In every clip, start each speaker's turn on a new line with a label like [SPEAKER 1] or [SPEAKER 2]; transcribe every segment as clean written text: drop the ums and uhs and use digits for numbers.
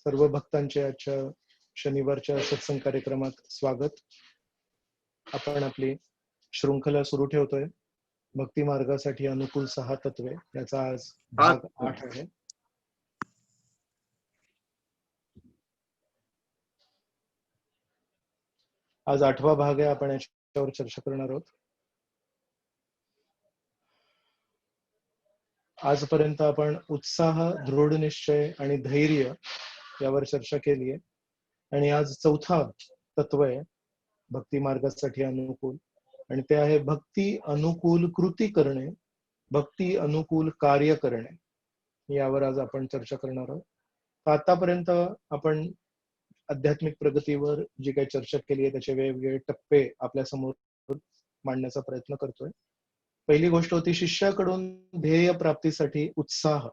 [SPEAKER 1] सर्व भक्तांचे आजच्या शनिवारच्या सत्संग कार्यक्रमात स्वागत. आपण आपली शृंखला सुरू ठेवतोय. भक्ती मार्गासाठी अनुकूल 6 तत्वे याचा आज भाग 8 आहे. आज 8वा भाग आहे. आपण याच्यावर चर्चा करणार आहोत. आजपर्यंत आपण उत्साह, दृढ निश्चय आणि धैर्य यावर चर्चा केली आहे. आणि आज 4था तत्व आहे भक्ती मार्गासाठी अनुकूल, आणि ते आहे भक्ती अनुकूल कृती करणे, भक्ती अनुकूल कार्य करणे. यावर आज आपण चर्चा करणार आहोत. आतापर्यंत आपण आध्यात्मिक प्रगतीवर जी काही चर्चा केली आहे त्याचे वेगवेगळे टप्पे आपल्या समोर मांडण्याचा प्रयत्न करतोय. पहिली गोष्ट होती शिष्याकडून ध्येय प्राप्तीसाठी उत्साह.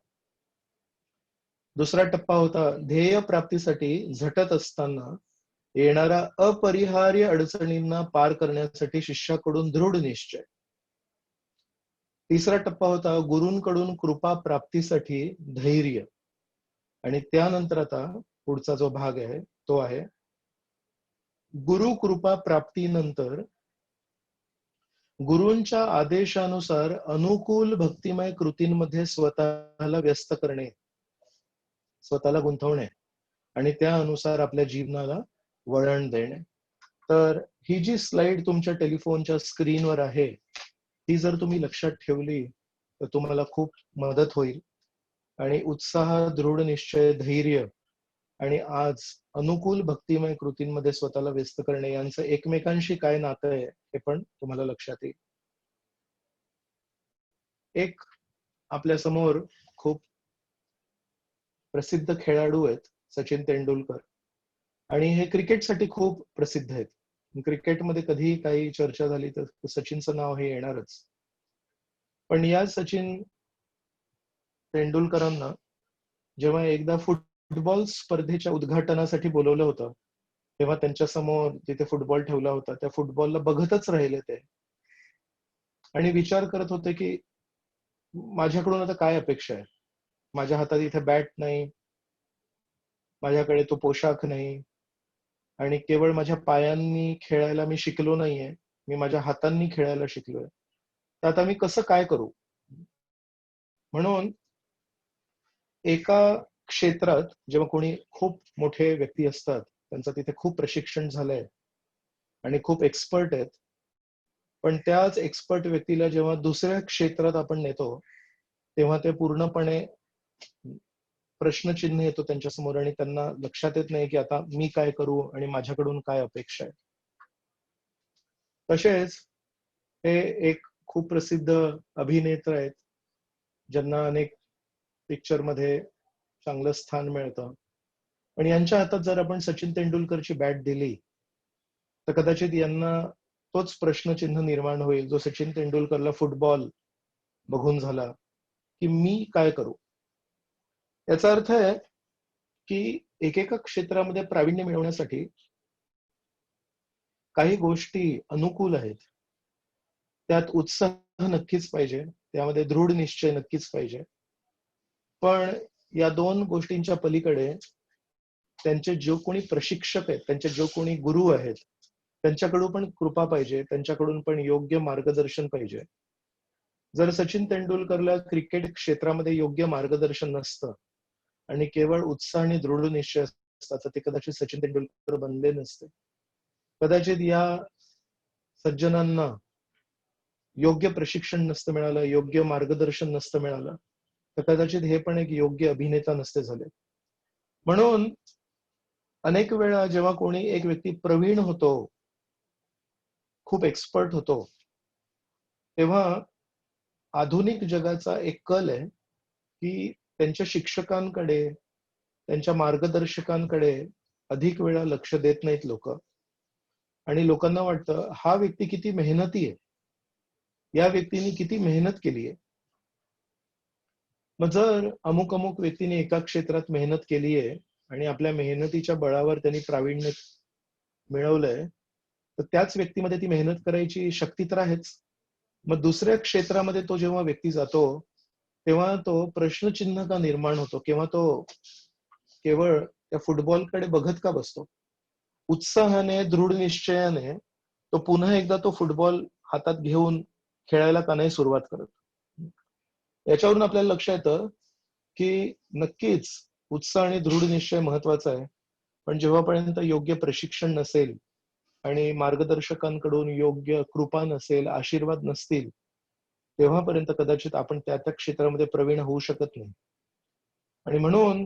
[SPEAKER 1] दुसरा टप्पा होता ध्येय प्राप्तीसाठी झटत असताना येणारा अपरिहार्य अडचणींना पार करण्यासाठी शिष्याकडून दृढ निश्चय. तिसरा टप्पा होता गुरूंकडून कृपा प्राप्तीसाठी धैर्य. आणि त्यानंतर आता पुढचा जो भाग आहे तो आहे गुरु कृपा प्राप्तीनंतर गुरूंच्या आदेशानुसार अनुकूल भक्तिमय कृतींमध्ये स्वतःला व्यस्त करणे, स्वतःला गुंतवणे आणि त्यानुसार आपल्या जीवनाला वळण देणे. तर ही जी स्लाइड तुमच्या टेलिफोनच्या स्क्रीनवर आहे ती जर तुम्ही लक्षात ठेवली तर तुम्हाला खूप मदत होईल. आणि उत्साह, दृढ निश्चय, धैर्य आणि आज अनुकूल भक्तिमय कृतींमध्ये स्वतःला व्यस्त करणे यांचं एकमेकांशी काय नातं आहे हे पण तुम्हाला लक्षात येईल. एक आपल्या समोर खूप प्रसिद्ध खेळाडू आहेत सचिन तेंडुलकर, आणि हे क्रिकेटसाठी खूप प्रसिद्ध आहेत. क्रिकेटमध्ये कधीही काही चर्चा झाली तर सचिनचं नाव हे येणारच. पण या सचिन तेंडुलकरांना जेव्हा एकदा फुटबॉल स्पर्धेच्या उद्घाटनासाठी बोलवलं होतं तेव्हा त्यांच्या समोर तिथे फुटबॉल ठेवला होता. त्या फुटबॉलला बघतच राहिले ते आणि विचार करत होते की माझ्याकडून आता काय अपेक्षा आहे. माझ्या हातात इथे बॅट नाही, माझ्याकडे तो पोशाख नाही, आणि केवळ माझ्या पायांनी खेळायला मी शिकलो नाहीये, मी माझ्या हातांनी खेळायला शिकलोय. तर आता मी कसं काय करू. म्हणून एका क्षेत्रात जेव्हा कोणी खूप मोठे व्यक्ती असतात त्यांचं तिथे खूप प्रशिक्षण झालंय आणि खूप एक्सपर्ट आहेत, पण त्याच एक्सपर्ट व्यक्तीला जेव्हा दुसऱ्या क्षेत्रात आपण नेतो तेव्हा ते पूर्णपणे प्रश्नचिन्ह येतो त्यांच्या समोर आणि त्यांना लक्षात येत नाही की आता मी काय करू आणि माझ्याकडून काय अपेक्षा आहे. तसेच हे एक खूप प्रसिद्ध अभिनेता आहेत ज्यांना अनेक पिक्चर मध्ये चांगलं स्थान मिळतं, आणि यांच्या हातात जर आपण सचिन तेंडुलकरची बॅट दिली तर कदाचित यांना तोच प्रश्नचिन्ह निर्माण होईल जो सचिन तेंडुलकरला फुटबॉल बघून झाला की मी काय करू. याचा अर्थ आहे की एकेका क्षेत्रामध्ये प्रावीण्य मिळवण्यासाठी काही गोष्टी अनुकूल आहेत, त्यात उत्साह नक्कीच पाहिजे, त्यामध्ये दृढ निश्चय नक्कीच पाहिजे, पण या दोन गोष्टींच्या पलीकडे त्यांचे जो कोणी प्रशिक्षक आहेत, त्यांचे जो कोणी गुरु आहेत त्यांच्याकडून पण कृपा पाहिजे, त्यांच्याकडून पण योग्य मार्गदर्शन पाहिजे. जर सचिन तेंडुलकरला क्रिकेट क्षेत्रामध्ये योग्य मार्गदर्शन नसतं आणि केवळ उत्साह आणि दृढ निश्चय असता तर ते कदाचित सचिन तेंडुलकर बनले नसते. कदाचित या सज्जनांना योग्य प्रशिक्षण नसतं मिळालं, योग्य मार्गदर्शन नसतं मिळालं तर कदाचित हे पण एक योग्य अभिनेता नसते झाले. म्हणून अनेक वेळा जेव्हा कोणी एक व्यक्ती प्रवीण होतो, खूप एक्सपर्ट होतो, तेव्हा आधुनिक जगाचा एक कल आहे की त्यांच्या शिक्षकांकडे, त्यांच्या मार्गदर्शकांकडे अधिक वेळा लक्ष देत नाहीत लोक, आणि लोकांना वाटतं हा व्यक्ती किती मेहनती आहे, या व्यक्तीने किती मेहनत केली आहे. मग जर अमुक अमुक व्यक्तीने एका क्षेत्रात मेहनत केली आहे आणि आपल्या मेहनतीच्या बळावर त्यांनी प्रावीण्य मिळवलंय तर त्याच व्यक्तीमध्ये ती मेहनत करायची शक्ती तर आहेच. मग दुसऱ्या क्षेत्रामध्ये तो जेव्हा व्यक्ती जातो तेव्हा तो प्रश्नचिन्ह का निर्माण होतो, किंवा तो केवळ त्या फुटबॉलकडे बघत का बसतो? उत्साहाने, दृढ निश्चयाने तो पुन्हा एकदा तो फुटबॉल हातात घेऊन खेळायला का नाही सुरुवात करत? याच्यावरून आपल्याला लक्षात येतं की नक्कीच उत्साह आणि दृढ निश्चय महत्वाचा आहे. पण जेव्हापर्यंत योग्य प्रशिक्षण नसेल आणि मार्गदर्शकांकडून योग्य कृपा नसेल, आशीर्वाद नसतील, तेव्हापर्यंत कदाचित आपण त्या त्या क्षेत्रामध्ये प्रवीण होऊ शकत नाही. आणि म्हणून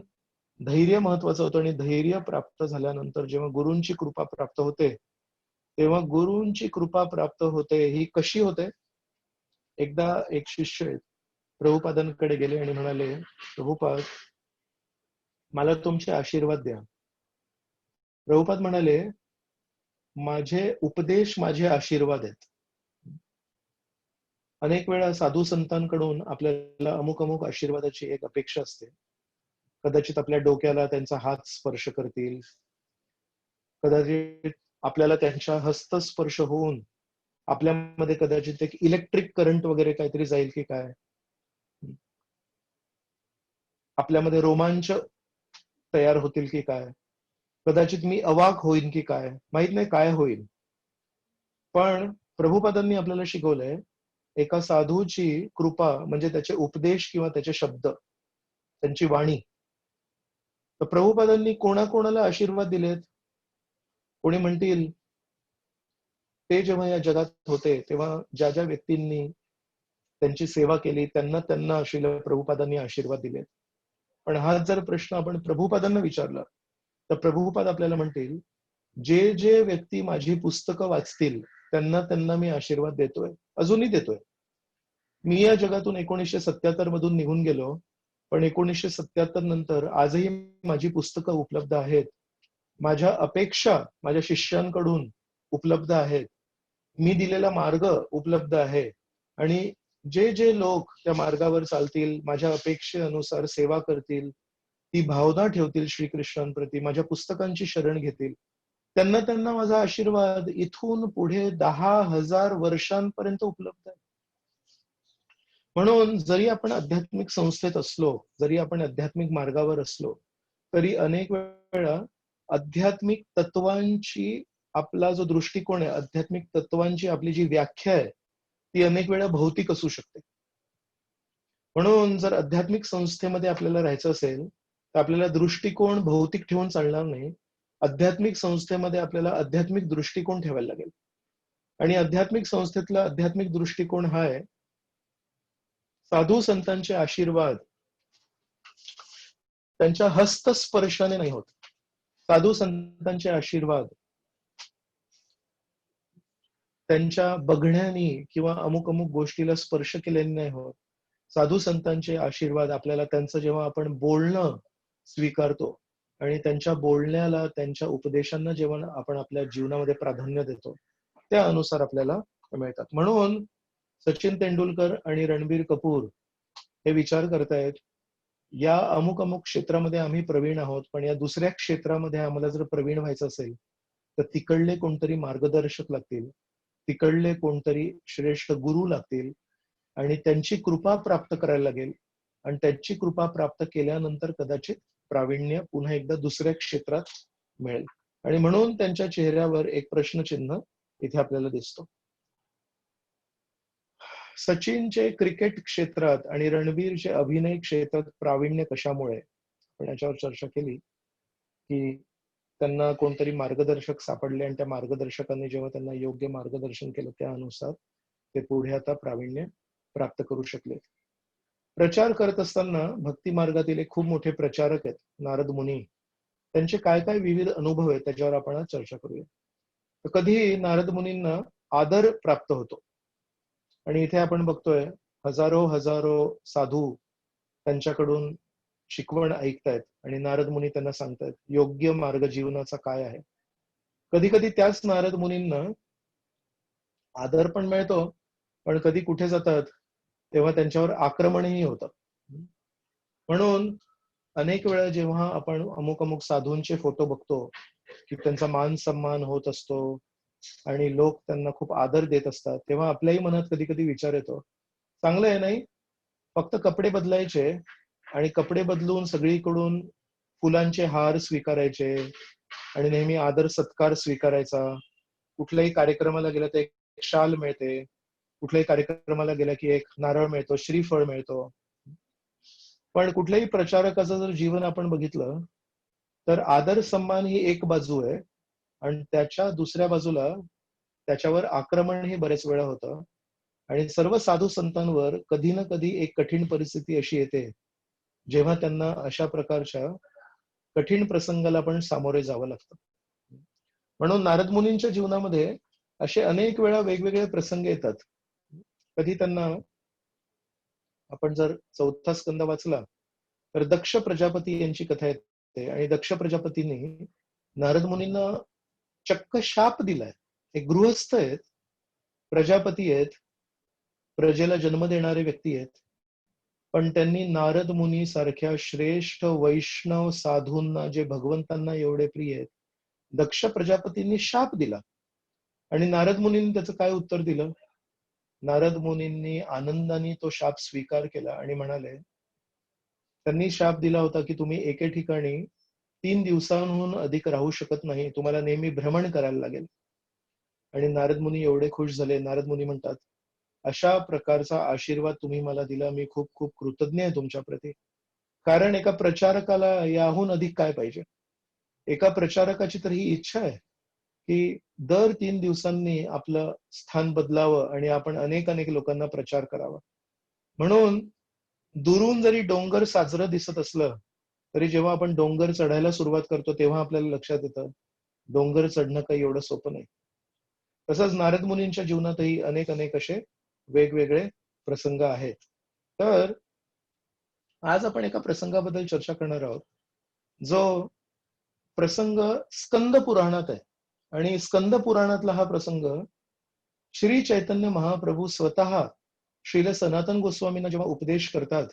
[SPEAKER 1] धैर्य महत्वाचं होतं आणि धैर्य प्राप्त झाल्यानंतर जेव्हा गुरूंची कृपा प्राप्त होते, तेव्हा गुरूंची कृपा प्राप्त होते ही कशी होते? एकदा एक शिष्य प्रभुपादांकडे गेले आणि म्हणाले, प्रभुपाद, मला तुमचे आशीर्वाद द्या. प्रभुपाद म्हणाले, माझे उपदेश माझे आशीर्वाद आहेत. अनेक वेळा साधू संतांकडून आपल्याला अमुक अमुक आशीर्वादाची एक अपेक्षा असते. कदाचित आपल्या डोक्याला त्यांचा हात स्पर्श करतील, कदाचित आपल्याला त्यांच्या हस्तस्पर्श होऊन आपल्यामध्ये कदाचित एक इलेक्ट्रिक करंट वगैरे काहीतरी जाईल की काय, आपल्यामध्ये रोमांच तयार होतील की काय, कदाचित मी अवाक होईन की काय, माहित नाही काय होईल. पण प्रभुपादांनी आपल्याला शिकवलंय, एका साधूची कृपा म्हणजे त्याचे उपदेश किंवा त्याचे शब्द, त्यांची वाणी. तर प्रभुपादांनी कोणाकोणाला आशीर्वाद दिलेत? कोणी म्हणतील, ते जेव्हा या जगात होते तेव्हा ज्या ज्या व्यक्तींनी त्यांची सेवा केली त्यांना त्यांना श्रील प्रभुपादांनी आशीर्वाद दिलेत. पण हाच जर प्रश्न आपण प्रभुपादांना विचारला तर प्रभुपाद आपल्याला म्हणतील, जे जे व्यक्ती माझी पुस्तकं वाचतील त्यांना त्यांना मी आशीर्वाद देतोय, अजूनही देतोय. मी या जगातून 1977 मधून निघून गेलो, पण 1977 नंतर आजही माझी पुस्तकं उपलब्ध आहेत. माझ्या अपेक्षा माझ्या शिष्यांकडून उपलब्ध आहेत. मी दिलेला मार्ग उपलब्ध आहे. आणि जे जे लोक त्या मार्गावर चालतील, माझ्या अपेक्षेनुसार सेवा करतील, ती भावना ठेवतील श्रीकृष्णांप्रती, माझ्या पुस्तकांची शरण घेतील, त्यांना त्यांना माझा आशीर्वाद इथून पुढे 10,000 वर्षांपर्यंत उपलब्ध आहे. म्हणून जरी आपण आध्यात्मिक संस्थेत असलो, जरी आपण आध्यात्मिक मार्गावर असलो, तरी अनेक वेळा आध्यात्मिक तत्वांची आपला जो दृष्टिकोन आहे, आध्यात्मिक तत्वांची आपली जी व्याख्या आहे, ती अनेक वेळा भौतिक असू शकते. म्हणून जर आध्यात्मिक संस्थेमध्ये आपल्याला राहायचं असेल तर आपल्याला दृष्टिकोन भौतिक ठेवून चालणार नाही. आध्यात्मिक संस्थेमध्ये आपल्याला आध्यात्मिक दृष्टिकोन ठेवायला लागेल. आणि आध्यात्मिक संस्थेतला आध्यात्मिक दृष्टिकोन हा आहे, साधू संतांचे आशीर्वाद त्यांच्या हस्तस्पर्शाने नाही होत. साधू संतांचे आशीर्वाद त्यांच्या बघण्याने किंवा अमुक अमुक गोष्टीला स्पर्श केल्याने नाही होत. साधू संतांचे आशीर्वाद आपल्याला त्यांचं जेव्हा आपण बोलणं स्वीकारतो आणि त्यांच्या बोलण्याला, त्यांच्या उपदेशांना जेव्हा आपण आपल्या जीवनामध्ये प्राधान्य देतो, त्या अनुसार आपल्याला मिळतात. म्हणून सचिन तेंडुलकर आणि रणबीर कपूर हे विचार करतायत, या अमुक अमुक क्षेत्रामध्ये आम्ही प्रवीण आहोत, पण या दुसऱ्या क्षेत्रामध्ये आम्हाला जर प्रवीण व्हायचं असेल तर तिकडले कोणतरी मार्गदर्शक लागतील, तिकडले कोणतरी श्रेष्ठ गुरु लागतील आणि त्यांची कृपा प्राप्त करायला लागेल. आणि त्यांची कृपा प्राप्त केल्यानंतर कदाचित प्रावीण्य पुन्हा एकदा दुसऱ्या क्षेत्रात मिळेल. आणि म्हणून त्यांच्या चेहऱ्यावर एक प्रश्नचिन्ह इथे आपल्याला दिसतो. सचिनचे क्रिकेट क्षेत्रात आणि रणवीरचे अभिनय क्षेत्रात प्रावीण्य कशामुळे, आपण याच्यावर चर्चा केली की त्यांना कोणतरी मार्गदर्शक सापडले आणि त्या मार्गदर्शकांनी जेव्हा त्यांना योग्य मार्गदर्शन केलं त्यानुसार ते पुढे आता प्रावीण्य प्राप्त करू शकले. प्रचार करत असताना भक्ती मार्गातील एक खूप मोठे प्रचारक आहेत नारद मुनी, त्यांचे काय काय विविध अनुभव आहेत त्याच्यावर आपण आज चर्चा करूया. तर कधी नारद मुनींना आदर प्राप्त होतो आणि इथे आपण बघतोय हजारो हजारो साधू त्यांच्याकडून शिकवण ऐकतायत आणि नारद मुनी त्यांना सांगतायत योग्य मार्ग जीवनाचा काय आहे. कधी कधी त्याच नारद मुनींना आदर पण मिळतो, पण कधी कुठे जातात तेव्हा त्यांच्यावर आक्रमणही होतं. म्हणून अनेक वेळा जेव्हा आपण अमुक अमुक साधूंचे फोटो बघतो की त्यांचा मान सन्मान होत असतो आणि लोक त्यांना खूप आदर देत असतात, तेव्हा आपल्याही मनात कधी कधी विचार येतो, चांगलं आहे नाही, फक्त कपडे बदलायचे आणि कपडे बदलून सगळीकडून फुलांचे हार स्वीकारायचे आणि नेहमी आदर सत्कार स्वीकारायचा. कुठल्याही कार्यक्रमाला गेलं तर एक शाल मिळते, कुठल्याही कार्यक्रमाला गेला की एक नारळ मिळतो, श्रीफळ मिळतो. पण कुठल्याही प्रचारकाचं जर जीवन आपण बघितलं तर आदर सन्मान ही एक बाजू आहे आणि त्याच्या दुसऱ्या बाजूला त्याच्यावर आक्रमणही बरेच वेळा होतं आणि सर्व साधू संतांवर कधी ना कधी एक कठीण परिस्थिती अशी येते जेव्हा त्यांना अशा प्रकारच्या कठीण प्रसंगाला पण सामोरे जावं लागतं. म्हणून नारद मुनींच्या जीवनामध्ये असे अनेक वेळा वेगवेगळे प्रसंग येतात. कधी त्यांना, आपण जर चौथा स्कंद वाचला तर दक्ष प्रजापती यांची कथा येते आणि दक्ष प्रजापतींनी नारद मुनींना चक्क शाप दिलाय. एक गृहस्थ आहेत, प्रजापती आहेत, प्रजेला जन्म देणारे व्यक्ती आहेत, पण त्यांनी नारद मुनी सारख्या श्रेष्ठ वैष्णव साधूंना, जे भगवंतांना एवढे प्रिय आहेत, दक्ष प्रजापतींनी शाप दिला. आणि नारद मुनींनी त्याचं काय उत्तर दिलं? नारद मुनींनी आनंदाने तो शाप स्वीकार केला आणि म्हणाले, त्यांनी शाप दिला होता की तुम्ही एके ठिकाणी 3 दिवसांहून अधिक राहू शकत नाही, तुम्हाला नेहमी भ्रमण करायला लागेल. आणि नारद मुनी एवढे खुश झाले. नारद मुनी म्हणतात, अशा प्रकारचा आशीर्वाद तुम्ही मला दिला, मी खूप खूप कृतज्ञ आहे तुमच्या प्रती. कारण एका प्रचारकाला याहून अधिक काय पाहिजे? एका प्रचारकाची तर ही इच्छा आहे की दर 3 दिवसांनी आपलं स्थान बदलावं आणि आपण अनेक अनेक लोकांना प्रचार करावा. म्हणून दुरून जरी डोंगर साजरं दिसत असलं तरी जेव्हा आपण डोंगर चढायला सुरुवात करतो तेव्हा आपल्याला लक्षात येतं डोंगर चढणं काही एवढं सोपं नाही. तसंच नारद मुनींच्या जीवनातही अनेक अनेक असे वेगवेगळे प्रसंग आहेत. तर आज आपण एका प्रसंगाबद्दल चर्चा करणार आहोत, जो प्रसंग स्कंद पुराणात आहे. आणि स्कंद पुराणातला हा प्रसंग श्री चैतन्य महाप्रभू स्वतः श्रील सनातन गोस्वामींना जेव्हा उपदेश करतात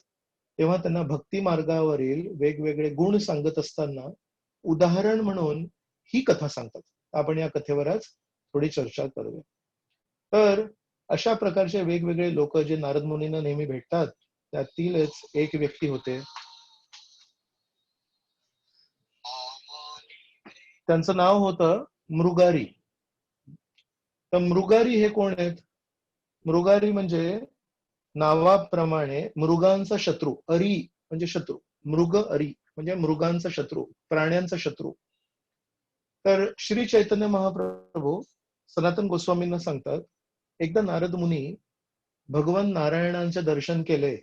[SPEAKER 1] तेव्हा त्यांना भक्ती मार्गावरील वेगवेगळे गुण सांगत असताना उदाहरण म्हणून ही कथा सांगतात. आपण या कथेवर आज थोडी चर्चा करूया. तर अशा प्रकारचे वेगवेगळे लोक जे नारद मुनींना नेहमी भेटतात त्यातीलच एक व्यक्ती होते, त्यांचं नाव होतं मृगारी. तर मृगारी हे कोण आहेत? मृगारी म्हणजे नावाप्रमाणे मृगांचा शत्रू. अरी म्हणजे शत्रू, मृग अरी म्हणजे मृगांचा शत्रू, प्राण्यांचा शत्रू. तर श्री चैतन्य महाप्रभू सनातन गोस्वामींना सांगतात, एकदा नारद मुनी भगवान नारायणांचे दर्शन केले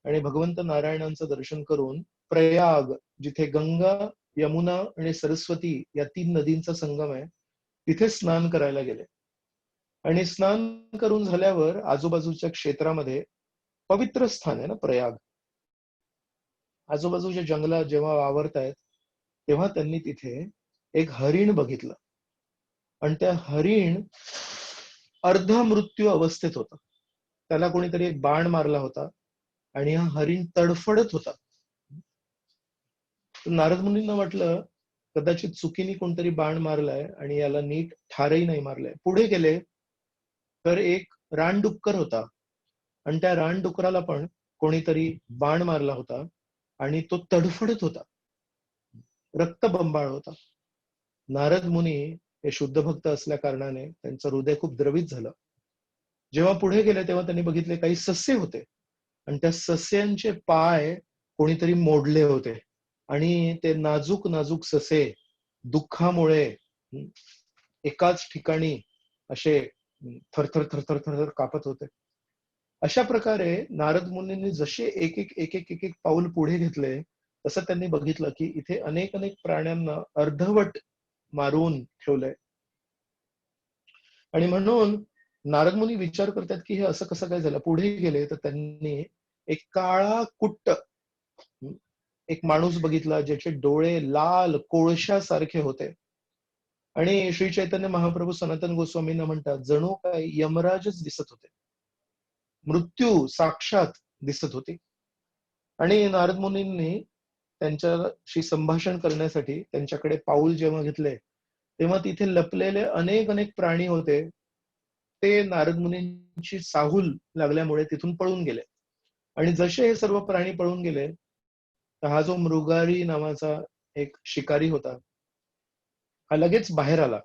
[SPEAKER 1] आणि भगवंत नारायणांचं दर्शन करून प्रयाग, जिथे गंगा, यमुना आणि सरस्वती या 3 नदींचा संगम आहे, तिथे स्नान करायला गेले. आणि स्नान करून झाल्यावर आजूबाजूच्या क्षेत्रामध्ये, पवित्र स्थान आहे ना प्रयाग, आजूबाजूच्या जंगलात जेव्हा वावरतायत तेव्हा त्यांनी तिथे एक हरिण बघितलं. आणि त्या हरिण अर्ध मृत्यू अवस्थेत होता. त्याला कोणीतरी एक बाण मारला होता आणि हा हरिण तडफडत होता. नारद मुनींना वाटलं कदाचित चुकीने कोणतरी बाण मारलाय आणि याला नीट ठारही नाही मारलाय. पुढे गेले तर एक रानडुक्कर होता आणि त्या रानडुकराला पण कोणीतरी बाण मारला होता आणि तो तडफडत होता, रक्तबंबाळ होता. नारद मुनी हे शुद्ध भक्त असल्या कारणाने त्यांचं हृदय खूप द्रवित झालं. जेव्हा पुढे गेले तेव्हा त्यांनी बघितले काही सस्य होते आणि त्या सस्यांचे पाय कोणीतरी मोडले होते आणि ते नाजूक नाजूक ससे दुःखामुळे एकाच ठिकाणी असे थरथर थरथर थरथर कापत होते. अशा प्रकारे नारद मुनींनी जसे एक एक एक एक एक एक पाऊल पुढे घेतले तसं त्यांनी बघितलं की इथे अनेक अनेक प्राण्यांना अर्धवट मारून ठेवलंय. आणि म्हणून नारद मुनी विचार करतात की हे असं कसं काय झालं. पुढे गेले तर त्यांनी एक काळा कुट्ट एक माणूस बघितला ज्याचे डोळे लाल कोळशासारखे होते. आणि श्री चैतन्य महाप्रभू सनातन गोस्वामींना म्हणतात जणू काय यमराजच दिसत होते, मृत्यू साक्षात दिसत होती. आणि नारद मुनींनी त्यांच्याशी संभाषण करण्यासाठी त्यांच्याकडे पाऊल जेव्हा घेतले तेव्हा तिथे लपलेले अनेक अनेक प्राणी होते. ते नारद मुनींची चाहूल लागल्यामुळे तिथून पळून गेले. आणि जसे हे सर्व प्राणी पळून गेले तर हा जो मृगारी नावाचा एक शिकारी होता, हा लगेच बाहेर आला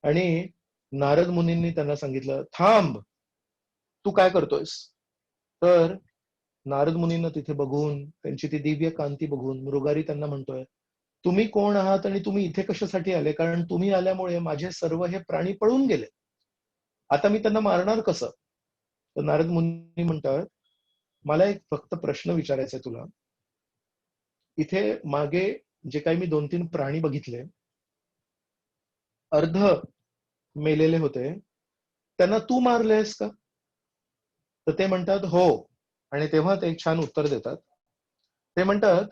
[SPEAKER 1] आणि नारद मुनींनी त्यांना सांगितलं, थांब, तू काय करतोयस? तर नारद मुनींना तिथे बघून, त्यांची ती दिव्य कांती बघून मृगारी त्यांना म्हणतोय, तुम्ही कोण आहात आणि तुम्ही इथे कशासाठी आले? कारण तुम्ही आल्यामुळे माझे सर्व हे प्राणी पळून गेले. आता मी त्यांना मारणार कसं? तर नारद मुनी म्हणतात, मला एक फक्त प्रश्न विचारायचा आहे तुला. इथे मागे जे काही मी 2-3 प्राणी बघितले, अर्ध मेलेले होते, त्यांना तू मारलेस का? तर ते म्हणतात, हो. आणि तेव्हा ते एक छान उत्तर देतात. ते म्हणतात,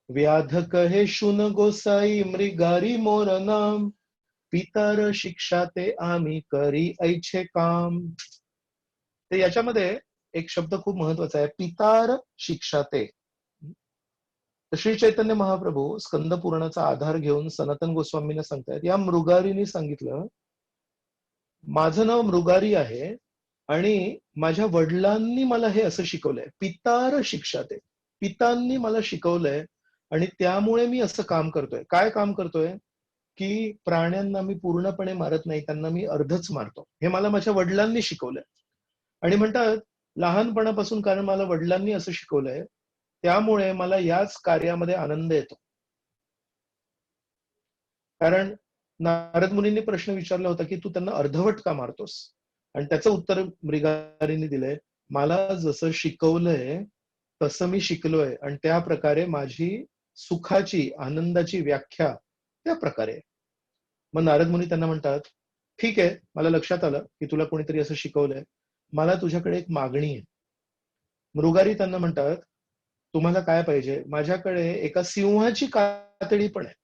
[SPEAKER 1] व्याध कहे शुन गोसाई मृगारी मोर नाम, पितर शिक्षा ते आम्ही करी ऐच्छे काम. तर याच्यामध्ये एक शब्द खूप महत्वाचा आहे, पितार शिक्षा ते. तर श्री चैतन्य महाप्रभू स्कंद पुराणाचा आधार घेऊन सनातन गोस्वामींना सांगतायत, या मृगारीने सांगितलं, माझं नाव मृगारी आहे आणि माझ्या वडिलांनी मला हे असं शिकवलंय, पितार शिक्षा ते. पितांनी मला शिकवलंय आणि त्यामुळे मी असं काम करतोय. काय काम करतोय? की प्राण्यांना मी पूर्णपणे मारत नाही, त्यांना मी अर्धच मारतो. हे मला माझ्या वडिलांनी शिकवलंय. आणि म्हणतात, लहानपणापासून कारण मला वडिलांनी असं शिकवलंय, त्यामुळे मला याच कार्यामध्ये आनंद येतो. कारण नारद मुनींनी प्रश्न विचारला होता, की तू त्यांना अर्धवट का मारतोस? आणि त्याचं उत्तर मृगारीने दिलंय, मला जसं शिकवलंय तसं मी शिकलोय आणि त्या प्रकारे माझी सुखाची, आनंदाची व्याख्या त्या प्रकारे. मग नारद मुनी त्यांना म्हणतात, ठीक आहे, मला लक्षात आलं की तुला कोणीतरी असं शिकवलंय. मला तुझ्याकडे एक मागणी आहे. मृगारी त्यांना म्हणतात, तुम्हाला काय पाहिजे? माझ्याकडे एका सिंहाची कातडी पण आहे,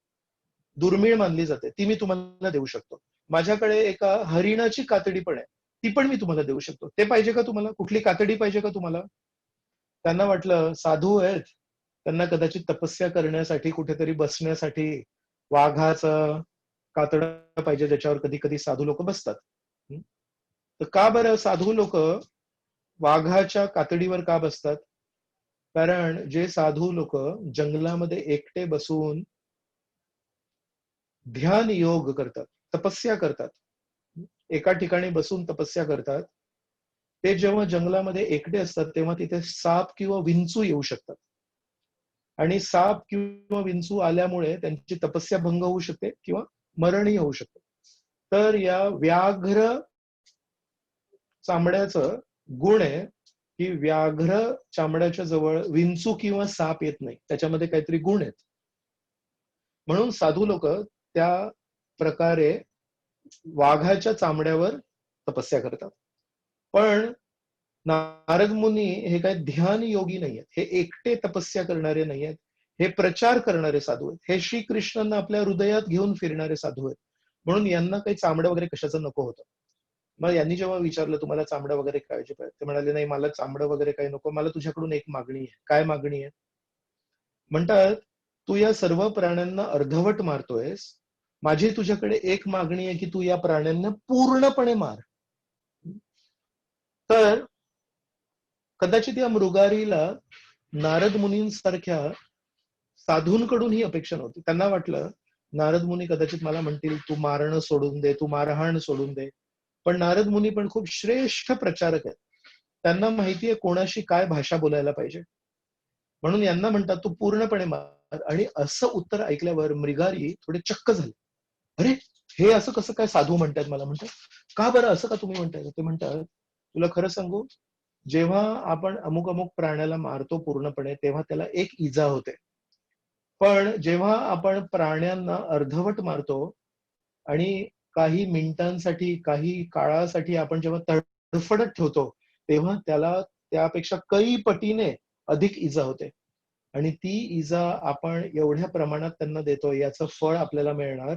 [SPEAKER 1] दुर्मिळ मानली जाते, ती मी तुम्हाला देऊ शकतो. माझ्याकडे एका हरिणाची कातडी पण आहे, ती पण मी तुम्हाला देऊ शकतो. ते पाहिजे का तुम्हाला? कुठली कातडी पाहिजे का तुम्हाला? त्यांना वाटलं साधू आहेत, त्यांना कदाचित तपस्या करण्यासाठी, कुठेतरी बसण्यासाठी वाघाचं कातडं पाहिजे, ज्याच्यावर कधी कधी साधू लोक बसतात. हं? तर का बरं साधू लोक वाघाच्या कातडीवर का बसतात? कारण जे साधू लोक जंगलामध्ये एकटे बसून ध्यान योग करतात, तपस्या करतात, एका ठिकाणी बसून तपस्या करतात, ते जेव्हा जंगलामध्ये एकटे असतात तेव्हा तिथे साप किंवा विंचू येऊ शकतात. आणि साप किंवा विंचू आल्यामुळे त्यांची तपस्या भंग होऊ शकते किंवा मरणही होऊ शकते. तर या व्याघ्र चामड्याचं गुण आहे की व्याघ्र चामड्याच्या जवळ विंचू किंवा साप येत नाही, त्याच्यामध्ये काहीतरी गुण आहेत. म्हणून साधू लोक त्या प्रकारे वाघाच्या चामड्यावर तपस्या करतात. पण नारद मुनी हे काय ध्यान योगी नाही आहेत, हे एकटे तपस्या करणारे नाही आहेत, हे प्रचार करणारे साधू आहेत, हे श्रीकृष्णांना आपल्या हृदयात घेऊन फिरणारे साधू आहेत. म्हणून यांना काही चामडं वगैरे कशाचं नको होतं. मग यांनी जेव्हा विचारलं, तुम्हाला चामडं वगैरे काळजी पाहिजे? ते म्हणाले, नाही, मला चामडं वगैरे काही नको, मला तुझ्याकडून एक मागणी आहे. काय मागणी आहे? म्हणतात, तू या सर्व प्राण्यांना अर्धवट मारतोयस, माझी तुझ्याकडे एक मागणी आहे की तू या प्राण्यांना पूर्णपणे मार. तर कदाचित या मृगारीला नारद मुनींसारख्या साधूंकडून ही अपेक्षा नव्हती. त्यांना वाटलं, नारद मुनी कदाचित मला म्हणतील, तू मारणं सोडून दे, तू मारहाण सोडून दे. पण नारद मुनी पण खूप श्रेष्ठ प्रचारक आहेत. त्यांना माहितीये कोणाशी काय भाषा बोलायला पाहिजे. म्हणून यांना म्हणतात, तू पूर्णपणे मार. आणि असं उत्तर ऐकल्यावर मृगारी थोडे चक्क झाले. अरे, हे असं कसं काय साधू म्हणतात मला? म्हणतात, का बरं असं का तुम्ही म्हणताय? ते म्हणतात, तुला खरं सांगू, जेव्हा आपण अमुक अमुक प्राण्याला मारतो पूर्णपणे, तेव्हा त्याला एक इजा होते. पण जेव्हा आपण प्राण्यांना अर्धवट मारतो आणि काही मिनिटांसाठी, काही काळासाठी आपण जेव्हा तडफडत ठेवतो, तेव्हा त्याला त्यापेक्षा कई पटीने अधिक इजा होते. आणि ती इजा आपण एवढ्या प्रमाणात त्यांना देतो, याचं फळ आपल्याला मिळणार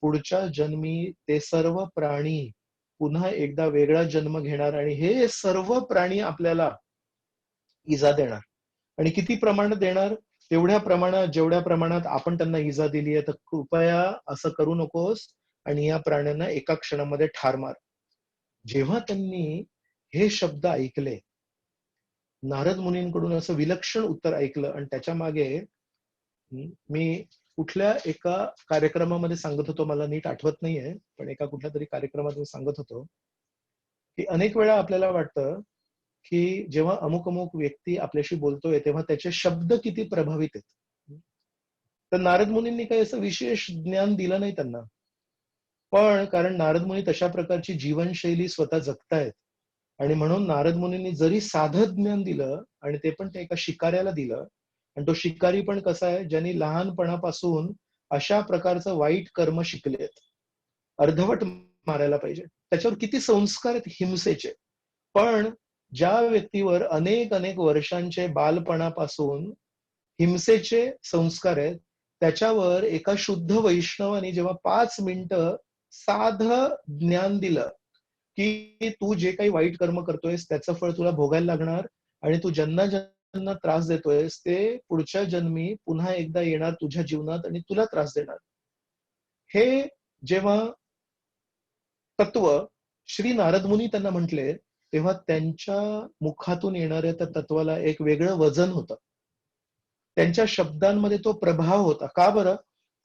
[SPEAKER 1] पुढच्या जन्मी. ते सर्व प्राणी पुन्हा एकदा वेगळा जन्म घेणार आणि हे सर्व प्राणी आपल्याला इजा देणार. आणि किती प्रमाणात देणार? तेवढ्या प्रमाणात, जेवढ्या प्रमाणात आपण त्यांना इजा दिली आहे. तर कृपया असं करू नकोस आणि या प्राण्यांना एका क्षणामध्ये ठार मार. जेव्हा त्यांनी हे शब्द ऐकले, नारद मुनींकडून असं विलक्षण उत्तर ऐकलं. आणि त्याच्या मागे मी कुठल्या एका कार्यक्रमामध्ये सांगत होतो, मला नीट आठवत नाहीये, पण एका कुठल्या तरी कार्यक्रमात मी सांगत होतो की अनेक वेळा आपल्याला वाटतं की जेव्हा अमुक अमुक व्यक्ती आपल्याशी बोलतोय तेव्हा त्याचे शब्द किती प्रभावित आहेत. तर नारद मुनींनी काही असं विशेष ज्ञान दिलं नाही त्यांना, पण कारण नारद मुनी तशा प्रकारची जीवनशैली स्वतः जगतायत आणि म्हणून नारद मुनींनी जरी साधं ज्ञान दिलं आणि ते पण ते एका शिकाऱ्याला दिलं, आणि तो शिकारी पण कसा आहे, ज्यांनी लहानपणापासून अशा प्रकारचं वाईट कर्म शिकलेत, अर्धवट मारायला पाहिजे, त्याच्यावर किती संस्कार आहेत हिंसेचे. पण ज्या व्यक्तीवर अनेक अनेक वर्षांचे बालपणापासून हिंसेचे संस्कार आहेत, त्याच्यावर एका शुद्ध वैष्णवाने जेव्हा 5 मिनिटं साधं ज्ञान दिलं की तू जे काही वाईट कर्म करतोयस त्याचं फळ तुला भोगायला लागणार, आणि तू ज्यांना ज्यांना त्रास देतोयस ते पुढच्या जन्मी पुन्हा एकदा येणार तुझ्या जीवनात आणि तुला त्रास देणार, हे जेव्हा तत्व श्री नारद मुनी त्यांना म्हटले, तेव्हा त्यांच्या मुखातून येणाऱ्या त्या तत्वाला एक वेगळं वजन होतं. त्यांच्या शब्दांमध्ये तो प्रभाव होता. का बरं?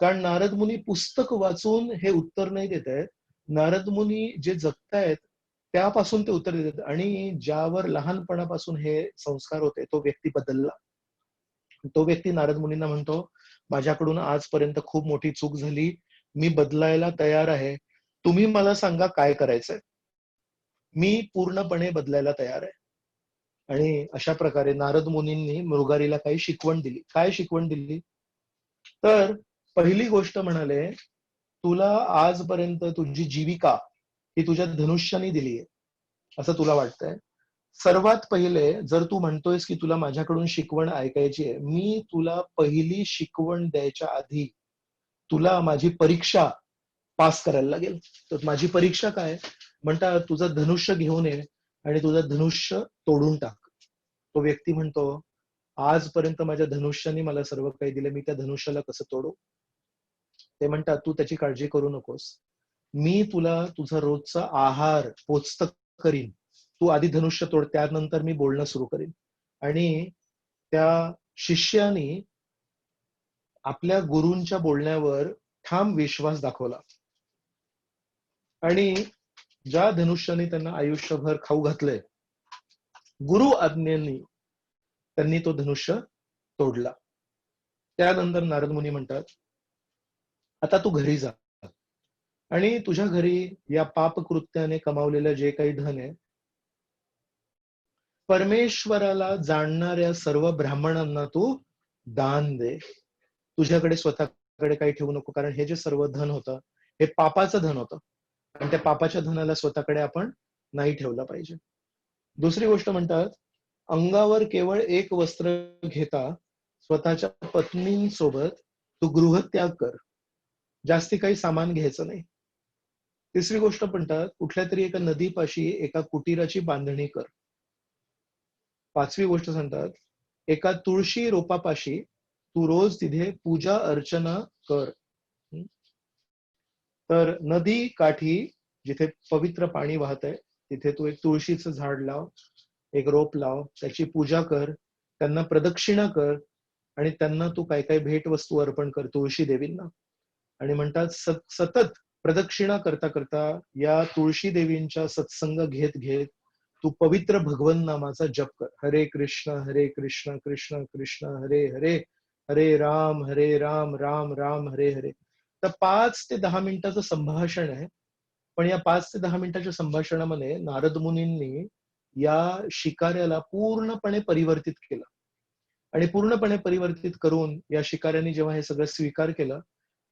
[SPEAKER 1] कारण नारद मुनी पुस्तक वाचून हे उत्तर नाही देत आहेत. नारद मुनी जे जगतायत त्यापासून ते उत्तर देतात, आणि ज्यावर लहानपणापासून हे संस्कार होते तो व्यक्ती बदलला. तो व्यक्ती नारद मुनींना म्हणतो, माझ्याकडून आजपर्यंत खूप मोठी चूक झाली, मी बदलायला तयार आहे, तुम्ही मला सांगा काय करायचंय, मी पूर्णपणे बदलायला तयार आहे. आणि अशा प्रकारे नारद मुनींनी मृगारीला काही शिकवण दिली. काय शिकवण दिली? तर पहिली गोष्ट म्हणाले, तुला आजपर्यंत तुझी जीविका ही तुझ्या धनुष्याने दिली आहे असं तुला वाटतंय. सर्वात पहिले जर तू म्हणतोयस की तुला माझ्याकडून शिकवण ऐकायची आहे, मी तुला पहिली शिकवण द्यायच्या आधी तुला माझी परीक्षा पास करायला लागेल. तर माझी परीक्षा काय? म्हणता तुझं धनुष्य घेऊन ये आणि तुझं धनुष्य तोडून टाक. तो व्यक्ती म्हणतो, आजपर्यंत माझ्या धनुष्याने मला सर्व काही दिले, मी त्या धनुष्याला कसं तोडू? ते म्हणतात, तू त्याची काळजी करू नकोस, मी तुला तुझा रोजचा आहार पोचत करीन, तू आधी धनुष्य तोड, त्यानंतर मी बोलणं सुरू करीन. आणि त्या शिष्यानी आपल्या गुरूंच्या बोलण्यावर ठाम विश्वास दाखवला आणि ज्या धनुष्याने त्यांना आयुष्यभर खाऊ घातलंय, गुरु आज्ञेनी त्यांनी तो धनुष्य तोडला. त्यानंतर नारद मुनी म्हणतात, आता तू घरी जा आणि तुझ्या घरी या पापकृत्याने कमावलेलं जे काही धन आहे, परमेश्वराला जाणणाऱ्या सर्व ब्राह्मणांना तू दान दे. तुझ्याकडे स्वतःकडे काही ठेवू नको, कारण हे जे सर्व धन होतं हे पापाचं धन होतं आणि त्या पापाच्या धनाला स्वतःकडे आपण नाही ठेवलं पाहिजे. दुसरी गोष्ट म्हणतात, अंगावर केवळ एक वस्त्र घेता स्वतःच्या पत्नींसोबत तू गृहत्याग कर, जास्ती काही सामान घ्यायचं नाही. तिसरी गोष्ट म्हणतात, कुठल्या तरी एका नदीपाशी एका कुटीराची बांधणी कर. पाचवी गोष्ट सांगतात, एका तुळशी रोपापाशी तू रोज तिथे पूजा अर्चना कर. तर नदी काठी जिथे पवित्र पाणी वाहत आहे तिथे तू एक तुळशीचं झाड लाव, एक रोप लाव, त्याची पूजा कर, त्यांना प्रदक्षिणा कर आणि त्यांना तू काय काय भेटवस्तू अर्पण कर तुळशी देवींना. आणि म्हणतात सतत प्रदक्षिणा करता करता या तुळशी देवींच्या सत्संग घेत घेत तू पवित्र भगवन नामाचा जप कर. हरे कृष्ण कृष्ण कृष्ण हरे हरे, हरे राम राम राम हरे हरे. तर 5 ते 10 मिनिटाचं संभाषण आहे, पण या 5 ते 10 मिनिटाच्या संभाषणामध्ये नारद मुनींनी या शिकाऱ्याला पूर्णपणे परिवर्तित केलं. आणि पूर्णपणे परिवर्तित करून या शिकाऱ्याने जेव्हा हे सगळं स्वीकार केलं,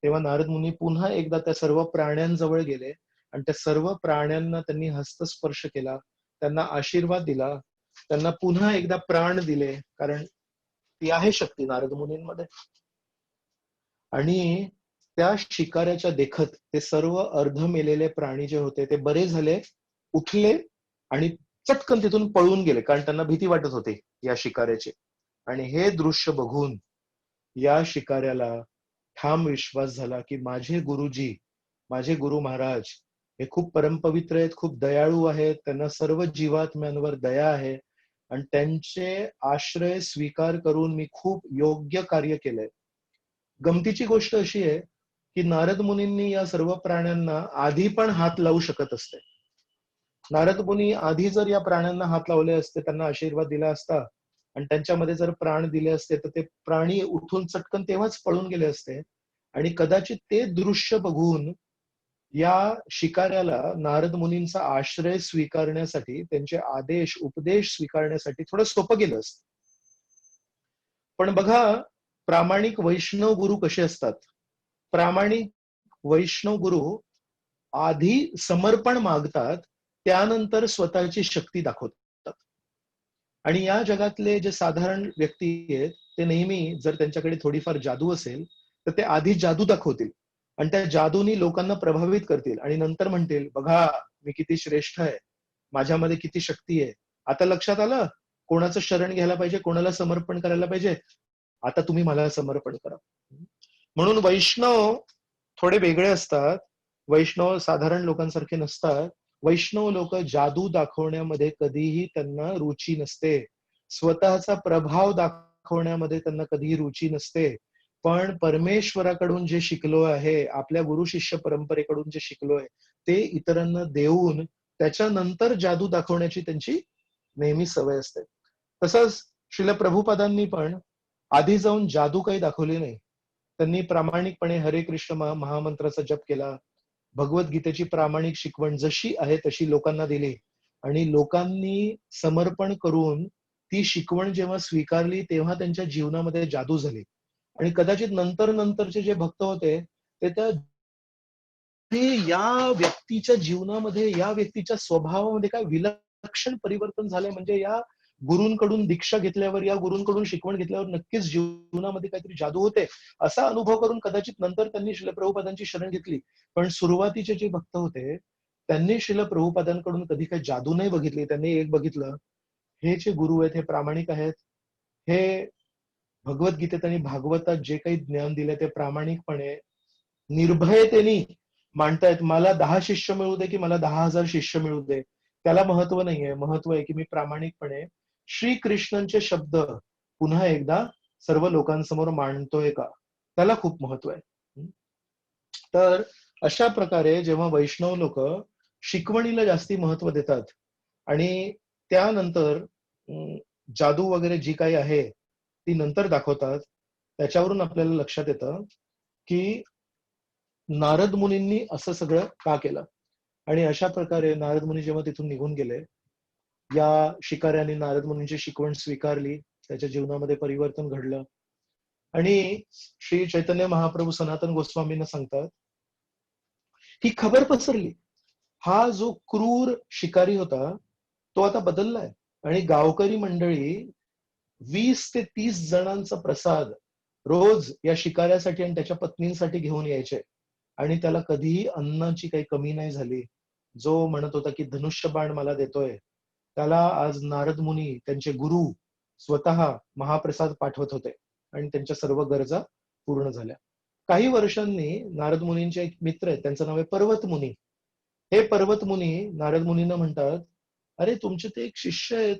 [SPEAKER 1] तेव्हा नारद मुनी पुन्हा एकदा त्या सर्व प्राण्यांजवळ गेले आणि त्या सर्व प्राण्यांना त्यांनी हस्तस्पर्श केला, त्यांना आशीर्वाद दिला, त्यांना पुन्हा एकदा प्राण दिले, कारण ती आहे शक्ती नारद मुनींमध्ये. आणि त्या शिकाऱ्याच्या देखत ते सर्व अर्ध मेलेले प्राणी जे होते ते बरे झाले, उठले आणि चटकन तिथून पळून गेले, कारण त्यांना भीती वाटत होती या शिकाऱ्याची. आणि हे दृश्य बघून या शिकाऱ्याला ठाम विश्वास झाला की माझे गुरुजी, माझे गुरु महाराज हे खूप परमपवित्र आहेत, खूप दयाळू आहेत, त्यांना सर्व जीवात्म्यांवर दया आहे, आणि त्यांचे आश्रय स्वीकार करून मी खूप योग्य कार्य केलंय. गमतीची गोष्ट अशी आहे की नारद मुनींनी या सर्व प्राण्यांना आधी पण हात लावू शकत असते. नारद मुनी आधी जर या प्राण्यांना हात लावले असते, त्यांना आशीर्वाद दिला असता आणि त्यांच्यामध्ये जर प्राण दिले असते, तर ते प्राणी उठून चटकन तेव्हाच पळून गेले असते. आणि कदाचित ते दृश्य बघून या शिकाऱ्याला नारद मुनींचा आश्रय स्वीकारण्यासाठी, त्यांचे आदेश उपदेश स्वीकारण्यासाठी थोडं सोपं गेलं असतं. पण बघा, प्रामाणिक वैष्णव गुरु कसे असतात. प्रामाणिक वैष्णव गुरु आधी समर्पण मागतात, त्यानंतर स्वतःची शक्ती दाखवतात. आणि या जगातले जे साधारण व्यक्ती आहेत, ते नेहमी जर त्यांच्याकडे थोडीफार जादू असेल, तर ते आधी जादू दाखवतील आणि त्या जादूनी लोकांना प्रभावित करतील आणि नंतर म्हणतील, बघा मी किती श्रेष्ठ आहे, माझ्यामध्ये किती शक्ती आहे. आता लक्षात आलं कोणाचं शरण घ्यायला पाहिजे, कोणाला समर्पण करायला पाहिजे. आता तुम्ही मला समर्पण करा. म्हणून वैष्णव थोडे वेगळे असतात. वैष्णव साधारण लोकांसारखे नसतात. वैष्णव लोक जादू दाखवण्यामध्ये कधीही त्यांना रुची नसते. स्वतःचा प्रभाव दाखवण्यामध्ये त्यांना कधीही रुची नसते. पण परमेश्वराकडून जे शिकलो आहे, आपल्या गुरु शिष्य परंपरेकडून जे शिकलोय, ते इतरांना देऊन त्याच्यानंतर जादू दाखवण्याची त्यांची नेहमी सवय असते. तसंच श्रील प्रभुपादांनी पण आधी जाऊन जादू काही दाखवली नाही. त्यांनी प्रामाणिकपणे हरे कृष्ण महामंत्राचा जप केला. भगवद्गीतेची प्रामाणिक शिकवण जशी आहे तशी लोकांना दिली आणि लोकांनी समर्पण करून ती शिकवण जेव्हा स्वीकारली, तेव्हा त्यांच्या जीवनामध्ये जादू झाली. आणि कदाचित नंतर नंतरचे जे भक्त होते, ते त्या या व्यक्तीच्या जीवनामध्ये, या व्यक्तीच्या स्वभावामध्ये काय विलक्षण परिवर्तन झालंय. म्हणजे या गुरूंकडून दीक्षा घेतल्यावर, या गुरूंकडून शिकवण घेतल्यावर नक्कीच जीवनामध्ये काहीतरी जादू होते, असा अनुभव करून कदाचित नंतर त्यांनी श्रील प्रभुपादांची शरण घेतली. पण सुरुवातीचे जे भक्त होते, त्यांनी श्रील प्रभुपादांकडून कधी काही जादू नाही बघितली. त्यांनी एक बघितलं, हे जे गुरु आहेत हे प्रामाणिक आहेत. हे भगवद्गीतेत आणि भागवतात जे काही ज्ञान दिले ते प्रामाणिकपणे निर्भयतेने मांडतायत. मला 10 शिष्य मिळू दे की मला 10,000 शिष्य मिळू दे, त्याला महत्व नाहीये. महत्व आहे की मी प्रामाणिकपणे श्रीकृष्णांचे शब्द पुन्हा एकदा सर्व लोकांसमोर मांडतोय का, त्याला खूप महत्व आहे. तर अशा प्रकारे जेव्हा वैष्णव लोक शिकवणीला जास्ती महत्व देतात आणि त्यानंतर जादू वगैरे जी काही आहे ती नंतर दाखवतात, त्याच्यावरून आपल्याला लक्षात येतं की नारद मुनींनी असं सगळं का केलं. आणि अशा प्रकारे नारद मुनी जेव्हा तिथून निघून गेले, या शिकाऱ्याने नारद मुनींची शिकवण स्वीकारली, त्याच्या जीवनामध्ये परिवर्तन घडलं. आणि श्री चैतन्य महाप्रभू सनातन गोस्वामींना सांगतात, ही खबर पसरली, हा जो क्रूर शिकारी होता तो आता बदललाय. आणि गावकरी मंडळी 20 ते 30 जणांचा प्रसाद रोज या शिकाऱ्यासाठी आणि त्याच्या पत्नींसाठी घेऊन यायचे. आणि त्याला कधीही अन्नाची काही कमी नाही झाली. जो म्हणत होता की धनुष्यबाण मला देतोय, त्याला आज नारद मुनी त्यांचे गुरु स्वतः महाप्रसाद पाठवत होते आणि त्यांच्या सर्व गरजा पूर्ण झाल्या. काही वर्षांनी नारद मुनींचे एक मित्र आहेत, त्यांचं नाव आहे पर्वत मुनी. हे पर्वत मुनी नारद मुनींना म्हणतात, अरे तुमचे ते एक शिष्य आहेत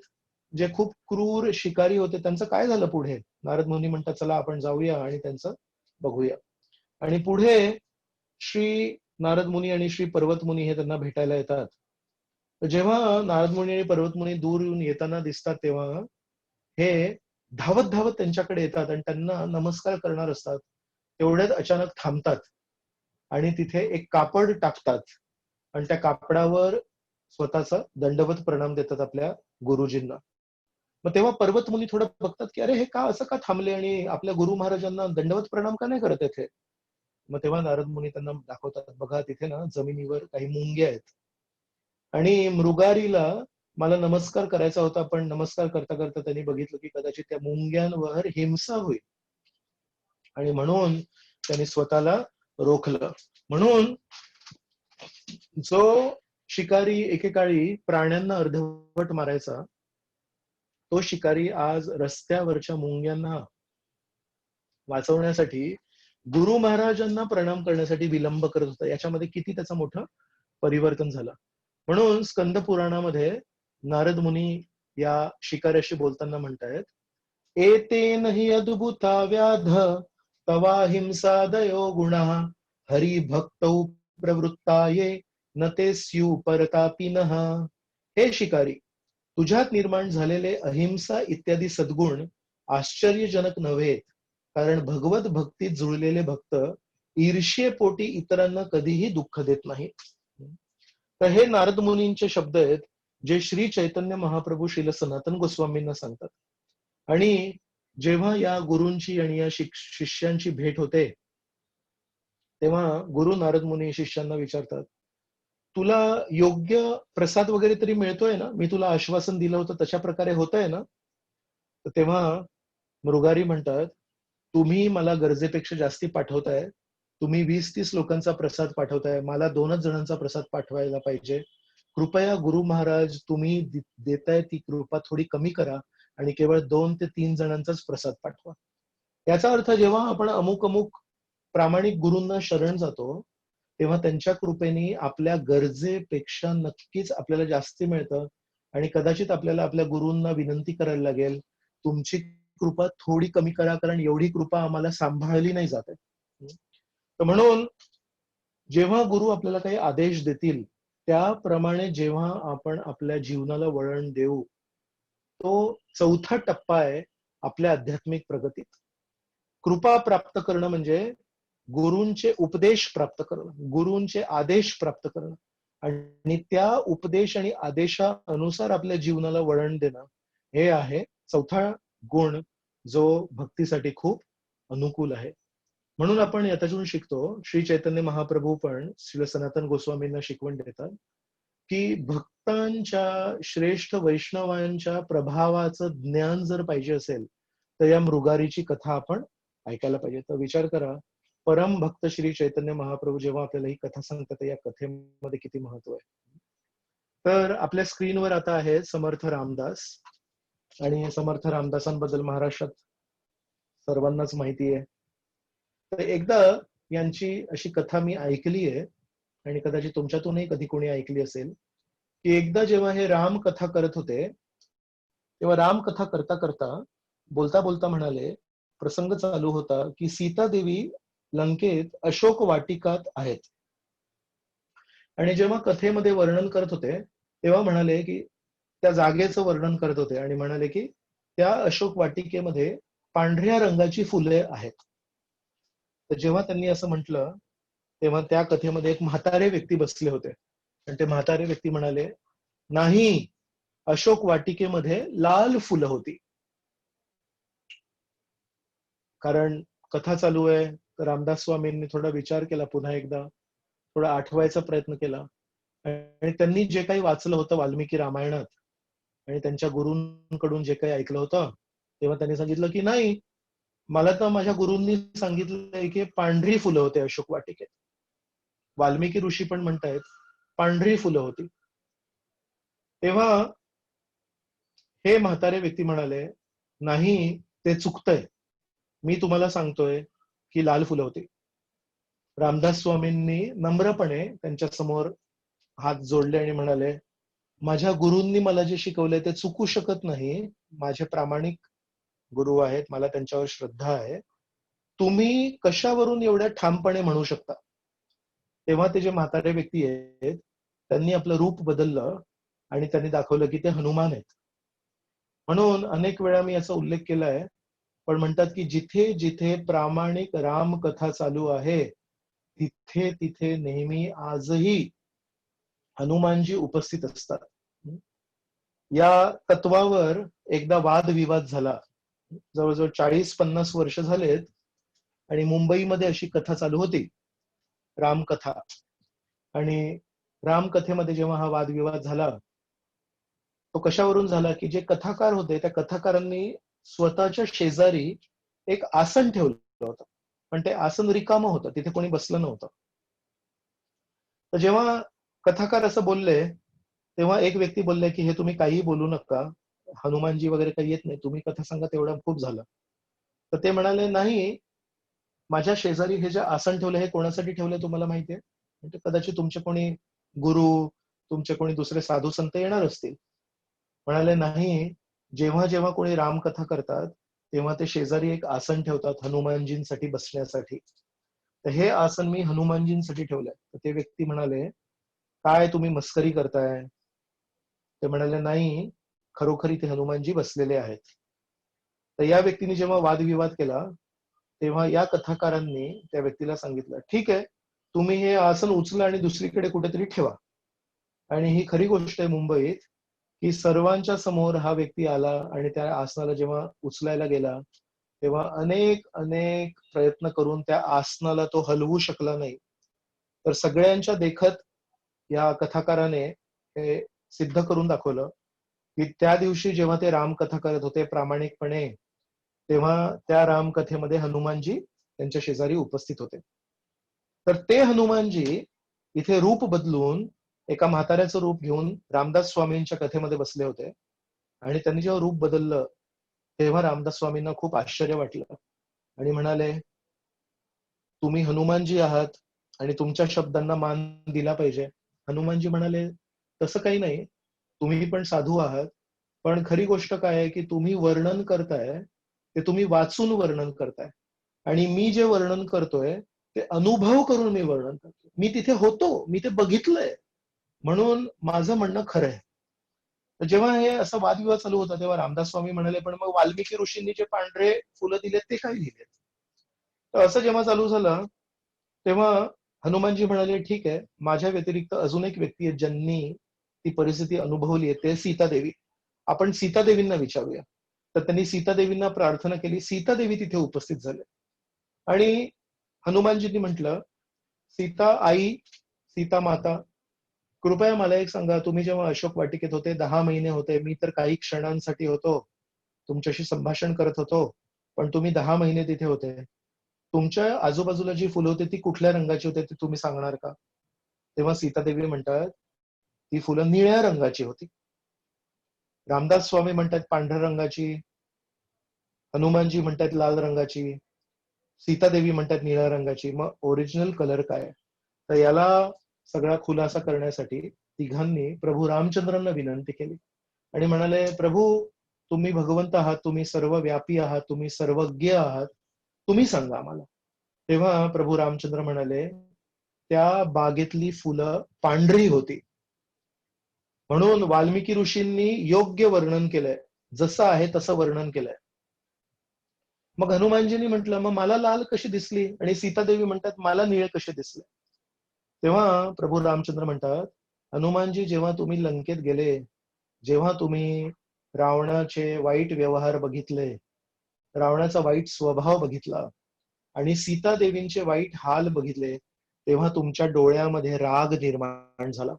[SPEAKER 1] जे खूप क्रूर शिकारी होते, त्यांचं काय झालं पुढे. नारद मुनी म्हणतात, चला आपण जाऊया आणि त्यांचं बघूया. आणि पुढे श्री नारद मुनी आणि श्री पर्वत मुनी हे त्यांना भेटायला येतात. जेव्हा नारद मुनी आणि पर्वत मुनी दूर येऊन येताना दिसतात, तेव्हा हे धावत धावत त्यांच्याकडे येतात आणि त्यांना नमस्कार करणार असतात. तेवढ्यात अचानक थांबतात आणि तिथे एक कापड टाकतात आणि त्या कापडावर स्वतःचा दंडवत प्रणाम देतात आपल्या गुरुजींना. मग तेव्हा पर्वत मुनी थोडं बघतात की अरे हे का असं का थांबले आणि आपल्या गुरु महाराजांना दंडवत प्रणाम का नाही करत येथे. मग तेव्हा नारद मुनी त्यांना दाखवतात, बघा तिथे ना जमिनीवर काही मुंग्या आहेत आणि मृगारीला मला नमस्कार करायचा होता, पण नमस्कार करता करता त्यांनी बघितलं की कदाचित त्या मुंग्यांवर हिंसा होईल आणि म्हणून त्यांनी स्वतःला रोखलं. म्हणून जो शिकारी एकेकाळी प्राण्यांना अर्धवट मारायचा, तो शिकारी आज रस्त्यावरच्या मुंग्यांना वाचवण्यासाठी गुरु महाराजांना प्रणाम करण्यासाठी विलंब करत होता. याच्यामध्ये किती त्याचं मोठं परिवर्तन झालं. म्हणून स्कंद पुराणामध्ये नारद मुनी या शिकाऱ्याशी बोलताना म्हणतायत, एतेन हि अद्भुता व्याध तवा हिंसादयो गुणः हरिभक्तौ प्रवृत्ताये न ते स्यु परतापिनः. हे शिकारी, तुझ्यात निर्माण झालेले अहिंसा इत्यादी सद्गुण आश्चर्यजनक नव्हेत, कारण भगवत भक्तीत जुळलेले भक्त ईर्ष्येपोटी इतरांना कधीही दुःख देत नाहीत. तर हे नारद मुनींचे शब्द आहेत, जे श्री चैतन्य महाप्रभू श्रील सनातन गोस्वामींना सांगतात. आणि जेव्हा या गुरूंची आणि या शिष्यांची भेट होते, तेव्हा गुरु नारद मुनी शिष्यांना विचारतात, तुला योग्य प्रसाद वगैरे तरी मिळतोय ना? मी तुला आश्वासन दिलं होतं तशा प्रकारे होतंय ना? तर तेव्हा मृगारी म्हणतात, तुम्ही मला गरजेपेक्षा जास्ती पाठवताय. तुम्ही 20-30 लोकांचा प्रसाद पाठवताय, मला 2च जणांचा प्रसाद पाठवायला पाहिजे. कृपया गुरु महाराज, तुम्ही देताय ती कृपा थोडी कमी करा आणि केवळ 2 ते 3 जणांचाच प्रसाद पाठवा. याचा अर्थ जेव्हा आपण अमुक अमुक प्रामाणिक गुरूंना शरण जातो, तेव्हा त्यांच्या कृपेने आपल्या गरजेपेक्षा नक्कीच आपल्याला जास्ती मिळतं. आणि कदाचित आपल्याला आपल्या गुरूंना विनंती करायला लागेल, तुमची कृपा थोडी कमी करा, कारण एवढी कृपा आम्हाला सांभाळली नाही जात आहे. तर म्हणून जेव्हा गुरु आपल्याला काही आदेश देतील, त्याप्रमाणे जेव्हा आपण आपल्या जीवनाला वळण देऊ, तो चौथा टप्पा आहे आपल्या आध्यात्मिक प्रगतीत. कृपा प्राप्त करणं म्हणजे गुरूंचे उपदेश प्राप्त करणं, गुरूंचे आदेश प्राप्त करणं आणि त्या उपदेश आणि आदेशानुसार आपल्या जीवनाला वळण देणं, हे आहे चौथा गुण, जो भक्तीसाठी खूप अनुकूल आहे. म्हणून आपण याच्यातून शिकतो, श्री चैतन्य महाप्रभू पण श्री सनातन गोस्वामींना शिकवण देतात की भक्तांच्या, श्रेष्ठ वैष्णवांच्या प्रभावाचं ज्ञान जर पाहिजे असेल, तर या मृगारीची कथा आपण ऐकायला पाहिजे. तर विचार करा, परम भक्त श्री चैतन्य महाप्रभू जेव्हा आपल्याला ही कथा सांगतात, या कथेमध्ये किती महत्व आहे. तर आपल्या स्क्रीनवर आता आहे समर्थ रामदास, आणि समर्थ रामदासांबद्दल महाराष्ट्रात सर्वांनाच माहिती आहे. तर एकदा यांची अशी कथा मी ऐकली आहे, आणि कदाचित तुमच्यातूनही कधी कोणी ऐकली असेल, की एकदा जेव्हा हे राम कथा करत होते, तेव्हा राम कथा करता करता बोलता बोलता म्हणाले, प्रसंग चालू होता की सीता देवी लंकेत अशोक वाटिकात आहेत. आणि जेव्हा कथेमध्ये वर्णन करत होते, तेव्हा म्हणाले की त्या जागेचं वर्णन करत होते आणि म्हणाले की त्या अशोक वाटिकेमध्ये पांढऱ्या रंगाची फुले आहेत. तर जेव्हा त्यांनी असं म्हटलं, तेव्हा त्या कथेमध्ये एक म्हातारे व्यक्ती बसले होते आणि ते म्हातारे व्यक्ती म्हणाले, नाही, अशोक वाटिकेमध्ये लाल फुलं होती. कारण कथा चालू आहे, तर रामदास स्वामींनी थोडा विचार केला, पुन्हा एकदा थोडा आठवायचा प्रयत्न केला, आणि त्यांनी जे काही वाचलं होतं वाल्मिकी रामायणात आणि त्यांच्या गुरूंकडून जे काही ऐकलं होतं, तेव्हा त्यांनी सांगितलं की नाही, मला तर माझ्या गुरूंनी सांगितलंय की पांढरी फुलं होते अशोक वाटिकेत. वाल्मिकी ऋषी पण म्हणतायत पांढरी फुलं होती. तेव्हा हे म्हातारे व्यक्ती म्हणाले, नाही, ते चुकतंय, मी तुम्हाला सांगतोय की लाल फुलं होती. रामदास स्वामींनी नम्रपणे त्यांच्या समोर हात जोडले आणि म्हणाले, माझ्या गुरूंनी मला जे शिकवलंय ते चुकू शकत नाही, माझे प्रामाणिक गुरु आहेत, मला त्यांच्यावर श्रद्धा आहे, तुम्ही कशावरून एवढ्या ठामपणे म्हणू शकता? तेव्हा ते जे म्हातारे व्यक्ती आहेत, त्यांनी आपलं रूप बदललं आणि त्यांनी दाखवलं की ते हनुमान आहेत. म्हणून अनेक वेळा मी याचा उल्लेख केलाय, पण म्हणतात की जिथे जिथे प्रामाणिक राम कथा चालू आहे, तिथे तिथे नेहमी आजही हनुमानजी उपस्थित असतात. या तत्वावर एकदा वादविवाद झाला, जवळजवळ 40-50 वर्ष झालेत, आणि मुंबईमध्ये अशी कथा चालू होती, रामकथा. आणि रामकथेमध्ये जेव्हा हा वादविवाद झाला, तो कशावरून झाला की जे कथाकार होते, त्या कथाकारांनी स्वतःच्या शेजारी एक आसन ठेवलं होतं, पण ते आसन रिकामं होतं, तिथे कोणी बसलं नव्हतं. तर जेव्हा कथाकार असं बोलले, तेव्हा एक व्यक्ती बोलले की हे तुम्ही काही बोलू नका, हनुमानजी वगैरे काही येत नाही, तुम्ही कथा सांगा, तेवढं खूप झालं. तर ते म्हणाले, नाही, माझ्या शेजारी हे जे आसन ठेवलं, हे कोणासाठी ठेवलंय तुम्हाला माहितीये? म्हणजे कदाचित तुमचे कोणी गुरु, तुमचे कोणी दुसरे साधू संत येणार असतील. म्हणाले नाही, जेव्हा जेव्हा कोणी रामकथा करतात तेव्हा ते शेजारी एक आसन ठेवतात हनुमानजींसाठी बसण्यासाठी. तर हे आसन मी हनुमानजींसाठी ठेवलंय. तर ते व्यक्ती म्हणाले, काय तुम्ही मस्करी करताय? ते म्हणाले नाही, खरोखर इथे हनुमानजी बसलेले आहेत. तर या व्यक्तीने जेव्हा वादविवाद केला तेव्हा या कथाकारांनी त्या व्यक्तीला सांगितलं, ठीक आहे, तुम्ही हे आसन उचला आणि दुसरीकडे कुठेतरी ठेवा. आणि ही खरी गोष्ट आहे मुंबईत, की सर्वांच्या समोर हा व्यक्ती आला आणि त्या आसनाला जेव्हा उचलायला गेला तेव्हा अनेक अनेक प्रयत्न करून त्या आसनाला तो हलवू शकला नाही. तर सगळ्यांच्या देखत या कथाकाराने हे सिद्ध करून दाखवलं, की त्या दिवशी जेव्हा ते रामकथा करत होते प्रामाणिकपणे, तेव्हा त्या रामकथेमध्ये हनुमानजी त्यांच्या शेजारी उपस्थित होते. तर ते हनुमानजी इथे रूप बदलून एका म्हाताऱ्याचं रूप घेऊन रामदास स्वामींच्या कथेमध्ये बसले होते. आणि त्यांनी जेव्हा रूप बदललं तेव्हा रामदास स्वामींना खूप आश्चर्य वाटलं आणि म्हणाले, तुम्ही हनुमानजी आहात आणि तुमच्या शब्दांना मान दिला पाहिजे. हनुमानजी म्हणाले, तसं काही नाही, तुम्ही पण साधू आहात. पण खरी गोष्ट काय आहे, की तुम्ही वर्णन करताय ते तुम्ही वाचून वर्णन करताय आणि मी जे वर्णन करतोय ते अनुभव करून मी वर्णन करतो. मी तिथे होतो, मी ते बघितलंय, म्हणून माझं म्हणणं खरं आहे. तर जेव्हा हे असा वादविवाद चालू होता तेव्हा रामदास स्वामी म्हणाले, पण मग वाल्मिकी ऋषींनी जे पांढरे फुलं दिलेत ते काय लिहिलेत? तर असं जेव्हा चालू झालं तेव्हा हनुमानजी म्हणाले, ठीक आहे, माझ्या व्यतिरिक्त अजून एक व्यक्ती आहे ज्यांनी ती परिस्थिती अनुभवली आहे, ते सीतादेवी. आपण सीतादेवींना विचारूया. तर त्यांनी सीतादेवींना प्रार्थना केली. सीतादेवी तिथे उपस्थित झाले आणि हनुमानजींनी म्हटलं, सीता आई, सीता माता, कृपया मला एक सांगा, तुम्ही जेव्हा अशोक वाटिकेत होते 10 महिने होते, मी तर काही क्षणांसाठी होतो, तुमच्याशी संभाषण करत होतो, पण तुम्ही 10 महिने तिथे होते. तुमच्या आजूबाजूला जी फुलं होती ती कुठल्या रंगाची होती ते तुम्ही सांगणार का? तेव्हा सीतादेवी म्हणतात, ती फुलं निळ्या रंगाची होती. रामदास स्वामी म्हणतात पांढऱ्या रंगाची, हनुमानजी म्हणतात लाल रंगाची, सीतादेवी म्हणतात निळ्या रंगाची. मग ओरिजिनल कलर काय आहे? तर याला सगळा खुलासा करण्यासाठी तिघांनी प्रभू रामचंद्रांना विनंती केली आणि म्हणाले, प्रभू, तुम्ही भगवंत आहात, तुम्ही सर्व व्यापी आहात, तुम्ही सर्वज्ञ आहात, तुम्ही सांगा आम्हाला. तेव्हा प्रभू रामचंद्र म्हणाले, त्या बागेतली फुलं पांढरी होती. म्हणून वाल्मिकी ऋषींनी योग्य वर्णन केलंय, जसं आहे तसं वर्णन केलंय. मग हनुमानजींनी म्हटलं, मग मला लाल कशी दिसली? आणि सीतादेवी म्हणतात, मला निळे कसे दिसले? तेव्हा प्रभू रामचंद्र म्हणतात, हनुमानजी, जेव्हा तुम्ही लंकेत गेले, जेव्हा तुम्ही रावणाचे वाईट व्यवहार बघितले, रावणाचा वाईट स्वभाव बघितला आणि सीतादेवींचे वाईट हाल बघितले, तेव्हा तुमच्या डोळ्यामध्ये राग निर्माण झाला,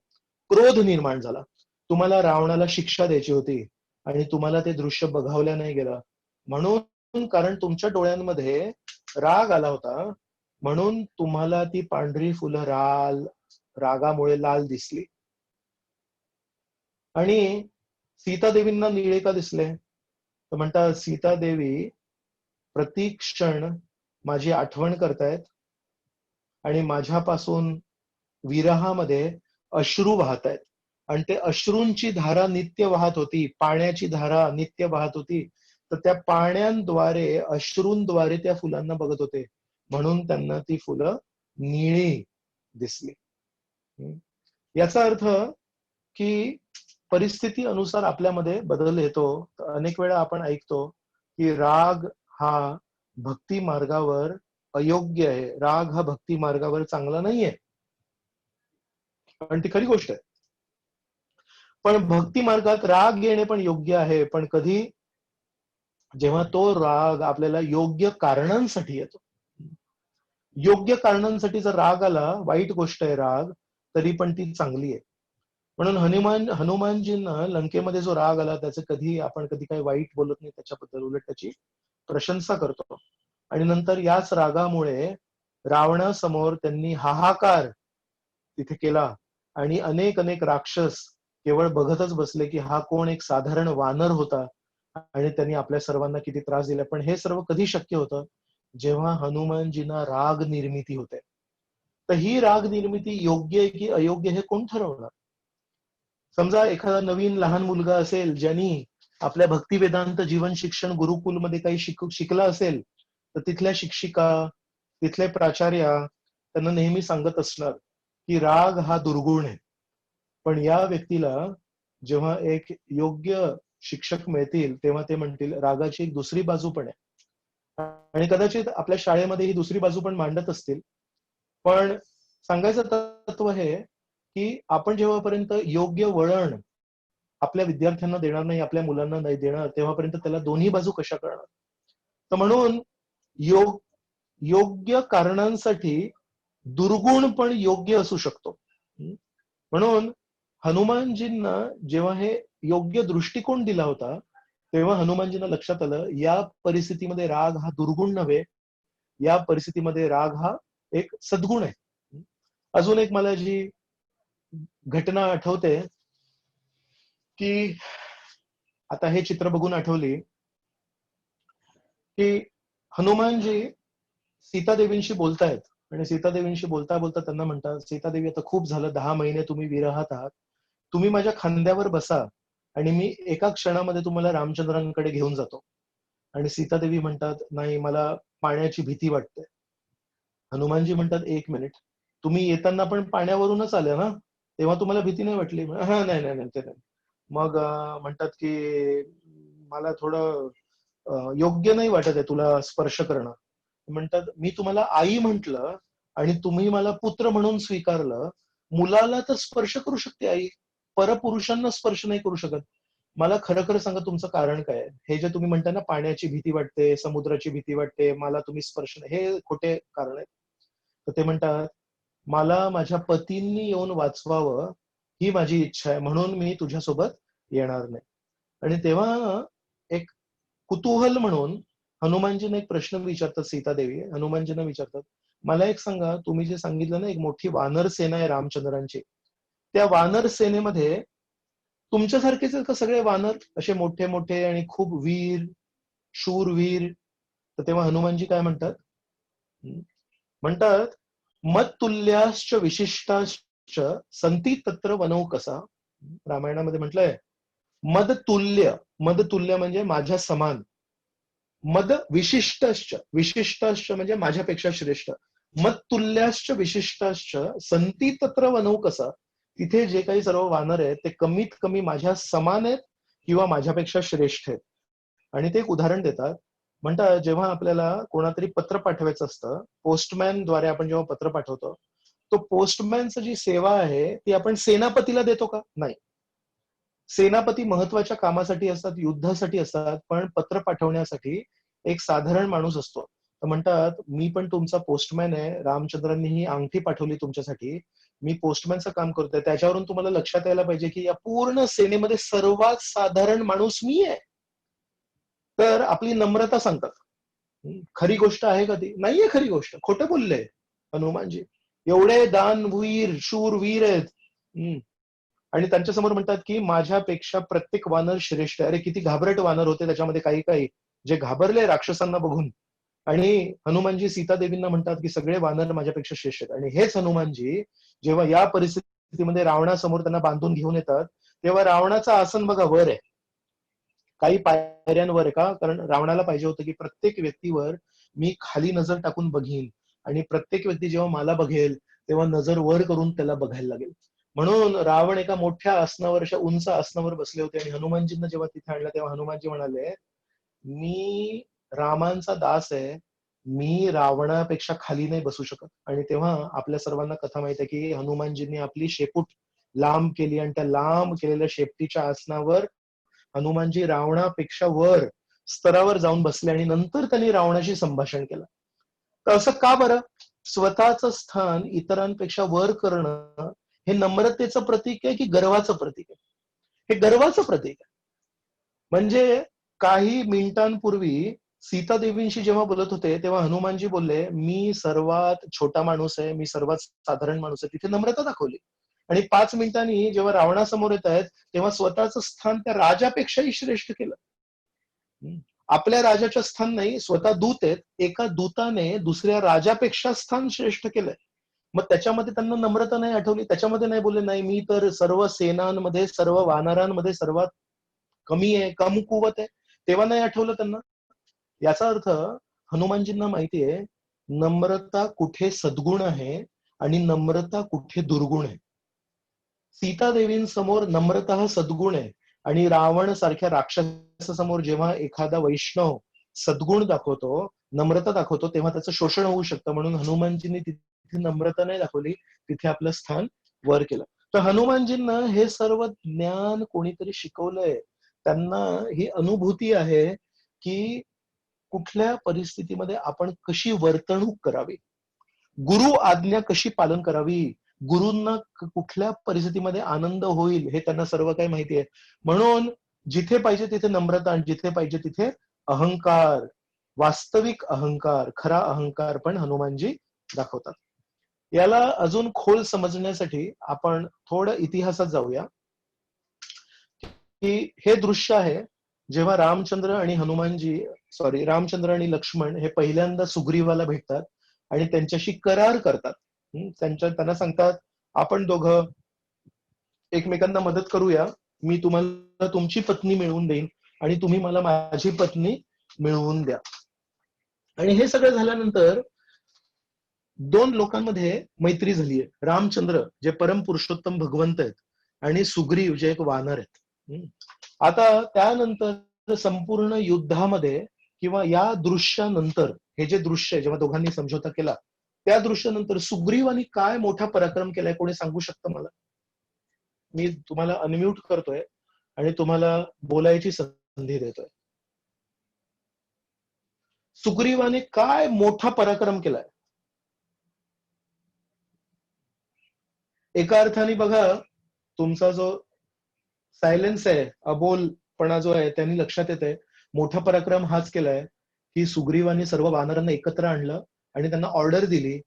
[SPEAKER 1] क्रोध निर्माण झाला. तुम्हाला रावणाला शिक्षा द्यायची होती आणि तुम्हाला ते दृश्य बघावल्या नाही गेलं. म्हणून, कारण तुमच्या डोळ्यांमध्ये राग आला होता, म्हणून तुम्हाला ती पांढरी फुलं रागामुळे लाल दिसली. आणि सीतादेवींना निळे का दिसले? तर म्हणतात, सीतादेवी प्रतिक्षण माझी आठवण करतायत आणि माझ्यापासून विरहामध्ये अश्रू वाहत आहेत आणि ते अश्रूंची धारा नित्य वाहत होती, पाण्याची धारा नित्य वाहत होती. तर त्या पाण्यांद्वारे, अश्रूंद्वारे त्या फुलांना बघत होते, म्हणून त्यांना ती फुलं निळी दिसली. याचा अर्थ की परिस्थिती अनुसार आपल्यामध्ये बदल येतो. अनेक वेळा आपण ऐकतो की राग हा भक्ती मार्गावर अयोग्य आहे, राग हा भक्ती मार्गावर चांगला नाहीये, पण ती खरी गोष्ट आहे. पण भक्ती मार्गात राग येणे पण योग्य आहे, पण कधी? जेव्हा तो राग आपल्याला योग्य कारणांसाठी येतो. योग्य कारणांसाठी जर राग आला, वाईट गोष्ट आहे राग, तरी पण ती चांगली आहे. म्हणून हनुमानजींना लंकेमध्ये जो राग आला त्याचं आपण कधी काही वाईट बोलत नाही त्याच्याबद्दल, उलट त्याची प्रशंसा करतो. आणि नंतर याच रागामुळे रावणासमोर त्यांनी हाहाकार तिथे केला आणि अनेक अनेक राक्षस केवळ बघतच बसले की हा कोण एक साधारण वानर होता आणि त्यांनी आपल्या सर्वांना किती त्रास दिला. पण हे सर्व कधी शक्य होतं? जेव्हा हनुमानजींना राग निर्मिती होते. तर ही राग निर्मिती योग्य आहे की अयोग्य हे कोण ठरवणार? समजा एखादा नवीन लहान मुलगा असेल ज्यांनी आपल्या भक्ती वेदांत जीवन शिक्षण गुरुकुलमध्ये काही शिकला असेल, तर तिथल्या शिक्षिका, तिथले प्राचार्य त्यांना नेहमी सांगत असणार की राग हा दुर्गुण आहे. पण या व्यक्तीला जेव्हा एक योग्य शिक्षक मिळतील तेव्हा ते म्हणतील रागाची एक दुसरी बाजू पण आहे. आणि कदाचित आपल्या शाळेमध्ये ही दुसरी बाजू पण मांडत असतील. पण सांगायचं तत्व हे की आपण जेव्हापर्यंत योग्य वळण आपल्या विद्यार्थ्यांना देणार नाही, आपल्या मुलांना नाही देणार, तेव्हापर्यंत त्याला दोन्ही बाजू कशा करणार. तर म्हणून योग्य कारणांसाठी दुर्गुण पण योग्य असू शकतो. म्हणून हनुमानजींना जेव्हा हे योग्य दृष्टिकोन दिला होता तेव्हा हनुमानजींना लक्षात आलं या परिस्थितीमध्ये राग हा दुर्गुण नव्हे, या परिस्थितीमध्ये राग हा एक सद्गुण आहे. अजून एक मला जी घटना आठवते की आता हे चित्र बघून आठवली की हनुमानजी सीतादेवींशी बोलतायत आणि सीतादेवींशी बोलता बोलता त्यांना म्हणतात सीतादेवी आता खूप झालं, 10 महिने तुम्ही विरहात आहात, तुम्ही माझ्या खांद्यावर बसा आणि मी एका क्षणामध्ये तुम्हाला रामचंद्रांकडे घेऊन जातो. आणि सीतादेवी म्हणतात नाही मला पाण्याची भीती वाटते. हनुमानजी म्हणतात 1 मिनिट, तुम्ही येताना पण पाण्यावरूनच आले ना, तेव्हा तुम्हाला भीती नाही वाटली? हा नाही नाही नाही ते नाही. मग म्हणतात की मला थोडं योग्य नाही वाटत आहे तुला स्पर्श करणं. म्हणतात मी तुम्हाला आई म्हंटल आणि तुम्ही मला पुत्र म्हणून स्वीकारलं, मुलाला तर स्पर्श करू शकते आई, परपुरुषांना स्पर्श नाही करू शकत. मला खरं खरं सांगा तुमचं कारण काय? हे जे तुम्ही म्हणता ना पाण्याची भीती वाटते, समुद्राची भीती वाटते, मला तुम्ही स्पर्श नाही, हे खोटे कारण आहे. तर ते म्हणतात मला माझ्या पतींनी येऊन वाचवावं ही माझी इच्छा आहे, म्हणून मी तुझ्यासोबत येणार नाही. आणि तेव्हा एक कुतूहल म्हणून हनुमानजींना एक प्रश्न विचारतात सीतादेवी. हनुमानजींना विचारतात मला एक सांगा, तुम्ही जे सांगितलं ना एक मोठी वानर सेना आहे रामचंद्रांची, त्या वानर सेनेमध्ये तुमच्यासारखेच का सगळे वानर असे मोठे मोठे आणि खूप वीर शूरवीर? तर तेव्हा हनुमानजी काय म्हणतात? म्हणतात मत्तुल्याश्च विशिष्टाश्च संती तत्र वनौ कसा. रामायणामध्ये म्हटलंय मदतुल्य, मदतुल्य म्हणजे माझ्या समान, मद विशिष्टश्च, विशिष्टश्च म्हणजे माझ्यापेक्षा श्रेष्ठ, मत्तुल्याश्च विशिष्टाश्च संती तत्र वनौ कसा. तिथे जे काही सर्व वानर आहेत ते कमीत कमी माझ्या समान आहेत किंवा माझ्यापेक्षा श्रेष्ठ आहेत. आणि ते एक उदाहरण देतात. म्हणतात जेव्हा आपल्याला कोणातरी पत्र पाठवायचं असतं, पोस्टमॅन द्वारे आपण जेव्हा पत्र पाठवतो, तो पोस्टमॅनची जी सेवा आहे ती आपण सेनापतीला देतो का? नाही. सेनापती महत्वाच्या कामासाठी असतात, युद्धासाठी असतात, पण पत्र पाठवण्यासाठी एक साधारण माणूस असतो. तर म्हणतात मी पण तुमचा पोस्टमॅन आहे, रामचंद्रांनी ही अंगठी पाठवली तुमच्यासाठी, मी पोस्टमॅनचं काम करतोय, त्याच्यावरून तुम्हाला लक्षात यायला पाहिजे की या पूर्ण सेनेमध्ये सर्वात साधारण माणूस मी आहे. तर आपली नम्रता सांगतात. खरी गोष्ट आहे का ती? नाहीये खरी गोष्ट, खोटं बोलले हनुमानजी. एवढे दानवीर शूरवीर आहेत. आणि त्यांच्या समोर म्हणतात की माझ्यापेक्षा प्रत्येक वानर श्रेष्ठ. अरे किती घाबरट वानर होते त्याच्यामध्ये, काही काही जे घाबरले राक्षसांना बघून. आणि हनुमानजी सीतादेवींना म्हणतात की सगळे वानर माझ्यापेक्षा श्रेष्ठ आहेत. आणि हेच हनुमानजी जेव्हा या परिस्थितीमध्ये रावणासमोर त्यांना बांधून घेऊन येतात, तेव्हा रावणाचं आसन बघा वर आहे, काही पायऱ्यांवर आहे का? कारण रावणाला पाहिजे होतं की प्रत्येक व्यक्तीवर मी खाली नजर टाकून बघीन आणि प्रत्येक व्यक्ती जेव्हा मला बघेल तेव्हा नजर वर करून त्याला बघायला लागेल. म्हणून रावण एका मोठ्या आसनावर, अशा उंच आसनावर बसले होते आणि हनुमानजींना जेव्हा तिथे आणलं तेव्हा हनुमानजी म्हणाले मी रामांचा दास आहे, मी रावणापेक्षा खाली नाही बसू शकत. आणि तेव्हा आपल्या सर्वांना कथा माहित आहे की हनुमानजींनी आपली शेपूट लांब केली आणि त्या लांब केलेल्या शेपटीच्या आसनावर हनुमानजी रावणापेक्षा वर स्तरावर जाऊन बसले आणि नंतर त्यांनी रावणाशी संभाषण केलं. तर असं का बरं? स्वतःचं स्थान इतरांपेक्षा वर करणं हे नम्रतेचं प्रतीक आहे की गर्वाचं प्रतीक आहे? हे गर्वाचं प्रतीक आहे. म्हणजे काही मिनिटांपूर्वी सीतादेवींशी जेव्हा बोलत होते तेव्हा हनुमानजी बोलले मी सर्वात छोटा माणूस आहे, मी सर्वात साधारण माणूस आहे, तिथे नम्रता दाखवली. आणि 5 मिनिटांनी जेव्हा रावणासमोर येत आहेत तेव्हा स्वतःचं स्थान त्या राजापेक्षाही श्रेष्ठ केलं. आपल्या राजाच्या स्थान नाही, स्वतः दूत आहेत, एका दूताने दुसऱ्या राजापेक्षा स्थान श्रेष्ठ केलंय. मग त्याच्यामध्ये त्यांना नम्रता नाही आठवली, त्याच्यामध्ये नाही बोलले नाही मी तर सर्व सेनांमध्ये सर्व वानरांमध्ये सर्वात कमी आहे, कमकुवत आहे, तेव्हा नाही आठवलं त्यांना. याचा अर्थ हनुमानजींना माहितीये नम्रता कुठे सद्गुण आहे आणि नम्रता कुठे दुर्गुण आहे. सीता देवींसमोर नम्रता हा सद्गुण आहे आणि रावण सारख्या राक्षसासमोर जेव्हा एखादा वैष्णव सद्गुण दाखवतो, नम्रता दाखवतो, तेव्हा त्याचं शोषण होऊ शकतं. म्हणून हनुमानजींनी तिथे नम्रता नाही दाखवली, तिथे आपलं स्थान वर केलं. तर हनुमानजींना हे सर्व ज्ञान कोणीतरी शिकवलंय. त्यांना ही अनुभूती आहे की कुठल्या परिस्थितीमध्ये आपण कशी वर्तणूक करावी, गुरु आज्ञा कशी पालन करावी, गुरूंना कुठल्या परिस्थितीमध्ये आनंद होईल हे त्यांना सर्व काही माहिती आहे. म्हणून जिथे पाहिजे तिथे नम्रता आणि जिथे पाहिजे तिथे अहंकार, वास्तविक अहंकार, खरा अहंकार पण हनुमानजी दाखवतात. याला अजून खोल समजण्यासाठी आपण थोडं इतिहासात जाऊया की हे दृश्य आहे जेव्हा रामचंद्र आणि रामचंद्र आणि लक्ष्मण हे पहिल्यांदा सुग्रीवाला भेटतात आणि त्यांच्याशी करार करतात. त्यांना सांगतात आपण दोघं एकमेकांना मदत करूया, मी तुम्हाला तुमची पत्नी मिळवून देईन आणि तुम्ही मला माझी पत्नी मिळवून द्या. आणि हे सगळं झाल्यानंतर दोन लोकांमध्ये मैत्री झालीये. रामचंद्र जे परम पुरुषोत्तम भगवंत आहेत आणि सुग्रीव जे एक वानर आहेत. आता त्यानंतर संपूर्ण युद्धामध्ये किंवा या दृश्यानंतर हे जे दृश्य आहे जेव्हा दोघांनी समझोता केला त्या दृश्यानंतर सुग्रीवानी काय मोठा पराक्रम केलाय कोणी सांगू शकतं मला? मी तुम्हाला अनम्यूट करतोय आणि तुम्हाला बोलायची संधी देतोय. सुग्रीवाने काय मोठा पराक्रम केलाय? एका अर्थाने बघा तुमचा जो सायलेन्स आहे, अबोलपणा जो आहे त्यांनी लक्षात येत आहे मोठा पराक्रम हाच केलाय की सुग्रीवाने सर्व वानरांना एकत्र आणलं आणि त्यांना ऑर्डर दिली,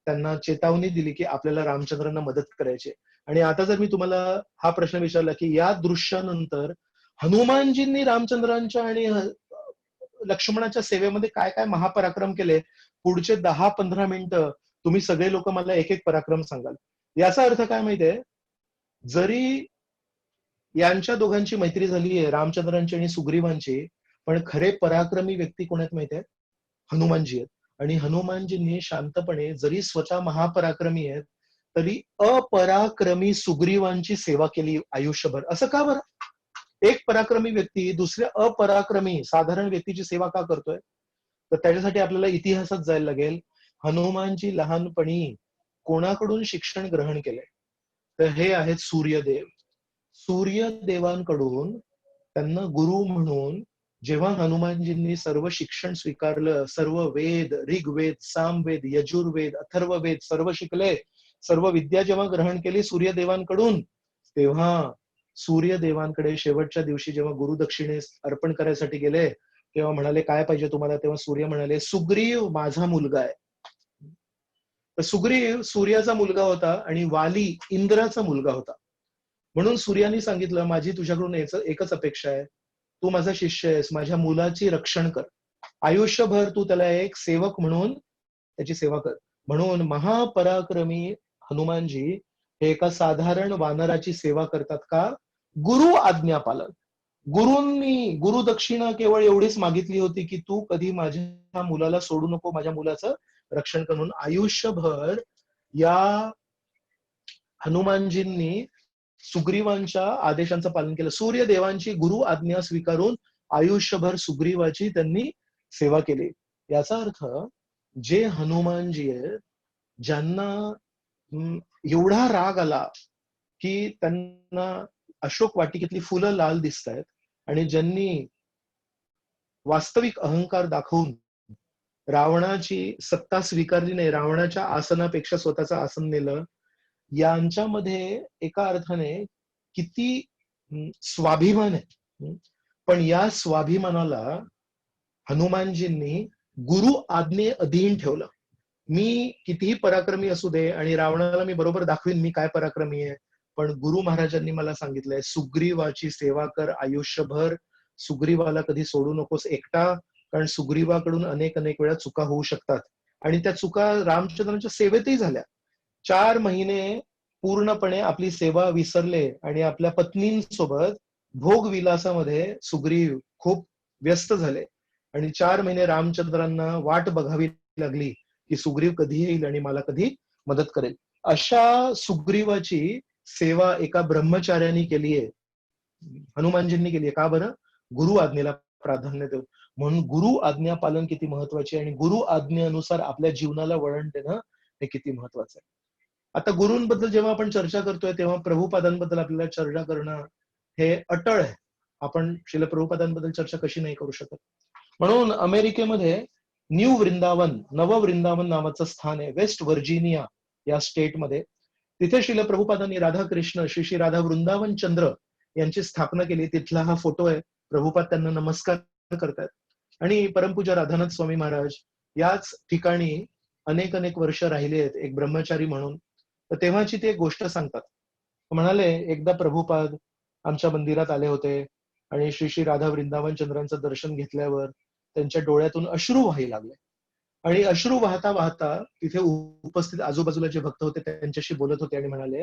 [SPEAKER 1] त्यांना चेतावणी दिली की आपल्याला रामचंद्रांना मदत करायची. आणि आता जर मी तुम्हाला हा प्रश्न विचारला की या दृश्यानंतर हनुमानजींनी रामचंद्रांच्या आणि लक्ष्मणाच्या सेवेमध्ये काय काय महापराक्रम केले, पुढचे 10-15 मिनिटं तुम्ही सगळे लोक मला एक एक पराक्रम सांगाल. याचा अर्थ काय माहितीये, जरी यांच्या दोघांची मैत्री झाली आहे रामचंद्रांची आणि सुग्रीवांची, पण खरे पराक्रमी व्यक्ती कोण आहेत माहिती आहे? हनुमानजी आहेत. आणि हनुमानजींनी शांतपणे जरी स्वतः महापराक्रमी आहेत तरी अपराक्रमी सुग्रीवांची सेवा केली आयुष्यभर. असं का बरं? एक पराक्रमी व्यक्ती दुसऱ्या अपराक्रमी साधारण व्यक्तीची सेवा का करतोय? तर त्याच्यासाठी आपल्याला इतिहासात जायला लागेल. हनुमानजी लहानपणी कोणाकडून शिक्षण ग्रहण केलंय? तर हे आहेत सूर्यदेव. सूर्यदेवांकडून त्यांना गुरु म्हणून जेव्हा हनुमानजींनी सर्व शिक्षण स्वीकारलं, सर्व वेद, ऋग्वेद, सामवेद, यजुर्वेद, अथर्ववेद सर्व शिकले, सर्व विद्या जेव्हा ग्रहण केली सूर्यदेवांकडून, तेव्हा सूर्यदेवांकडे शेवटच्या दिवशी जेव्हा गुरुदक्षिणेस अर्पण करायसाठी गेले तेव्हा म्हणाले काय पाहिजे तुम्हाला? तेव्हा सूर्य म्हणाले सुग्रीव माझा मुलगा आहे. तर सुग्रीव सूर्याचा मुलगा होता आणि वाली इंद्राचा मुलगा होता. म्हणून सूर्याने सांगितलं माझी तुझ्याकडून एकच अपेक्षा आहे, तू माझा शिष्य आहेस, माझ्या मुलाची रक्षण कर, आयुष्यभर तू त्याला एक सेवक म्हणून त्याची सेवा कर. म्हणून महापराक्रमी हनुमानजी हे एका साधारण वानराची सेवा करतात का? गुरु आज्ञा पालन. गुरु दक्षिणा केवळ एवढीच मागितली होती की तू कधी माझ्या मुलाला सोडू नको, माझ्या मुलाचं रक्षण कर. म्हणून आयुष्यभर या हनुमानजींनी सुग्रीवांच्या आदेशांचं पालन केलं. सूर्यदेवांची गुरु आज्ञा स्वीकारून आयुष्यभर सुग्रीवाची त्यांनी सेवा केली. याचा अर्थ जे हनुमानजी आहेत ज्यांना एवढा राग आला की त्यांना अशोक वाटिकेतली फुलं लाल दिसत आहेत आणि ज्यांनी वास्तविक अहंकार दाखवून रावणाची सत्ता स्वीकारली नाही, रावणाच्या आसनापेक्षा स्वतःचं आसन नेलं, यांच्यामध्ये एका अर्थाने किती स्वाभिमान आहे. पण या स्वाभिमानाला हनुमानजींनी गुरु आज्ञे अधीन ठेवलं. मी कितीही पराक्रमी असू दे आणि रावणाला मी बरोबर दाखवीन मी काय पराक्रमी आहे, पण गुरु महाराजांनी मला सांगितलंय सुग्रीवाची सेवा कर आयुष्यभर, सुग्रीवाला कधी सोडू नकोस एकटा, कारण सुग्रीवाकडून अनेक वेळा चुका होऊ शकतात आणि त्या चुका रामचंद्रांच्या सेवेतही झाल्या. 4 महिने पूर्णपणे आपली सेवा विसरले आणि आपल्या पत्नींसोबत भोगविलासामध्ये सुग्रीव खूप व्यस्त झाले. आणि 4 महिने रामचंद्रांना वाट बघावी लागली की सुग्रीव कधी येईल आणि मला कधी मदत करेल. अशा सुग्रीवाची सेवा एका ब्रह्मचार्याने केली आहे, हनुमानजींनी केली आहे. का बरं? गुरु आज्ञेला प्राधान्य देऊन. म्हणून गुरु आज्ञा पालन किती महत्वाचे आहे आणि गुरु आज्ञेनुसार आपल्या जीवनाला वळण देणं हे किती महत्वाचं आहे. आता गुरूंबद्दल जेव्हा आपण चर्चा करतोय तेव्हा प्रभुपादांबद्दल आपल्याला चर्चा करणं हे अटळ आहे. आपण श्रील प्रभुपादांबद्दल चर्चा कशी नाही करू शकत. म्हणून अमेरिकेमध्ये न्यू वृंदावन, नव वृंदावन नावाचं स्थान आहे, वेस्ट व्हर्जिनिया या स्टेटमध्ये. तिथे श्रील प्रभुपादांनी राधाकृष्ण श्री श्री राधा वृंदावन चंद्र यांची स्थापना केली. तिथला हा फोटो आहे. प्रभुपाद त्यांना नमस्कार करतात. आणि परमपूज्य राधानाथ स्वामी महाराज याच ठिकाणी अनेक अनेक वर्ष राहिले आहेत एक ब्रह्मचारी म्हणून. तर तेव्हाची ते एक गोष्ट सांगतात. म्हणाले, एकदा प्रभुपाद आमच्या मंदिरात आले होते आणि श्री श्री राधा वृंदावन चंद्रांचं दर्शन घेतल्यावर त्यांच्या डोळ्यातून अश्रू व्हायला लागले. आणि अश्रू वाहता वाहता तिथे उपस्थित आजूबाजूला जे भक्त होते त्यांच्याशी बोलत होते आणि म्हणाले,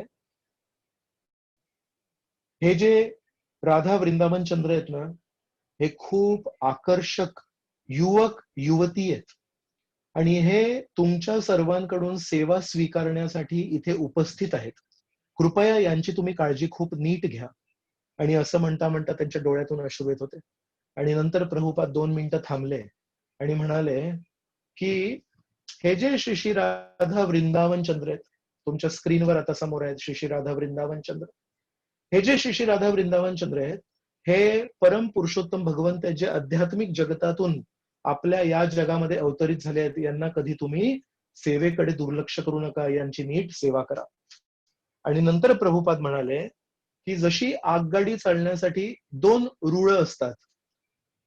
[SPEAKER 1] हे जे राधा वृंदावन चंद्र आहेत ना, हे खूप आकर्षक युवक युवती आहेत आणि हे तुमच्या सर्वांकडून सेवा स्वीकारण्यासाठी इथे उपस्थित आहेत. कृपया यांची तुम्ही काळजी खूप नीट घ्या. आणि असं म्हणता म्हणता त्यांच्या डोळ्यातून अश्रू येत होते. आणि नंतर प्रभुपाद 2 मिनिटं थांबले आणि म्हणाले की हे जे श्री श्री राधा वृंदावन चंद्र आहेत, तुमच्या स्क्रीनवर आता समोर आहेत श्री श्री राधा वृंदावन चंद्र. हे जे श्री श्री राधा वृंदावन चंद्र आहेत, हे परम पुरुषोत्तम भगवंत जे आध्यात्मिक जगतातून आपल्या या जगामध्ये अवतरित झाले आहेत, यांना कधी तुम्ही सेवेकडे दुर्लक्ष करू नका, यांची नीट सेवा करा. आणि नंतर प्रभुपाद म्हणाले की जशी आगगाडी चालण्यासाठी 2 रुळ असतात,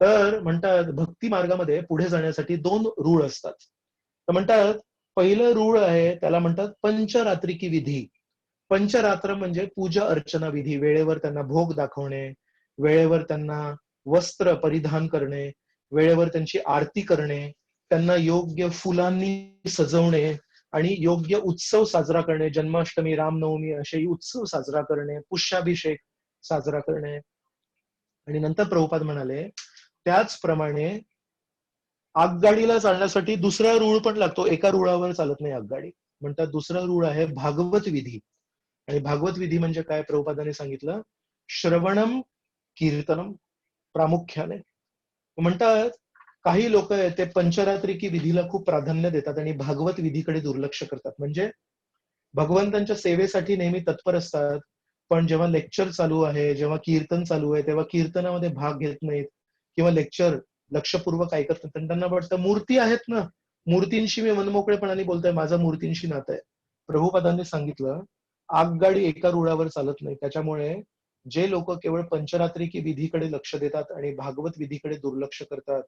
[SPEAKER 1] तर म्हणतात भक्ती मार्गामध्ये पुढे जाण्यासाठी 2 रूळ असतात. तर म्हणतात पहिलं रूळ आहे त्याला म्हणतात पंचरात्रिकी विधी. पंचरात्र म्हणजे पूजा अर्चना विधी. वेळेवर त्यांना भोग दाखवणे, वेळेवर त्यांना वस्त्र परिधान करणे, वेळेवर त्यांची आरती करणे, त्यांना योग्य फुलांनी सजवणे आणि योग्य उत्सव साजरा करणे. जन्माष्टमी, रामनवमी असेही उत्सव साजरा करणे, पुष्याभिषेक साजरा करणे. आणि नंतर प्रभुपाद म्हणाले त्याचप्रमाणे आगगाडीला चालण्यासाठी दुसरा रूळ पण लागतो. एका रुळावर चालत नाही आगगाडी. म्हणतात दुसरा रूळ आहे भागवत विधी. आणि भागवत विधी म्हणजे काय? प्रभुपादांनी सांगितलं श्रवणम कीर्तनम प्रामुख्याने. म्हणतात काही लोक ते पंचरात्रिकी विधीला खूप प्राधान्य देतात आणि भागवत विधीकडे दुर्लक्ष करतात. म्हणजे भगवंतांच्या सेवेसाठी नेहमी तत्पर असतात, पण जेव्हा लेक्चर चालू आहे, जेव्हा कीर्तन चालू आहे, तेव्हा कीर्तनामध्ये भाग घेत नाहीत किंवा लेक्चर लक्षपूर्वक ऐकत नाही. त्यांना वाटतं मूर्ती आहेत ना, मूर्तींशी मी मनमोकळेपणाने बोलतोय, माझं मूर्तींशी नातं आहे. प्रभुपादांनी सांगितलं आगगाडी एका रुळावर चालत नाही. त्याच्यामुळे जे लोक केवळ पंचरात्रिकी विधीकडे लक्ष देतात आणि भागवत विधीकडे दुर्लक्ष करतात,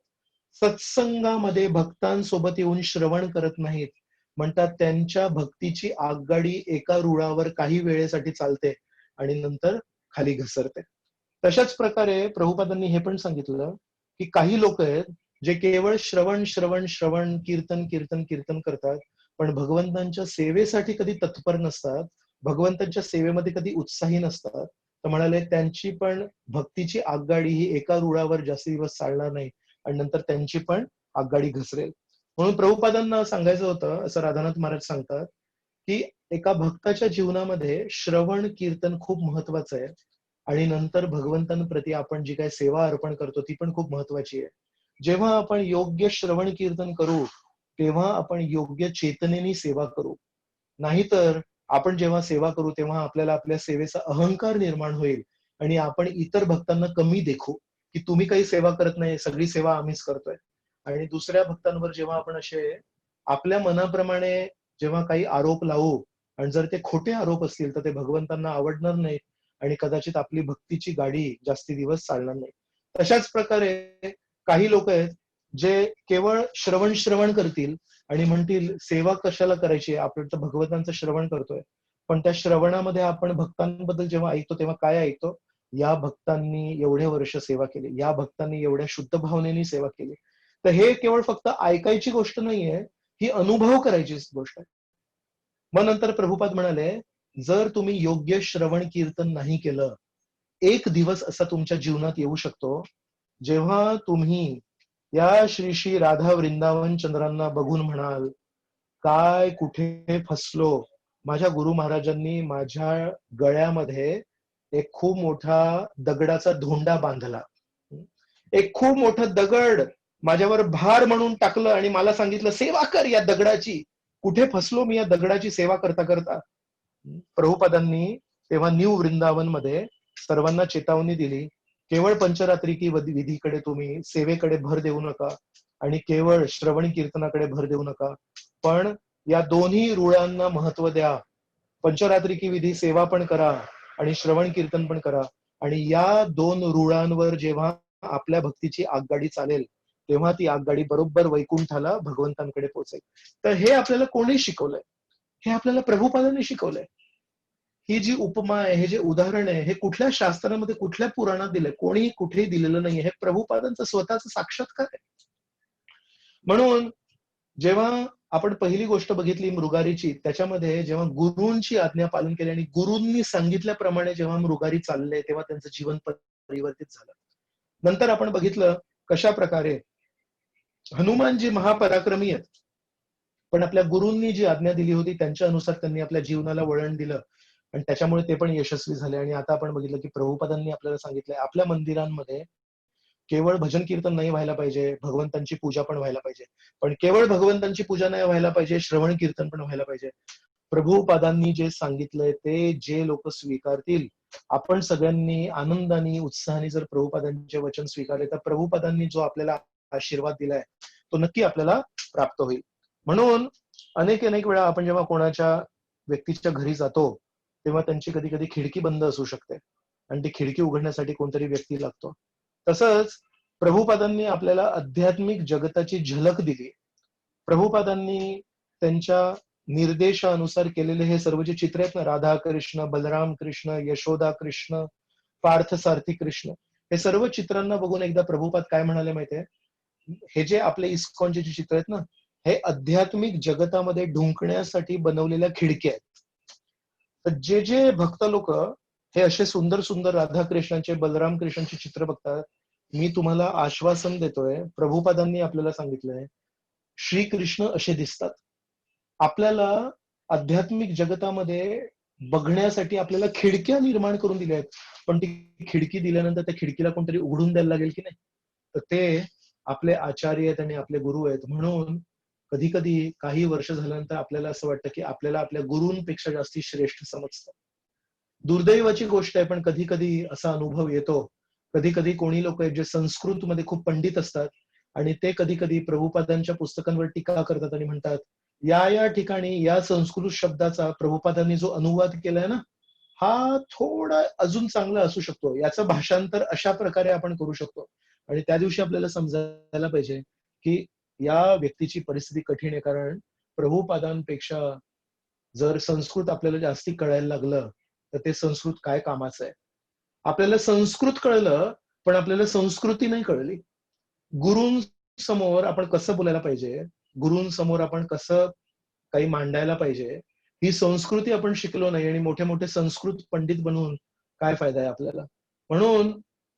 [SPEAKER 1] सत्संगामध्ये भक्तांसोबत येऊन श्रवण करत नाहीत, म्हणतात त्यांच्या भक्तीची आगगाडी एका रुळावर काही वेळेसाठी चालते आणि नंतर खाली घसरते. तशाच प्रकारे प्रभुपादांनी हे पण सांगितलं की काही लोक आहेत जे केवळ श्रवण श्रवण श्रवण कीर्तन कीर्तन कीर्तन करतात, पण भगवंतांच्या सेवेसाठी कधी तत्पर नसतात, भगवंतांच्या सेवेमध्ये कधी उत्साही नसतात. तर म्हणाले त्यांची पण भक्तीची आगगाडी ही एका रुळावर जास्त दिवस चालणार नाही आणि नंतर त्यांची पण आगगाडी घसरेल. म्हणून प्रभुपादांना सांगायचं होतं, असं राधानाथ महाराज सांगतात की एका भक्ताच्या जीवनामध्ये श्रवण कीर्तन खूप महत्वाचं आहे आणि नंतर भगवंतांप्रती आपण जी काही सेवा अर्पण करतो ती पण खूप महत्वाची आहे. जेव्हा आपण योग्य श्रवण कीर्तन करू तेव्हा आपण योग्य चेतनेने सेवा करू. नाहीतर आपण जेव्हा सेवा करू तेव्हा आपल्याला आपल्या सेवेचा अहंकार निर्माण होईल आणि आपण इतर भक्तांना कमी देखू की तुम्ही काही सेवा करत नाही, सगळी सेवा आम्हीच करतोय. आणि दुसऱ्या भक्तांवर जेव्हा आपण असे आपल्या मनाप्रमाणे जेव्हा काही आरोप लावू आणि जर ते खोटे आरोप असतील तर ते भगवंतांना आवडणार नाही आणि कदाचित आपली भक्तीची गाडी जास्ती दिवस चालणार नाही. तशाच प्रकारे काही लोक आहेत जे केवळ श्रवण श्रवण करतील आणि म्हणतील सेवा कशाला करायची, आपण तर भगवंतांचं श्रवण करतोय. पण त्या श्रवणामध्ये आपण भक्तांबद्दल जेव्हा ऐकतो तेव्हा काय ऐकतो? या भक्तांनी एवढे वर्ष सेवा केली, या भक्तांनी एवढ्या शुद्ध भावनेने सेवा केली. तर हे केवळ फक्त ऐकायची गोष्ट नाहीये, ही अनुभव करायची गोष्ट आहे. मग नंतर प्रभुपाद म्हणाले, जर तुम्ही योग्य श्रवण कीर्तन नाही केलं, एक दिवस असा तुमच्या जीवनात येऊ शकतो, जेव्हा तुम्ही या श्री श्री राधा वृंदावन चंद्रांना बघून म्हणाल, काय कुठे फसलो. माझ्या गुरु महाराजांनी माझ्या गळ्यामध्ये एक खूप मोठा दगडाचा धोंडा बांधला. एक खूप मोठा दगड माझ्यावर भार म्हणून टाकलं आणि मला सांगितलं, सेवा कर या दगडाची. कुठे फसलो मी या दगडाची सेवा करता करता. प्रभुपादांनी तेव्हा न्यू वृंदावन मध्ये सर्वांना चेतावणी दिली, केवळ पंचरात्री की विधीकडे तुम्ही सेवेकडे भर देऊ नका आणि केवळ श्रवण कीर्तनाकडे भर देऊ नका, पण या दोन्ही रुळांना महत्व द्या. पंचरात्री की विधी सेवा पण करा आणि श्रवण कीर्तन पण करा. आणि या दोन रुळांवर जेव्हा आपल्या भक्तीची आगगाडी चालेल, तेव्हा ती आगगाडी बरोबर वैकुंठाला भगवंतांकडे पोहोचेल. तर हे आपल्याला कोणी शिकवलंय? हे आपल्याला प्रभुपादांनी शिकवलंय. ही जी उपमा आहे, हे जे उदाहरण आहे, हे कुठल्या शास्त्रामध्ये कुठल्या पुराणात दिलंय? कोणी कुठेही दिलेलं नाहीये. हे प्रभुपादांचं स्वतःच साक्षात्कार आहे. म्हणून जेव्हा आपण पहिली गोष्ट बघितली मृगारीची, त्याच्यामध्ये जेव्हा गुरूंची आज्ञा पालन केली आणि गुरूंनी सांगितल्याप्रमाणे जेव्हा मृगारी चालले, तेव्हा त्यांचं जीवन परिवर्तित झालं. नंतर आपण बघितलं कशा प्रकारे हनुमानजी महापराक्रमी आहेत, पण आपल्या गुरूंनी जी आज्ञा दिली होती त्यांच्या अनुसार त्यांनी आपल्या जीवनाला वळण दिलं आणि त्याच्यामुळे ते पण यशस्वी झाले. आणि आता आपण बघितलं की प्रभुपादांनी आपल्याला सांगितलंय, आपल्या मंदिरांमध्ये केवळ भजन कीर्तन नाही व्हायला पाहिजे, भगवंतांची पूजा पण व्हायला पाहिजे. पण केवळ भगवंतांची पूजा नाही व्हायला पाहिजे, श्रवण कीर्तन पण व्हायला पाहिजे. प्रभुपादांनी जे सांगितलंय ते जे लोक स्वीकारतील, आपण सगळ्यांनी आनंदाने उत्साहाने जर प्रभुपादांचे वचन स्वीकारले, तर प्रभुपादांनी जो आपल्याला आशीर्वाद दिलाय तो नक्की आपल्याला प्राप्त होईल. म्हणून अनेक अनेक वेळा आपण जेव्हा कोणाच्या व्यक्तीच्या घरी जातो, तेव्हा त्यांची कधी कधी खिडकी बंद असू शकते आणि ती खिडकी उघडण्यासाठी कोणतरी व्यक्ती लागतो. तसंच प्रभुपादांनी आपल्याला आध्यात्मिक जगताची झलक दिली. प्रभुपादांनी त्यांच्या निर्देशानुसार केलेले हे सर्व जे चित्र आहेत ना, राधा कृष्ण, बलराम कृष्ण, यशोदा कृष्ण, पार्थ सारथी कृष्ण, हे सर्व चित्रांना बघून एकदा प्रभुपाद काय म्हणाले माहितीये, हे जे आपले इस्कॉनचे जे चित्र आहेत ना, हे आध्यात्मिक जगतामध्ये ढुंकण्यासाठी बनवलेल्या खिडक्या आहेत. तर जे जे भक्त लोक हे असे सुंदर सुंदर राधाकृष्णांचे, बलराम कृष्णांचे चित्र बघतात, मी तुम्हाला आश्वासन देतोय, प्रभुपादांनी आपल्याला सांगितलंय, श्रीकृष्ण असे दिसतात. आपल्याला आध्यात्मिक जगतामध्ये बघण्यासाठी आपल्याला खिडक्या निर्माण करून दिल्या आहेत, पण ती खिडकी दिल्यानंतर त्या खिडकीला कोणतरी उघडून द्यायला लागेल की नाही. तर ते आपले आचार्य आहेत आणि आपले गुरु आहेत. म्हणून कधी कधी काही वर्ष झाल्यानंतर आपल्याला असं वाटतं की आपल्याला आपल्या गुरूंपेक्षा जास्ती श्रेष्ठ समजतं. दुर्दैवाची गोष्ट आहे, पण कधी कधी असा अनुभव येतो. कधी कधी कोणी लोक आहेत जे संस्कृत मध्ये खूप पंडित असतात आणि ते कधी कधी प्रभुपादांच्या पुस्तकांवर टीका करतात आणि म्हणतात, या ठिकाणी या संस्कृत शब्दाचा प्रभुपादांनी जो अनुवाद केलाय ना, हा थोडा अजून चांगला असू शकतो, याचं भाषांतर अशा प्रकारे आपण करू शकतो. आणि त्या दिवशी आपल्याला समजायला पाहिजे की या व्यक्तीची परिस्थिती कठीण आहे, कारण प्रभुपादांपेक्षा जर संस्कृत आपल्याला जास्ती कळायला लागलं, तर ते संस्कृत काय कामाचं आहे. आपल्याला संस्कृत कळलं, पण आपल्याला संस्कृती नाही कळली. गुरूंसमोर आपण कसं बोलायला पाहिजे, गुरूंसमोर आपण कसं काही मांडायला पाहिजे, ही संस्कृती आपण शिकलो नाही आणि मोठे मोठे संस्कृत पंडित बनवून काय फायदा आहे आपल्याला. म्हणून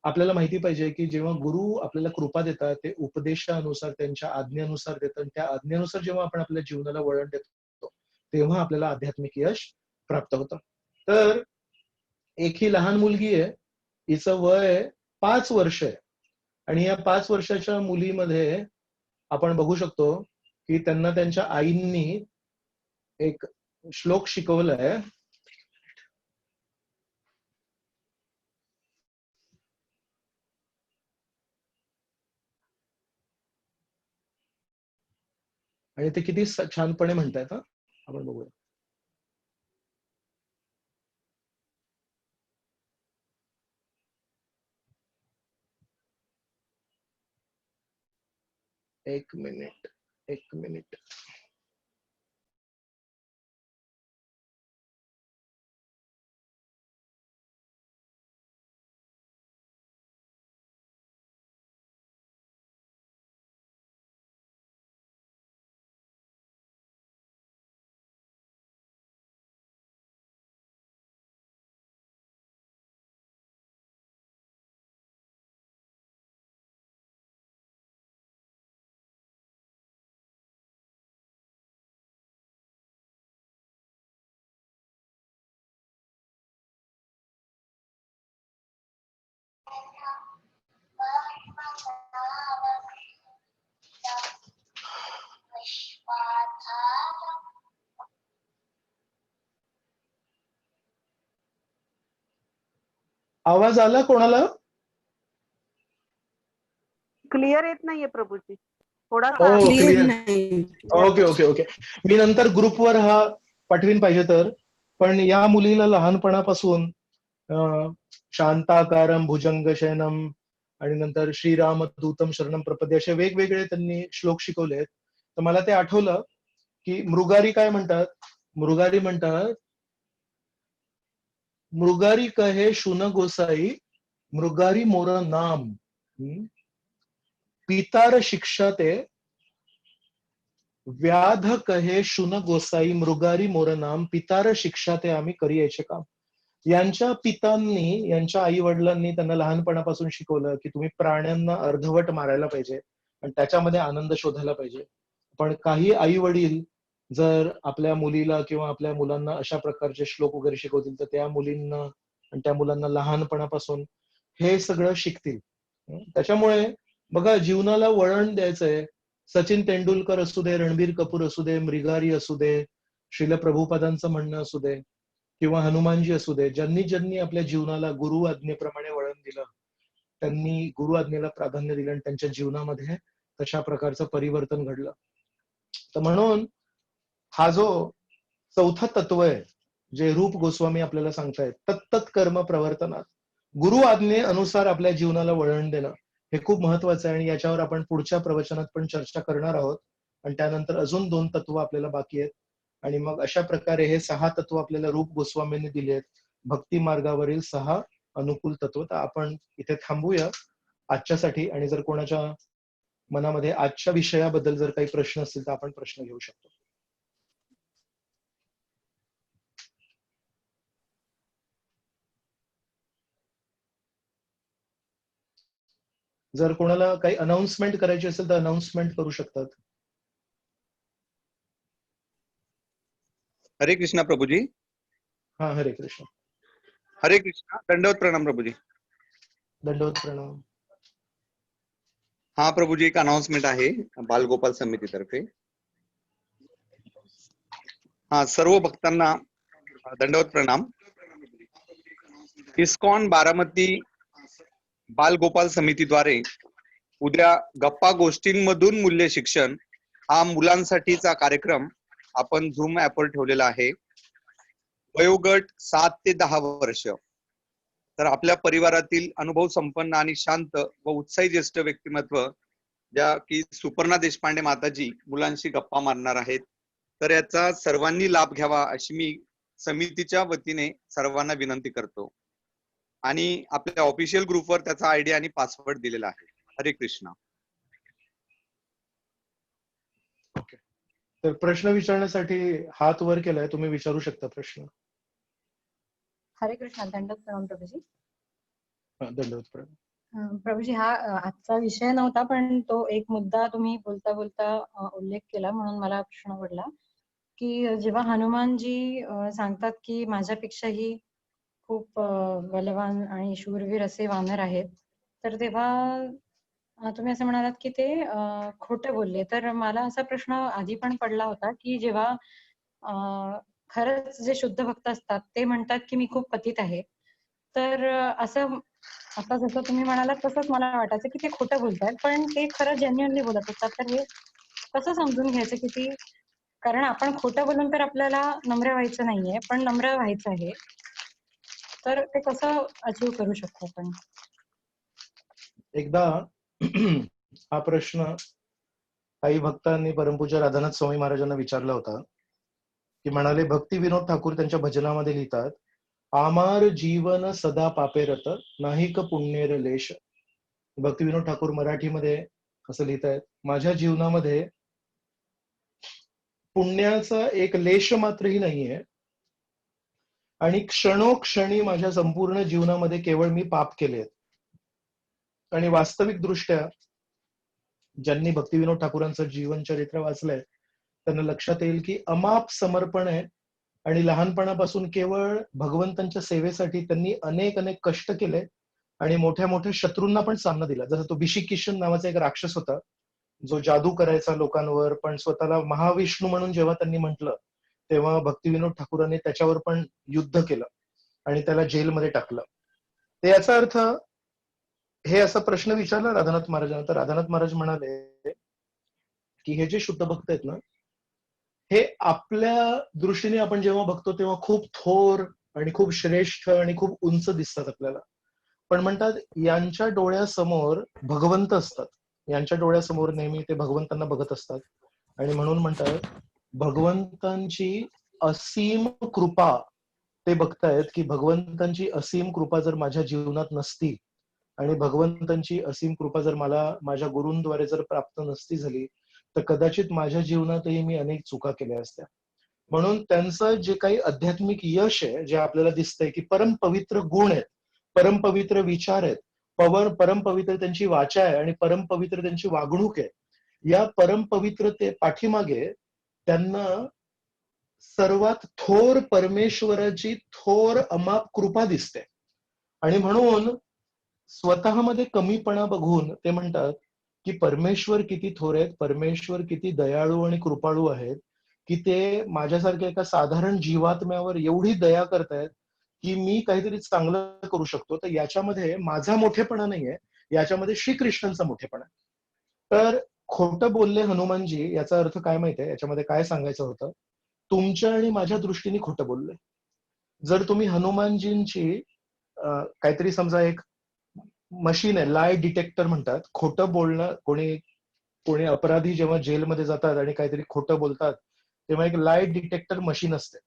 [SPEAKER 1] आपल्याला माहिती पाहिजे की जेव्हा गुरु आपल्याला कृपा देतात, ते उपदेशानुसार, त्यांच्या आज्ञेनुसार देतात. त्या आज्ञेनुसार जेव्हा आपण आपल्या जीवनाला वळण देतो, तेव्हा आपल्याला आध्यात्मिक यश प्राप्त होतं. तर एक ही लहान मुलगी आहे, हिचं वय 5 वर्ष आहे. आणि या 5 वर्षाच्या मुलीमध्ये आपण बघू शकतो की त्यांना त्यांच्या आईंनी एक श्लोक शिकवलाय. आणि ते किती छानपणे म्हणतायत हा. आपण बघूया. एक मिनिट, एक मिनिट. आवाज आला कोणाला?
[SPEAKER 2] क्लिअर येत नाहीये प्रभूजी, थोडा
[SPEAKER 1] हो,
[SPEAKER 3] क्लिअर
[SPEAKER 1] क्लिअर.
[SPEAKER 3] नाही.
[SPEAKER 1] Okay okay okay. मी नंतर ग्रुपवर हा पाठवीन पाहिजे तर. पण या मुलीला लहानपणापासून शांताकारम भुजंगशयनम आणि नंतर श्रीराम दूतम शरणम प्रपदे असे वेगवेगळे त्यांनी श्लोक शिकवलेत. तर मला ते आठवलं की मृगारी काय म्हणतात? मृगारी म्हणतात, मृगारी कहे शुन गोसाई मृगारी मोर नाम पितार शिक्षा ते व्याध कहे शुन गोसाई मृगारी मोर नाम पितार शिक्षा ते आम्ही करी यायचे काम. यांच्या पितांनी, यांच्या आई वडिलांनी त्यांना लहानपणापासून शिकवलं की तुम्ही प्राण्यांना अर्धवट मारायला पाहिजे आणि त्याच्यामध्ये आनंद शोधायला पाहिजे. पण काही आई वडील जर आपल्या मुलीला किंवा आपल्या मुलांना अशा प्रकारचे श्लोक वगैरे शिकवतील तर त्या मुलींना आणि त्या मुलांना लहानपणापासून हे सगळं शिकतील. त्याच्यामुळे बघा, जीवनाला वळण द्यायचंय. सचिन तेंडुलकर असू दे, रणबीर कपूर असू दे, मृगारी असू दे, श्रील प्रभुपादांचं म्हणणं असू दे किंवा हनुमानजी असू दे, ज्यांनी ज्यांनी आपल्या जीवनाला गुरु आज्ञेप्रमाणे वळण दिलं, त्यांनी गुरु आज्ञेला प्राधान्य दिलं आणि त्यांच्या जीवनामध्ये तशा प्रकारचं परिवर्तन घडलं. तर म्हणून हा जो चौथा तत्व आहे जे रूप गोस्वामी आपल्याला सांगतायत, तत्तत कर्म प्रवर्तनात, गुरु आज्ञे अनुसार आपल्या जीवनाला वळण देणं, हे खूप महत्वाचं आहे. आणि याच्यावर आपण पुढच्या प्रवचनात पण चर्चा करणार आहोत. आणि त्यानंतर अजून 2 तत्व आपल्याला बाकी आहेत. आणि मग अशा प्रकारे हे 6 तत्व आपल्याला रूप गोस्वामींनी दिले आहेत, भक्ती मार्गावरील 6 अनुकूल तत्व. तर आपण इथे थांबूया आजच्यासाठी. आणि जर कोणाच्या मनामध्ये आजच्या विषयाबद्दल जर काही प्रश्न असतील तर आपण प्रश्न घेऊ शकतो. जर कोणाला काही अनाउन्समेंट करायची असेल तर अनाउन्समेंट करू शकतात.
[SPEAKER 4] हरे कृष्णा प्रभुजी.
[SPEAKER 1] हा, हरे कृष्ण.
[SPEAKER 4] हरे कृष्णा. दंडवत प्रणाम प्रभुजी.
[SPEAKER 1] दंडवत प्रणाम.
[SPEAKER 4] हा प्रभुजी, एक अनाउन्समेंट आहे बालगोपाल समितीतर्फे. हा, सर्व भक्तांना दंडवत प्रणाम. इस्कॉन बारामती बालगोपाल समितीद्वारे उद्या गप्पा गोष्टींमधून मूल्य शिक्षण हा मुलांसाठीचा कार्यक्रम आपण झूम ऍपवर ठेवलेला आहे. वयोगट 7 ते 10 वर्ष. तर आपल्या परिवारातील अनुभव संपन्न आणि शांत व उत्साही ज्येष्ठ व्यक्तिमत्व ज्या की सुपर्णा देशपांडे माताजी मुलांशी गप्पा मारणार आहेत. तर याचा सर्वांनी लाभ घ्यावा अशी मी समितीच्या वतीने सर्वांना विनंती करतो. आणि आपल्या ऑफिशियल ग्रुपवर त्याचा आयडी आणि पासवर्ड दिलेला आहे. हरे कृष्णा.
[SPEAKER 1] तर प्रश्न विचारण्यासाठी हात वर केलाय, तुम्ही विचारू शकता प्रश्न.
[SPEAKER 5] हरे कृष्णा. दंडवत प्रणाम प्रभूजी.
[SPEAKER 1] दंडवत प्रणाम.
[SPEAKER 5] प्रभूजी, हा आजचा विषय नव्हता, पण तो एक मुद्दा तुम्ही बोलता बोलता उल्लेख केला म्हणून मला प्रश्न पडला की जेव्हा हनुमानजी सांगतात की माझ्यापेक्षाही खूप बलवान आणि शूरवीर असे वानर आहेत, तर तेव्हा तुम्ही असं म्हणालात की ते खोटं बोलले. तर मला असा प्रश्न आधी पण पडला होता की जेव्हा खरंच जे शुद्ध भक्त असतात ते म्हणतात की मी खूप पतित आहे, तर असं आता जसं तुम्ही म्हणालात तसंच मला वाटायचं की ते खोटं बोलतात, पण ते खरं जेन्युअनली बोलत असतात. तर हे कसं समजून घ्यायचं की ती, कारण आपण खोटं बोलून तर आपल्याला नम्र व्हायचं नाहीये, पण नम्र व्हायचं आहे, तर ते कसं अचीव करू शकतो आपण?
[SPEAKER 1] एकदा हा प्रश्न काही भक्तांनी परमपूज्य राधानाथ स्वामी महाराजांना विचारला होता. की म्हणाले, भक्ती विनोद ठाकूर त्यांच्या भजनामध्ये लिहितात, आमार जीवन सदा पापेरत नाहीक पुण्येर लेश. भक्ती विनोद ठाकूर मराठीमध्ये असं लिहितायत, माझ्या जीवनामध्ये पुण्याचा एक लेश मात्रही नाहीये आणि क्षणोक्षणी माझ्या संपूर्ण जीवनामध्ये केवळ मी पाप केलेत. आणि वास्तविक दृष्ट्या ज्यांनी भक्ती विनोद ठाकूरांचं जीवन चरित्र वाचलंय त्यांना लक्षात येईल की अमाप समर्पण आहे. आणि लहानपणापासून केवळ भगवंतांच्या सेवेसाठी त्यांनी अनेक अनेक कष्ट केले आणि मोठ्या मोठ्या शत्रूंना पण सामना दिला. जसं तो बिशी किशन नावाचा एक राक्षस होता, जो जादू करायचा लोकांवर, पण स्वतःला महाविष्णू म्हणून जेव्हा त्यांनी म्हटलं तेव्हा भक्तिविनोद ठाकूरांनी त्याच्यावर पण युद्ध केलं आणि त्याला जेलमध्ये टाकलं. तर याचा अर्थ हे असा प्रश्न विचारला राधानाथ महाराजांना, तर राधानाथ महाराज म्हणाले की हे जे शुद्ध भक्त आहेत ना, हे आपल्या दृष्टीने आपण जेव्हा बघतो तेव्हा खूप थोर आणि खूप श्रेष्ठ आणि खूप उंच दिसतात आपल्याला, पण म्हणतात यांच्या डोळ्यासमोर भगवंत असतात, यांच्या डोळ्यासमोर नेहमी ते भगवंतांना बघत असतात. आणि म्हणून म्हणतात भगवंतांची असीम कृपा ते बघतायत की भगवंतांची असीम कृपा जर माझ्या जीवनात नसती आणि भगवंतांची असीम कृपा जर मला माझ्या गुरूंद्वारे जर प्राप्त नसती झाली तर कदाचित माझ्या जीवनातही मी अनेक चुका केल्या असत्या. म्हणून त्यांचं जे काही आध्यात्मिक यश आहे, जे आपल्याला दिसतंय की परम पवित्र गुण आहेत, परम पवित्र विचार आहेत, परम पवित्र त्यांची वाचा आहे आणि परम पवित्र त्यांची वागणूक आहे, या परम पवित्रते पाठीमागे त्यांना सर्वात थोर परमेश्वराची थोर अमाप कृपा दिसते. आणि म्हणून स्वतःमध्ये कमीपणा बघून ते म्हणतात की परमेश्वर किती थोर आहेत, परमेश्वर किती दयाळू आणि कृपाळू आहेत की ते माझ्यासारख्या एका साधारण जीवात्म्यावर एवढी दया करतायत की मी काहीतरी चांगलं करू शकतो. तर याच्यामध्ये माझा मोठेपणा नाहीये, याच्यामध्ये श्रीकृष्णांचा मोठेपणा आहे. तर खोटं बोलले हनुमानजी याचा अर्थ काय माहितीये, याच्यामध्ये काय सांगायचं होतं, तुमच्या आणि माझ्या दृष्टीने खोटं बोलले. जर तुम्ही हनुमानजींची काहीतरी समजा एक मशीन आहे, लाय डिटेक्टर म्हणतात, खोटं बोलणं, कोणी अपराधी जेव्हा जेलमध्ये जातात आणि काहीतरी खोटं बोलतात तेव्हा एक लाय डिटेक्टर मशीन असते,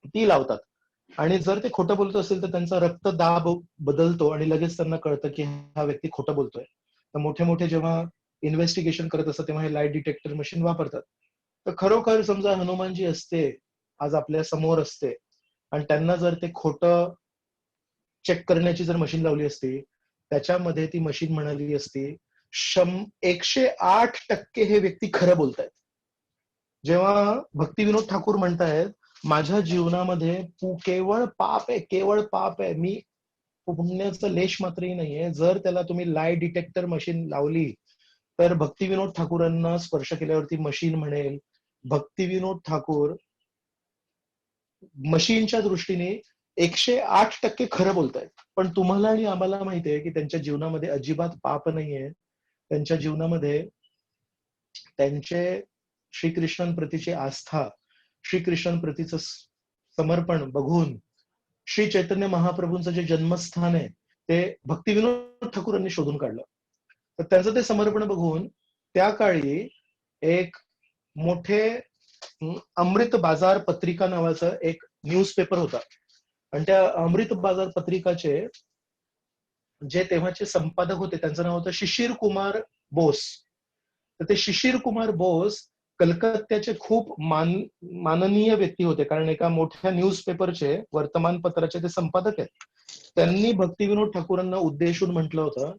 [SPEAKER 1] ती लावतात आणि जर ते खोटं बोलत असेल तर त्यांचा रक्तदाब बदलतो आणि लगेच त्यांना कळतं की हा व्यक्ती खोटं बोलतोय. तर मोठे मोठे जेव्हा इन्व्हेस्टिगेशन करत असतात तेव्हा हे लाय डिटेक्टर मशीन वापरतात. तर खरोखर समजा हनुमानजी असते आज आपल्या समोर असते आणि त्यांना जर ते खोटं चेक करण्याची जर मशीन लावली असती, त्याच्यामध्ये ती मशीन म्हणाली असती 108% हे व्यक्ती खरं बोलतायत. जेव्हा भक्तिविनोद ठाकूर म्हणतायत माझ्या जीवनामध्ये केवळ पाप आहे, केवळ पाप आहे, मी पुण्याचं लेश मात्रही नाहीये, जर त्याला तुम्ही लाय डिटेक्टर मशीन लावली तर भक्तिविनोद ठाकूरांना स्पर्श केल्यावरती मशीन म्हणेल भक्तिविनोद ठाकूर मशीनच्या दृष्टीने 108% खरं बोलतायत. पण तुम्हाला आणि आम्हाला माहितीये की त्यांच्या जीवनामध्ये अजिबात पाप नाहीये, त्यांच्या जीवनामध्ये त्यांचे श्रीकृष्णांप्रतीची आस्था, श्रीकृष्णांप्रतीचं समर्पण बघून श्री चैतन्य महाप्रभूंचं जे जन्मस्थान आहे ते भक्तिविनोद ठाकूरांनी शोधून काढलं. तर त्याचं ते समर्पण बघून त्या काळी एक मोठे अमृत बाजार पत्रिका नावाचं एक न्यूजपेपर होता आणि त्या अमृत बाजार पत्रिकाचे जे तेव्हाचे संपादक होते त्यांचं नाव होतं शिशिर कुमार बोस. तर ते शिशिर कुमार बोस कलकत्त्याचे खूप माननीय व्यक्ती होते, कारण एका मोठ्या न्यूजपेपरचे वर्तमानपत्राचे ते संपादक आहेत. त्यांनी भक्तिविनोद ठाकूरांना उद्देशून म्हटलं होतं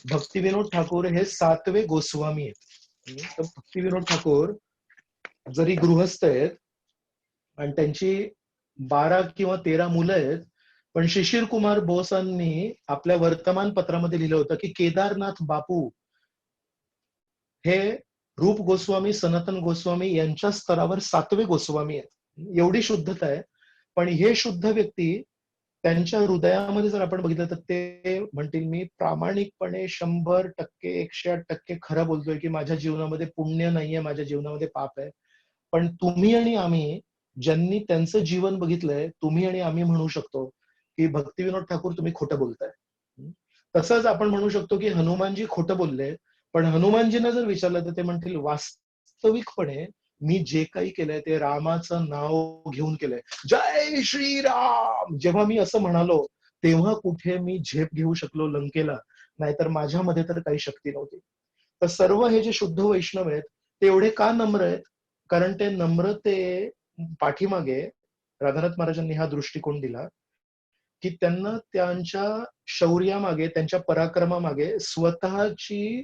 [SPEAKER 1] भक्तिविनोद ठाकूर हे 7वे गोस्वामी आहेत. तर भक्तिविनोद ठाकूर जरी गृहस्थ आहेत आणि त्यांची 12 किंवा 13 मुलं आहेत, पण शिशिर कुमार बोसांनी आपल्या वर्तमानपत्रामध्ये लिहिलं होतं की केदारनाथ बापू हे रूप गोस्वामी, सनातन गोस्वामी यांच्या स्तरावर 7वे गोस्वामी आहेत. एवढी शुद्धता आहे. पण हे शुद्ध व्यक्ती त्यांच्या हृदयामध्ये जर आपण बघितलं तर ते म्हणतील मी प्रामाणिकपणे 100%, 108% खरं बोलतोय की माझ्या जीवनामध्ये पुण्य नाहीये, माझ्या जीवनामध्ये पाप आहे. पण तुम्ही आणि आम्ही ज्यांनी त्यांचं जीवन बघितलंय, तुम्ही आणि आम्ही म्हणू शकतो की भक्तिविनोद ठाकूर तुम्ही खोटं बोलताय. तसंच आपण म्हणू शकतो की हनुमानजी खोटं बोलले, पण हनुमानजींना जर विचारलं तर ते म्हणतील वास्तविकपणे मी जे काही केलंय ते रामाचं नाव घेऊन केलंय, जय श्रीराम. जेव्हा मी असं म्हणालो तेव्हा कुठे मी झेप घेऊ शकलो लंकेला, नाहीतर माझ्यामध्ये तर काही शक्ती नव्हती. तर सर्व हे जे शुद्ध वैष्णव आहेत ते एवढे का नम्र आहेत, कारण ते नम्रते पाठीमागे राधानाथ महाराजांनी हा दृष्टिकोन दिला की त्यांना त्यांच्या शौर्यामागे, त्यांच्या पराक्रमामागे स्वतःची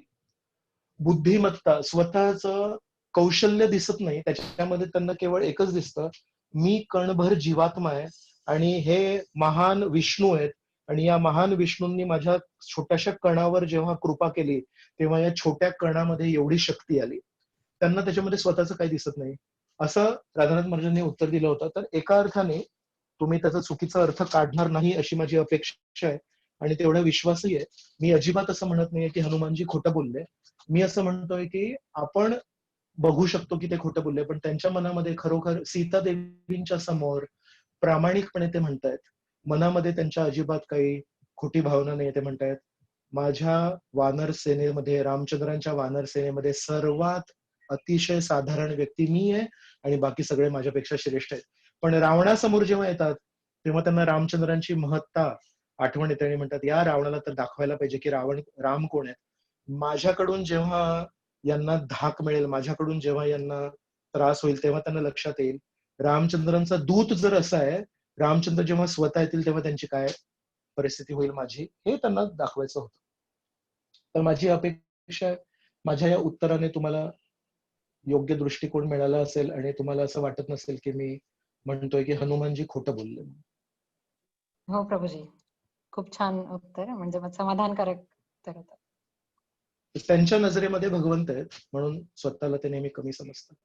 [SPEAKER 1] बुद्धिमत्ता, स्वतःचं कौशल्य दिसत नाही. त्याच्यामध्ये त्यांना केवळ एकच दिसतं, मी कणभर जीवात्मा आहे आणि हे महान विष्णू आहेत, आणि या महान विष्णूंनी माझ्या छोट्याशा कणावर जेव्हा कृपा केली तेव्हा या छोट्या कणामध्ये एवढी शक्ती आली. त्यांना त्याच्यामध्ये स्वतःच काही दिसत नाही, असं राधानाथ महाराजांनी उत्तर दिलं होतं. तर एका अर्थाने तुम्ही त्याचा चुकीचा अर्थ काढणार नाही अशी माझी अपेक्षा आहे आणि तेवढा विश्वासही आहे. मी अजिबात असं म्हणत नाहीये की हनुमानजी खोटं बोलले. मी असं म्हणतोय की आपण बघू शकतो की ते खोटं बोलले, पण त्यांच्या मनामध्ये खरोखर सीता देवींच्या समोर प्रामाणिकपणे ते म्हणतायत. मनामध्ये त्यांच्या अजिबात काही खोटी भावना नाही. ते म्हणतायत माझ्या वानर सेनेमध्ये, रामचंद्रांच्या वानर सेनेमध्ये सर्वात अतिशय साधारण व्यक्ती मी आहे आणि बाकी सगळे माझ्यापेक्षा श्रेष्ठ आहेत. पण रावणासमोर जेव्हा येतात तेव्हा त्यांना रामचंद्रांची महत्ता आठवण येते आणि म्हणतात या रावणाला तर दाखवायला पाहिजे की राम कोण आहे. माझ्याकडून जेव्हा यांना धाक मिळेल, माझ्याकडून जेव्हा यांना त्रास होईल तेव्हा त्यांना लक्षात येईल रामचंद्रांचा दूत जर असा आहे, रामचंद्र जेव्हा स्वतः येतील तेव्हा त्यांची काय परिस्थिती होईल माझी, हे त्यांना दाखवायचं होतं. तर माझी अपेक्षा आहे माझ्या या उत्तराने तुम्हाला योग्य दृष्टिकोन मिळाला असेल आणि तुम्हाला असं वाटत नसेल की मी म्हणतोय की हनुमानजी खोटं बोलले.
[SPEAKER 5] हो प्रभूजी, खूप छान उत्तर, म्हणजे समाधानकारक उत्तर होतं.
[SPEAKER 1] त्यांच्या नजरेमध्ये भगवंत आहेत म्हणून स्वतःला ते नेहमी कमी समजतात.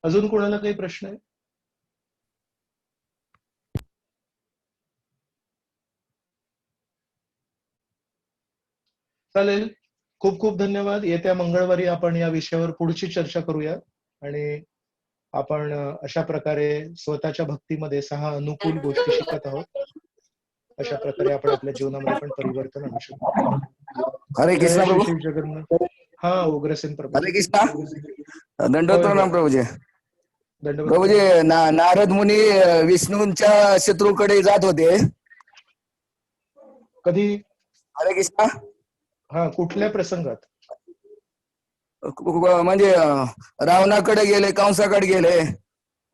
[SPEAKER 1] अजून कोणाला काही प्रश्न आहे? चालेल, खूप खूप धन्यवाद. येत्या मंगळवारी आपण या विषयावर पुढची चर्चा करूया आणि आपण अशा प्रकारे स्वतःच्या भक्तीमध्ये 6 अनुकूल गोष्टी शिकत आहोत. अशा प्रकारे आपण आपल्या जीवनामध्ये पण परिवर्तन आणू शकतो.
[SPEAKER 3] हरे कृष्णा
[SPEAKER 1] जय श्री
[SPEAKER 3] प्रभू.
[SPEAKER 1] शिव जगन्नाथ. हा उग्रसेन प्रभू.
[SPEAKER 3] हरे कृष्णा. दंडवत
[SPEAKER 1] होय,
[SPEAKER 3] प्रणाम
[SPEAKER 1] होय.
[SPEAKER 3] प्रभूजी.
[SPEAKER 1] दंडवत
[SPEAKER 3] प्रभूजी,
[SPEAKER 1] प्रणाम.
[SPEAKER 3] नारद मुनी विष्णूंच्या शत्रूकडे जात होते.
[SPEAKER 1] कधी?
[SPEAKER 3] हरे कृष्णा.
[SPEAKER 1] हा, कुठल्या प्रसंगात?
[SPEAKER 3] म्हणजे रावणाकडे गेले, कंसाकडे गेले,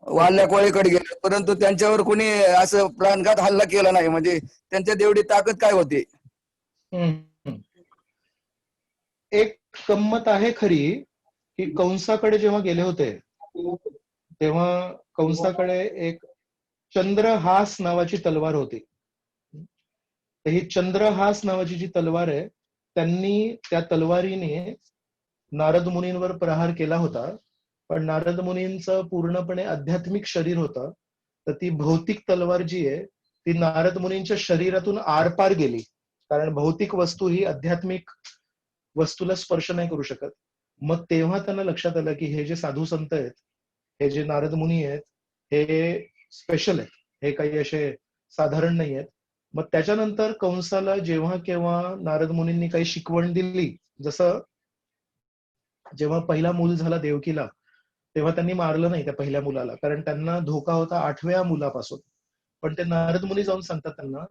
[SPEAKER 3] वाल्या कोळीकडे गेले, परंतु त्यांच्यावर कोणी असं प्राणघात हल्ला केला नाही. म्हणजे त्यांच्यात एवढी ताकद काय होती?
[SPEAKER 1] एक गंमत आहे खरी की कंसाकडे जेव्हा गेले होते तेव्हा कंसाकडे एक चंद्रहास नावाची तलवार होती. तर ही चंद्रहास नावाची जी तलवार आहे त्यांनी त्या तलवारीने नारद मुनींवर प्रहार केला होता. पण नारद मुनींचं पूर्णपणे आध्यात्मिक शरीर होतं, तर ती भौतिक तलवार जी आहे ती नारद मुनींच्या शरीरातून आरपार गेली. कारण भौतिक वस्तू ही आध्यात्मिक वस्तूला स्पर्श नाही करू शकत. मग तेव्हा त्यांना लक्षात आलं की हे जे साधू संत आहेत, हे जे नारद मुनी आहेत, हे स्पेशल आहेत, हे काही असे साधारण नाही आहेत. मग त्याच्यानंतर कंसाला जेव्हा केव्हा नारद मुनींनी काही शिकवण दिली, जसं जेव्हा पहिला मूल झाला देवकीला तेव्हा त्यांनी मारलं नाही त्या पहिल्या मुलाला, कारण त्यांना धोका होता 8व्या मुलापासून. पण ते नारद मुनी जाऊन सांगतात त्यांना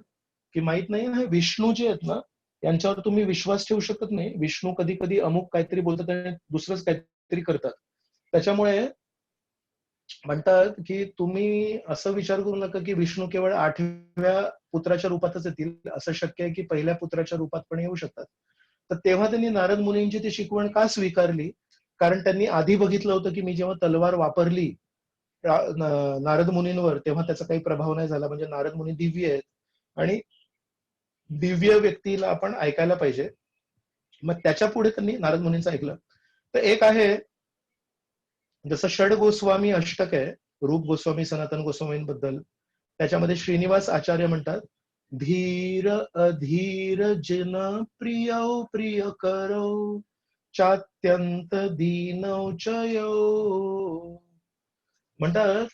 [SPEAKER 1] की माहित नाही हे विष्णू जे आहेत ना यांच्यावर तुम्ही विश्वास ठेवू शकत नाही. विष्णू कधी कधी अमुक काहीतरी बोलतात आणि दुसरंच काहीतरी करतात. त्याच्यामुळे म्हणतात की तुम्ही असं विचार करू नका की विष्णू केवळ 8व्या पुत्राच्या रूपातच येतील. असं शक्य आहे की पहिल्या पुत्राच्या रूपात पण येऊ शकतात. तर तेव्हा त्यांनी नारद मुनींची ती शिकवण का स्वीकारली? कारण त्यांनी आधी बघितलं होतं की मी जेव्हा तलवार वापरली नारद मुनींवर तेव्हा त्याचा काही प्रभाव नाही झाला. म्हणजे नारद मुनी दिव्य आहेत आणि दिव्य व्यक्तीला आपण ऐकायला पाहिजे. मग त्याच्या पुढे त्यांनी नारद मुनींचं ऐकलं. तर एक आहे जसं षड गोस्वामी अष्टक आहे, रूप गोस्वामी सनातन गोस्वामींबद्दल. त्याच्यामध्ये श्रीनिवास आचार्य म्हणतात धीर अधीर जन प्रिय प्रिय करो चात्यंत दीनौ चयो. म्हणतात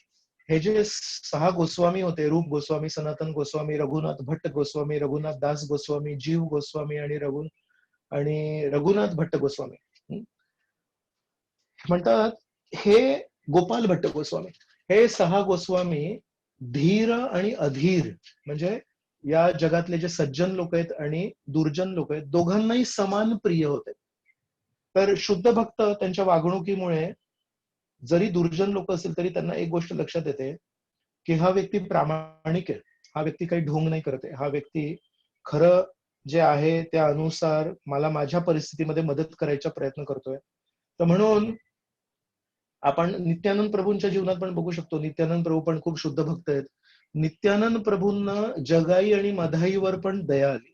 [SPEAKER 1] हे जे 6 गोस्वामी होते, रूप गोस्वामी, सनातन गोस्वामी, रघुनाथ भट्ट गोस्वामी, रघुनाथ दास गोस्वामी, जीव गोस्वामी आणि रघुनाथ भट्ट गोस्वामी, म्हणतात हे गोपाल भट्ट गोस्वामी, हे 6 गोस्वामी धीर आणि अधीर म्हणजे या जगातले जे सज्जन लोक आहेत आणि दुर्जन लोक आहेत दोघांनाही समान प्रिय होते. तर शुद्ध भक्त त्यांच्या वागणुकीमुळे जरी दुर्जन लोक असेल तरी त्यांना एक गोष्ट लक्षात येते की हा व्यक्ती प्रामाणिक आहे, हा व्यक्ती काही ढोंग नाही करते, हा व्यक्ती खरं जे आहे त्या अनुसार मला माझ्या परिस्थितीमध्ये मदत करायचा प्रयत्न करतोय. तर म्हणून आपण नित्यानंद प्रभूंच्या जीवनात पण बघू शकतो. नित्यानंद प्रभू पण खूप शुद्ध भक्त आहेत. नित्यानंद प्रभूंना जगाई आणि मधाईवर पण दया आली,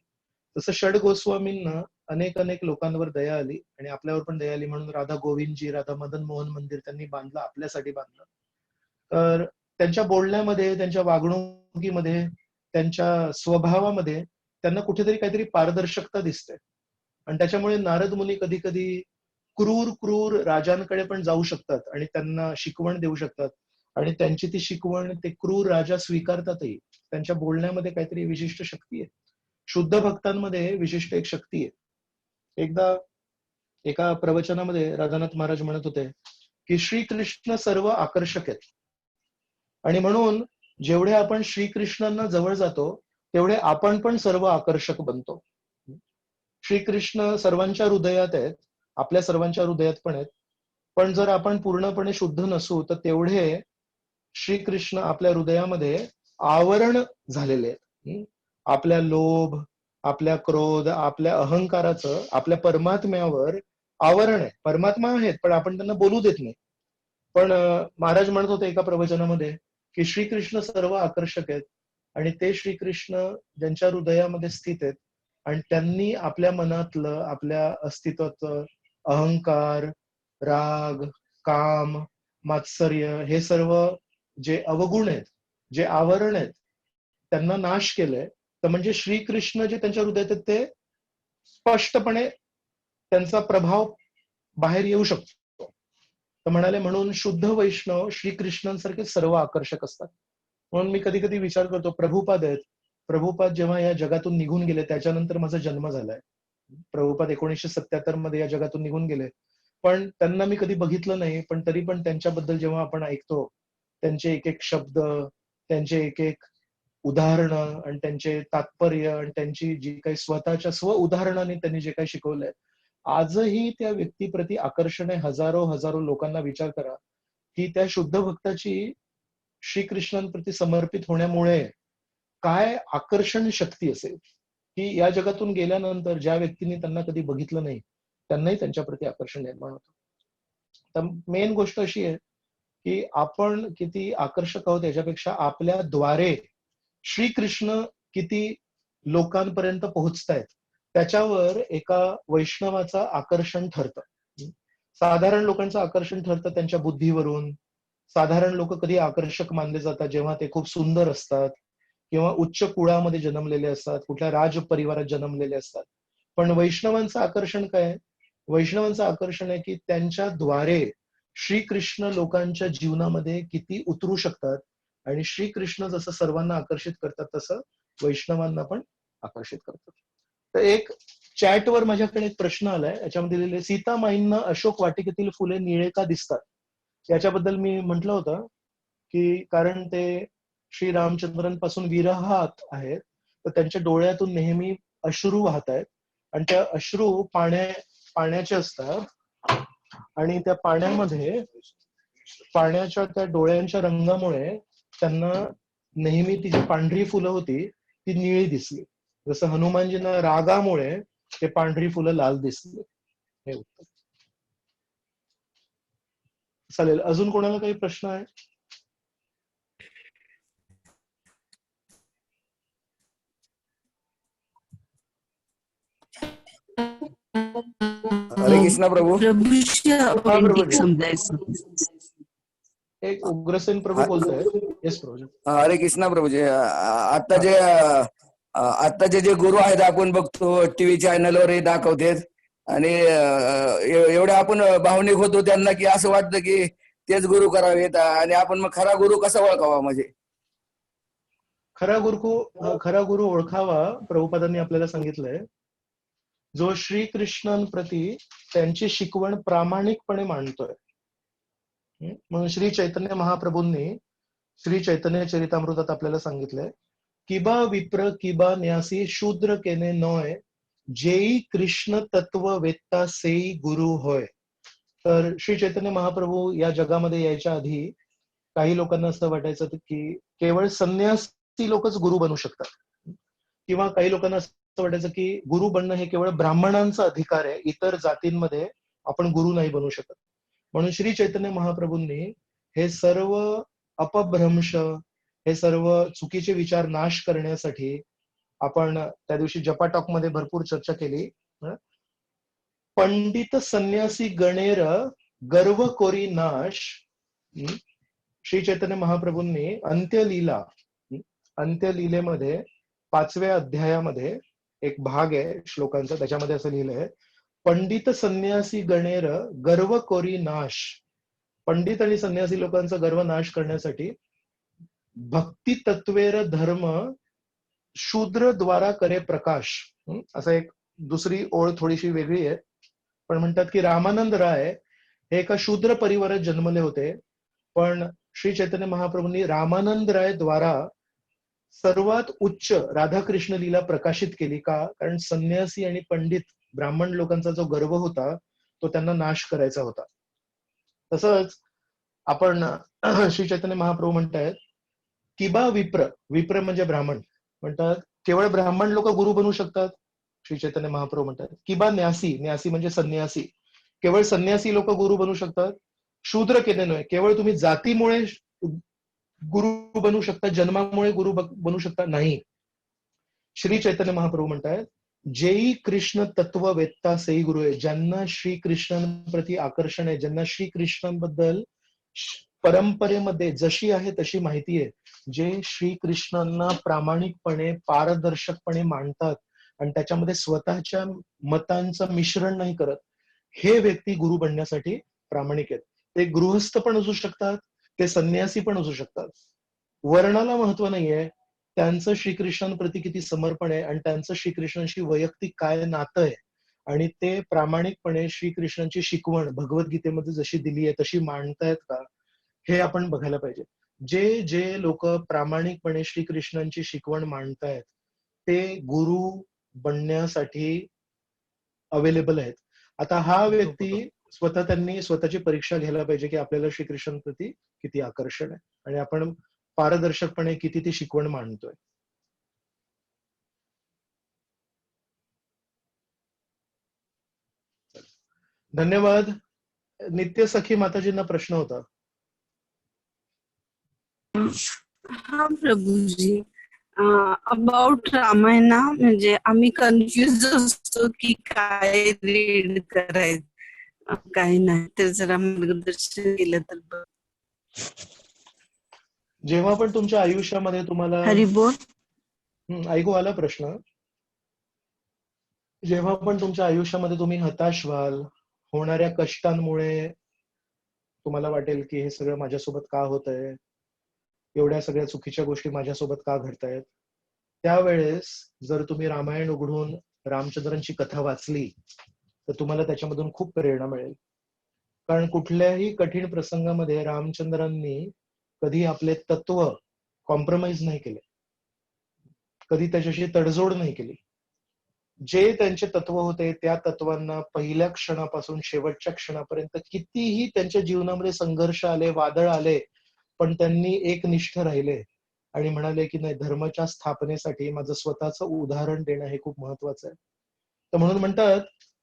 [SPEAKER 1] तसं षड गोस्वामींना अनेक अनेक लोकांवर दया आली आणि आपल्यावर पण दया आली. म्हणून राधा गोविंदजी, राधा मदन मोहन मंदिर त्यांनी बांधलं, आपल्यासाठी बांधलं. तर त्यांच्या बोलण्यामध्ये, त्यांच्या वागणुकीमध्ये, त्यांच्या स्वभावामध्ये त्यांना कुठेतरी काहीतरी पारदर्शकता दिसते. आणि त्याच्यामुळे नारद मुनी कधी कधी क्रूर क्रूर राजांकडे पण जाऊ शकतात आणि त्यांना शिकवण देऊ शकतात. आणि त्यांची ती शिकवण ते क्रूर राजा स्वीकारतातही. त्यांच्या बोलण्यामध्ये काहीतरी विशिष्ट शक्ती आहे. शुद्ध भक्तांमध्ये विशिष्ट एक शक्ती आहे. एकदा एका प्रवचनामध्ये राधानाथ महाराज म्हणत होते की श्रीकृष्ण सर्व आकर्षक आहेत आणि म्हणून जेवढे आपण श्रीकृष्णांना जवळ जातो तेवढे आपण पण सर्व आकर्षक बनतो. श्रीकृष्ण सर्वांच्या हृदयात आहेत, आपल्या सर्वांच्या हृदयात पण आहेत. पण जर आपण पूर्णपणे शुद्ध नसू तर तेवढे श्रीकृष्ण आपल्या हृदयामध्ये आवरण झालेले आहेत. आपल्या लोभ, आपल्या क्रोध, आपल्या अहंकाराचं आपल्या परमात्म्यावर आवरण आहे. परमात्मा आहेत पण आपण त्यांना बोलू देत नाही. पण महाराज म्हणत होते एका प्रवचनामध्ये की श्रीकृष्ण सर्व आकर्षक आहेत आणि ते श्रीकृष्ण ज्यांच्या हृदयामध्ये स्थित आहेत आणि त्यांनी आपल्या मनातलं, आपल्या अस्तित्वाचं अहंकार, राग, काम, मात्सर्य हे सर्व जे अवगुण आहेत, जे आवरण आहेत, त्यांना नाश केलंय. तर म्हणजे श्रीकृष्ण जे त्यांच्या हृदयात आहेत ते स्पष्टपणे त्यांचा प्रभाव बाहेर येऊ शकतो. तर म्हणाले म्हणून शुद्ध वैष्णव श्रीकृष्णांसारखे सर्व आकर्षक असतात. म्हणून मी कधी कधी विचार करतो, प्रभुपाद आहेत, प्रभुपाद जेव्हा या जगातून निघून गेले त्याच्यानंतर माझा जन्म झालाय. प्रभुपाद 1977 मध्ये या जगातून निघून गेले, पण त्यांना मी कधी बघितलं नाही. पण तरी पण त्यांच्याबद्दल जेव्हा आपण ऐकतो, त्यांचे एक एक शब्द, त्यांचे एक एक उदाहरणं आणि त्यांचे तात्पर्य आणि त्यांची जी काही स्वतःच्या स्व उदाहरणाने त्यांनी जे काही शिकवलंय, आजही त्या व्यक्तीप्रती आकर्षण आहे. हजारो हजारो लोकांना विचार करा की त्या शुद्ध भक्ताची श्रीकृष्णांप्रती समर्पित होण्यामुळे काय आकर्षण शक्ती असेल की या जगातून गेल्यानंतर ज्या व्यक्तींनी त्यांना कधी बघितलं नाही त्यांनाही त्यांच्याप्रती आकर्षण निर्माण होतं. तर मेन गोष्ट अशी आहे की आपण किती आकर्षक आहोत याच्यापेक्षा आपल्याद्वारे श्रीकृष्ण किती लोकांपर्यंत पोहोचतायत त्याच्यावर एका वैष्णवाचं आकर्षण ठरतं. साधारण लोकांचं आकर्षण ठरतं त्यांच्या बुद्धीवरून. साधारण लोक कधी आकर्षक मानले जातात जेव्हा ते खूप सुंदर असतात किंवा उच्च कुळामध्ये जन्मलेले असतात, कुठल्या राज परिवारात जन्मलेले असतात. पण वैष्णवांचं आकर्षण काय? वैष्णवांचं आकर्षण आहे की त्यांच्याद्वारे श्रीकृष्ण लोकांच्या जीवनामध्ये किती उतरू शकतात आणि श्रीकृष्ण जसं सर्वांना आकर्षित करतात तसं वैष्णवांना पण आकर्षित करतात. तर एक चॅटवर माझ्याकडे एक प्रश्न आलाय, याच्यामध्ये लिहिले सीतामाईंना अशोक वाटिकेतील फुले निळे का दिसतात? याच्याबद्दल मी म्हटलं होतं की कारण ते श्री रामचंद्रांपासून विरहात आहेत, तर त्यांच्या डोळ्यातून नेहमी अश्रू वाहत आहेत आणि त्या अश्रू पाण्याचे असतात आणि त्या पाण्याच्या त्या डोळ्यांच्या रंगामुळे त्यांना नेहमी ती जी पांढरी फुलं होती ती निळी दिसली. जसं हनुमानजींना रागामुळे ते पांढरी फुलं लाल दिसली. हे उत्तर. चालेल, अजून कोणाला काही प्रश्न आहे?
[SPEAKER 3] हरे कृष्णा प्रभू.
[SPEAKER 1] हा प्रभूजी.
[SPEAKER 6] समजायचं.
[SPEAKER 1] एक उग्रसेन प्रभू बोलतोय. येस प्रभूजी.
[SPEAKER 3] हरे कृष्णा प्रभूजी. आत्ताचे जे गुरु आहेत आपण बघतो टीव्ही चॅनलवरही दाखवतात आणि एवढे आपण भावनिक होतो त्यांना की असं वाटतं की तेच गुरु करावेत आणि आपण मग खरा गुरु कसा ओळखावा? म्हणजे
[SPEAKER 1] खरा गुरु ओळखावा प्रभुपादांनी आपल्याला सांगितलंय जो श्रीकृष्णांप्रती त्यांची शिकवण प्रामाणिकपणे मांडतोय. म्हणून श्री चैतन्य महाप्रभूंनी श्री चैतन्य चरितामृतात आपल्याला सांगितलंय किबा विप्र किबा न्यासी शूद्र केने नोय जेई कृष्ण तत्व वेत्ता सेई गुरु होय. तर श्री चैतन्य महाप्रभू या जगामध्ये यायच्या आधी काही लोकांना असं वाटायचं की केवळ संन्यासी लोकच गुरु बनू शकतात किंवा काही लोकांना असं वाटायचं की गुरु बनणं हे केवळ ब्राह्मणांचा अधिकार आहे, इतर जातींमध्ये आपण गुरु नाही बनू शकत. म्हणून श्री चैतन्य महाप्रभूंनी हे सर्व अपभ्रंश, हे सर्व चुकीचे विचार नाश करण्यासाठी आपण त्या दिवशी जपा टॉक मध्ये भरपूर चर्चा केली. पंडित संन्यासी गणेर गर्व कोरी नाश. श्री चैतन्य महाप्रभूंनी अंत्यलीलेमध्ये 5व्या अध्यायामध्ये एक भाग आहे श्लोकांचा, त्याच्यामध्ये असं लिहिलंय, पंडित संन्यासी गणेर गर्व कोरी नाश. पंडित आणि संन्यासी लोकांचा गर्व नाश करण्यासाठी भक्ती तत्वेर धर्म शूद्र द्वारा करे प्रकाश. असं एक दुसरी ओळ थोडीशी वेगळी आहे, पण म्हणतात की रामानंद राय हे एका शूद्र परिवारात जन्मले होते, पण श्री चैतन्य महाप्रभूंनी रामानंद राय द्वारा सर्वात उच्च राधाकृष्ण लीला प्रकाशित केली. का? कारण संन्यासी आणि पंडित ब्राह्मण लोकांचा जो गर्व होता तो त्यांना नाश करायचा होता. तसंच आपण श्री चैतन्य महाप्रभू म्हणतायत किबा विप्र, विप्र म्हणजे ब्राह्मण, म्हणतात केवळ ब्राह्मण लोक गुरु बनू शकतात. श्री चैतन्य महाप्रभू म्हणतात किबा न्यासी, न्यासी म्हणजे संन्यासी, केवळ संन्यासी लोक गुरु बनू शकतात. शूद्र केले नव्हे, केवळ तुम्ही जातीमुळे गुरु बनू शकता, जन्मामुळे गुरु बनू शकता नाही. श्री चैतन्य महाप्रभू म्हणतायत जेई कृष्ण तत्व वेत्ता सेई गुरु आहे. ज्यांना श्री कृष्णांप्रती आकर्षण आहे, ज्यांना श्री कृष्णांबद्दल परंपरेमध्ये जशी आहे तशी माहिती आहे, जे श्री कृष्णांना प्रामाणिकपणे पारदर्शकपणे मांडतात आणि त्याच्यामध्ये स्वतःच्या मतांचं मिश्रण नाही करत, हे व्यक्ती गुरु बनण्यासाठी प्रामाणिक आहेत. ते गृहस्थ पण असू शकतात, ते संन्यासी पण असू शकतात. वर्णाला महत्व नाहीये, त्यांचं श्रीकृष्णांप्रती किती समर्पण आहे आणि त्यांचं श्रीकृष्णांशी वैयक्तिक काय नातं आहे आणि ते प्रामाणिकपणे श्रीकृष्णांची शिकवण भगवद्गीतेमध्ये जशी दिली आहे तशी मांडतायत का, हे आपण बघायला पाहिजे. जे जे लोक प्रामाणिकपणे श्रीकृष्णांची शिकवण मांडतायत ते गुरु बनण्यासाठी अवेलेबल आहेत. आता हा व्यक्ती त्यांनी स्वतःची परीक्षा घ्यायला पाहिजे की आपल्याला श्रीकृष्णांप्रती किती आकर्षण आहे आणि आपण पारदर्शकपणे किती ती शिकवण मांडतोय. धन्यवाद. नित्य सखी माताजींना प्रश्न होता.
[SPEAKER 6] हा प्रभूजी, अबाउट रामायणा म्हणजे आम्ही कन्फ्युज असतो की काय रीड करायचं काय नाही, तर जरा मार्गदर्शन केलं तर बरं.
[SPEAKER 1] जेव्हा पण तुमच्या आयुष्यामध्ये तुम्हाला
[SPEAKER 6] हरिबोल.
[SPEAKER 1] ऐकू आला प्रश्न? जेव्हा पण तुमच्या आयुष्यामध्ये तुम्ही हताश व्हाल, होणाऱ्या कष्टांमुळे तुम्हाला वाटेल की हे सगळं माझ्यासोबत का होतंय, एवढ्या सगळ्या चुकीच्या गोष्टी माझ्यासोबत का घडतायत, त्यावेळेस जर तुम्ही रामायण उघडून रामचंद्रांची कथा वाचली तर तुम्हाला त्याच्यामधून खूप प्रेरणा मिळेल. कारण कुठल्याही कठीण प्रसंगामध्ये रामचंद्रांनी कधी आपले तत्व कॉम्प्रोमाइज नाही केले, कधी त्याच्याशी तडजोड नाही केली. जे त्यांचे तत्व होते त्या तत्वांना पहिल्या क्षणापासून शेवटच्या क्षणापर्यंत कितीही त्यांच्या जीवनामध्ये संघर्ष आले, वादळ आले, पण त्यांनी एकनिष्ठ राहिले आणि म्हणाले की नाही, धर्माच्या स्थापनेसाठी माझं स्वतःचं उदाहरण देणं हे खूप महत्वाचं आहे. तर म्हणून म्हणतात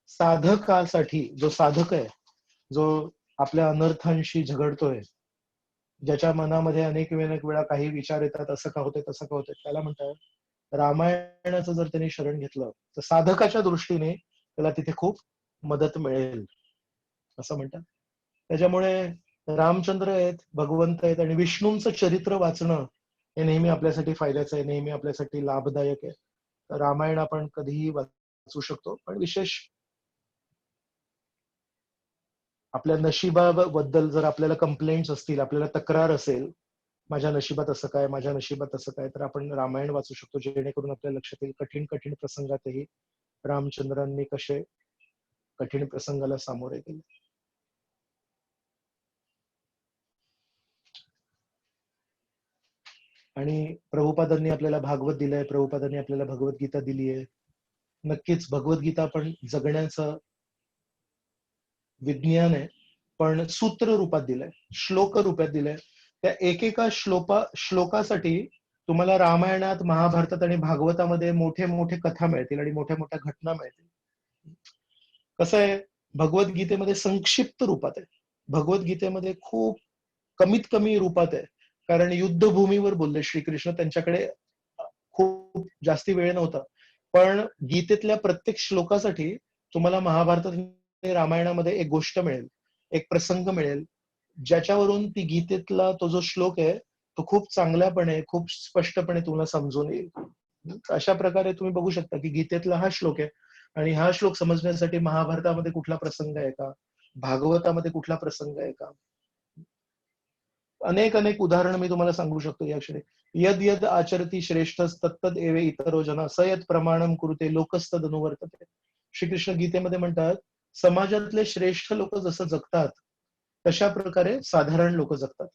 [SPEAKER 1] साधकासाठी, जो साधक आहे, जो आपल्या अनर्थांशी झगडतोय, ज्याच्या मनामध्ये अनेक वेळा काही विचार येतात, असं का होतंय तसं का होतंय, त्याला म्हणतात रामायणाचं जर त्यांनी शरण घेतलं तर साधकाच्या दृष्टीने त्याला तिथे खूप मदत मिळेल असं म्हणतात. त्याच्यामुळे रामचंद्र आहेत, भगवंत आहेत आणि विष्णूंचं चरित्र वाचणं हे नेहमी आपल्यासाठी फायद्याचं आहे, नेहमी आपल्यासाठी लाभदायक आहे. तर रामायण आपण कधीही वाचू शकतो, पण विशेष आपल्या नशिबाबद्दल जर आपल्याला कंप्लेंट्स असतील, आपल्याला तक्रार असेल, माझ्या नशिबात असं काय, माझ्या नशिबात असं काय, तर आपण रामायण वाचू शकतो, जेणेकरून आपल्या लक्षात येईल कठीण कठीण प्रसंगातही रामचंद्रांनी कसे कठीण प्रसंगाला सामोरे गेले. आणि प्रभुपादांनी आपल्याला भागवत दिलंय, प्रभुपादांनी आपल्याला भगवद्गीता दिली आहे. नक्कीच भगवद्गीता आपण जगण्याचं विज्ञान आहे, पण सूत्र रूपात दिलंय, श्लोक रूपात दिलंय. त्या एकेका श्लोकासाठी तुम्हाला रामायणात, महाभारतात आणि भागवतामध्ये मोठे मोठे कथा मिळतील आणि मोठ्या मोठ्या घटना मिळतील. कसं आहे, भगवद्गीतेमध्ये संक्षिप्त रूपात आहे, भगवद्गीतेमध्ये खूप कमीत कमी रूपात आहे. कारण युद्धभूमीवर बोलले श्रीकृष्ण, त्यांच्याकडे खूप जास्ती वेळ नव्हता. पण गीतेतल्या प्रत्येक श्लोकासाठी तुम्हाला महाभारतात आणि रामायणामध्ये एक गोष्ट मिळेल, एक प्रसंग मिळेल, ज्याच्यावरून ती गीतेतला तो जो श्लोक आहे तो खूप चांगल्यापणे, खूप स्पष्टपणे तुम्हाला समजून येईल. अशा प्रकारे तुम्ही बघू शकता की गीतेतला हा श्लोक आहे आणि हा श्लोक समजण्यासाठी महाभारतामध्ये कुठला प्रसंग आहे का, भागवतामध्ये कुठला प्रसंग आहे का, अनेक अनेक उदाहरणं मी तुम्हाला सांगू शकतो या क्षणी. यद यद आचरती श्रेष्ठ तत्तद एवे इतरो जन सयत प्रमाणम कुरुते लोकस्तद अनुवर्तते. श्रीकृष्ण गीतेमध्ये म्हणतात, समाजातले श्रेष्ठ लोक जसं जगतात तशा प्रकारे साधारण लोक जगतात.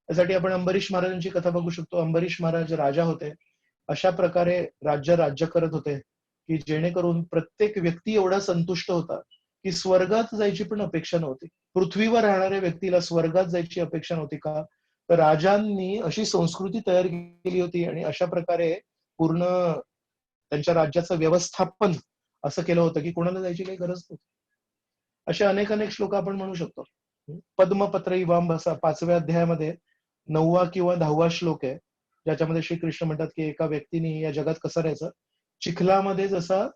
[SPEAKER 1] त्यासाठी आपण अंबरीश महाराजांची कथा बघू शकतो. अंबरीश महाराज राजा होते, अशा प्रकारे राज्य करत होते की जेणेकरून प्रत्येक व्यक्ती एवढा संतुष्ट होता की स्वर्गात जायची पण अपेक्षा नव्हती. पृथ्वीवर राहणाऱ्या व्यक्तीला स्वर्गात जायची अपेक्षा नव्हती का, तर राजांनी अशी संस्कृती तयार केली होती आणि अशा प्रकारे पूर्ण त्यांच्या राज्याचं व्यवस्थापन असं केलं होतं की कोणाला जायची काही गरज नव्हती. असे अनेक अनेक श्लोक आपण म्हणू शकतो. पद्मपत्र इवांभसा 5व्या अध्यायामध्ये 9वा किंवा 10वा श्लोक आहे, ज्याच्यामध्ये श्रीकृष्ण म्हणतात की एका व्यक्तीने या जगात कसं राहायचं, चिखलामध्ये जसा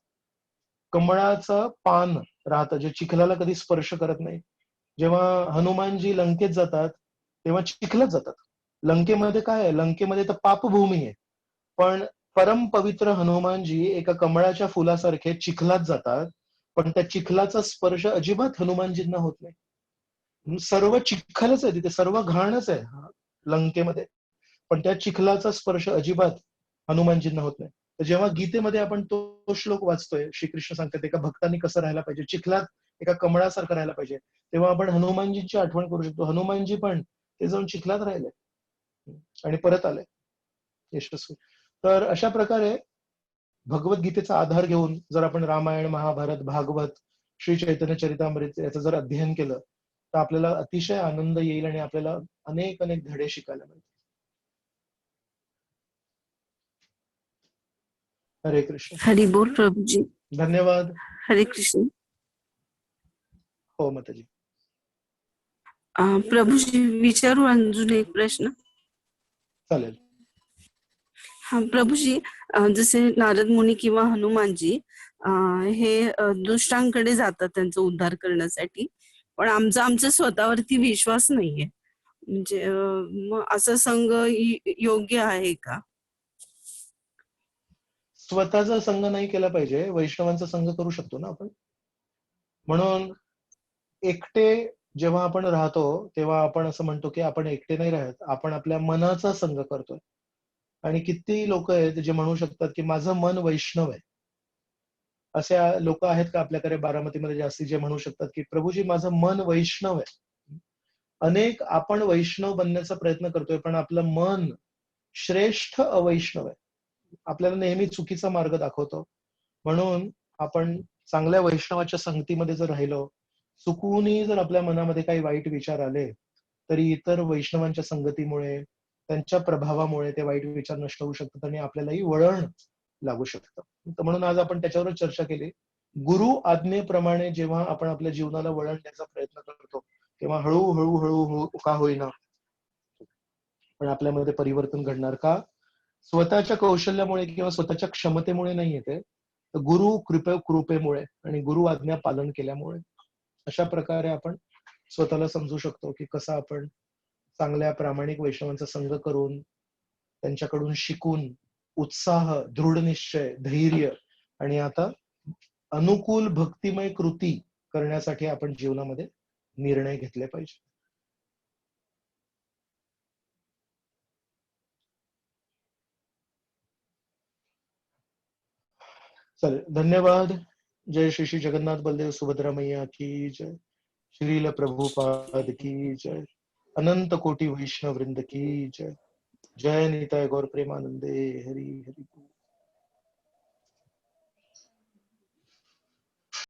[SPEAKER 1] कमळाचं पान राहतं जे चिखलाला कधी स्पर्श करत नाही. जेव्हा हनुमानजी लंकेत जातात तेव्हा चिखलात जातात. लंकेमध्ये काय आहे, लंकेमध्ये तर पापभूमी आहे, पण परम पवित्र हनुमानजी एका कमळाच्या फुलासारखे चिखलात जातात, पण त्या चिखलाचा स्पर्श अजिबात हनुमानजींना होत नाही. सर्व चिखलच आहे तिथे, सर्व घाणच आहे लंकेमध्ये, पण त्या चिखलाचा स्पर्श अजिबात हनुमानजींना होत नाही. तर जेव्हा गीतेमध्ये आपण तो श्लोक वाचतोय, श्रीकृष्ण सांगतात एका भक्तांनी कसं राहायला पाहिजे, चिखलात एका कमळासारखं राहायला पाहिजे, तेव्हा आपण हनुमानजींची आठवण करू शकतो. हनुमानजी पण ते जाऊन चिखलात राहिले आणि परत आले यशस्वी. तर अशा प्रकारे भगवद्गीतेचा आधार घेऊन जर आपण रामायण, महाभारत, भागवत, श्री चैतन्य चरितामृत याचं जर अध्ययन केलं तर आपल्याला अतिशय आनंद येईल आणि आपल्याला अनेक अनेक धडे शिकायला मिळतील. हरे कृष्ण.
[SPEAKER 6] हरी बोल प्रभूजी.
[SPEAKER 1] धन्यवाद.
[SPEAKER 6] हरे कृष्ण.
[SPEAKER 1] हो माताजी.
[SPEAKER 6] प्रभूजी विचारू अजून एक प्रश्न.
[SPEAKER 1] चालेल.
[SPEAKER 6] हा प्रभूजी, जसे नारद मुनी किंवा हनुमानजी हे दुष्टांकडे जातात त्यांचा उद्धार करण्यासाठी, पण आमचा स्वतःवरती विश्वास नाहीये, म्हणजे मग असं संघ योग्य आहे का?
[SPEAKER 1] स्वतःचा संघ नाही केला पाहिजे, वैष्णवांचा संघ करू शकतो ना आपण. म्हणून एकटे जेव्हा आपण राहतो तेव्हा आपण असं म्हणतो की आपण एकटे नाही राहत, आपण आपल्या मनाचा संघ करतोय. आणि किती लोक आहेत जे म्हणू शकतात की माझं मन वैष्णव आहे. असे लोक आहेत का आपल्याकडे बारामतीमध्ये जास्ती, जे म्हणू शकतात की प्रभूजी माझं मन वैष्णव आहे. अनेक आपण वैष्णव बनण्याचा प्रयत्न करतोय, पण आपलं मन श्रेष्ठ अवैष्णव आहे, आपल्याला नेहमी चुकीचा मार्ग दाखवतो. म्हणून आपण चांगल्या वैष्णवाच्या संगतीमध्ये जर राहिलो, चुकूनही जर आपल्या मनामध्ये काही वाईट विचार आले तरी इतर वैष्णवांच्या संगतीमुळे, त्यांच्या प्रभावामुळे ते वाईट विचार नष्ट होऊ शकतात आणि आपल्यालाही वळण लागू शकतं. तर म्हणून आज आपण त्याच्यावर चर्चा केली. गुरु आज्ञेप्रमाणे जेव्हा आपण आपल्या जीवनाला वळण द्यायचा प्रयत्न करतो तेव्हा हळूहळू का होईना पण आपल्यामध्ये परिवर्तन घडणार. का? स्वतःच्या कौशल्यामुळे किंवा स्वतःच्या क्षमतेमुळे नाही येते, तर गुरु कृपेमुळे आणि गुरु आज्ञा पालन केल्यामुळे. अशा प्रकारे आपण स्वतःला समजू शकतो की कसं आपण चांगल्या प्रामाणिक वैष्णवांचा संघ करून, त्यांच्याकडून शिकून उत्साह, दृढ निश्चय, धैर्य आणि आता अनुकूल भक्तिमय कृती करण्यासाठी आपण जीवनामध्ये निर्णय घेतले पाहिजे. चालेल, धन्यवाद. जय श्री श्री जगन्नाथ बलदेव सुभद्रा मैया की जय. श्रील प्रभुपाद की जय. अनंत कोटि वैष्णव वृंद की जय. जय निताय गौर प्रेमानंदे. हरि हरि.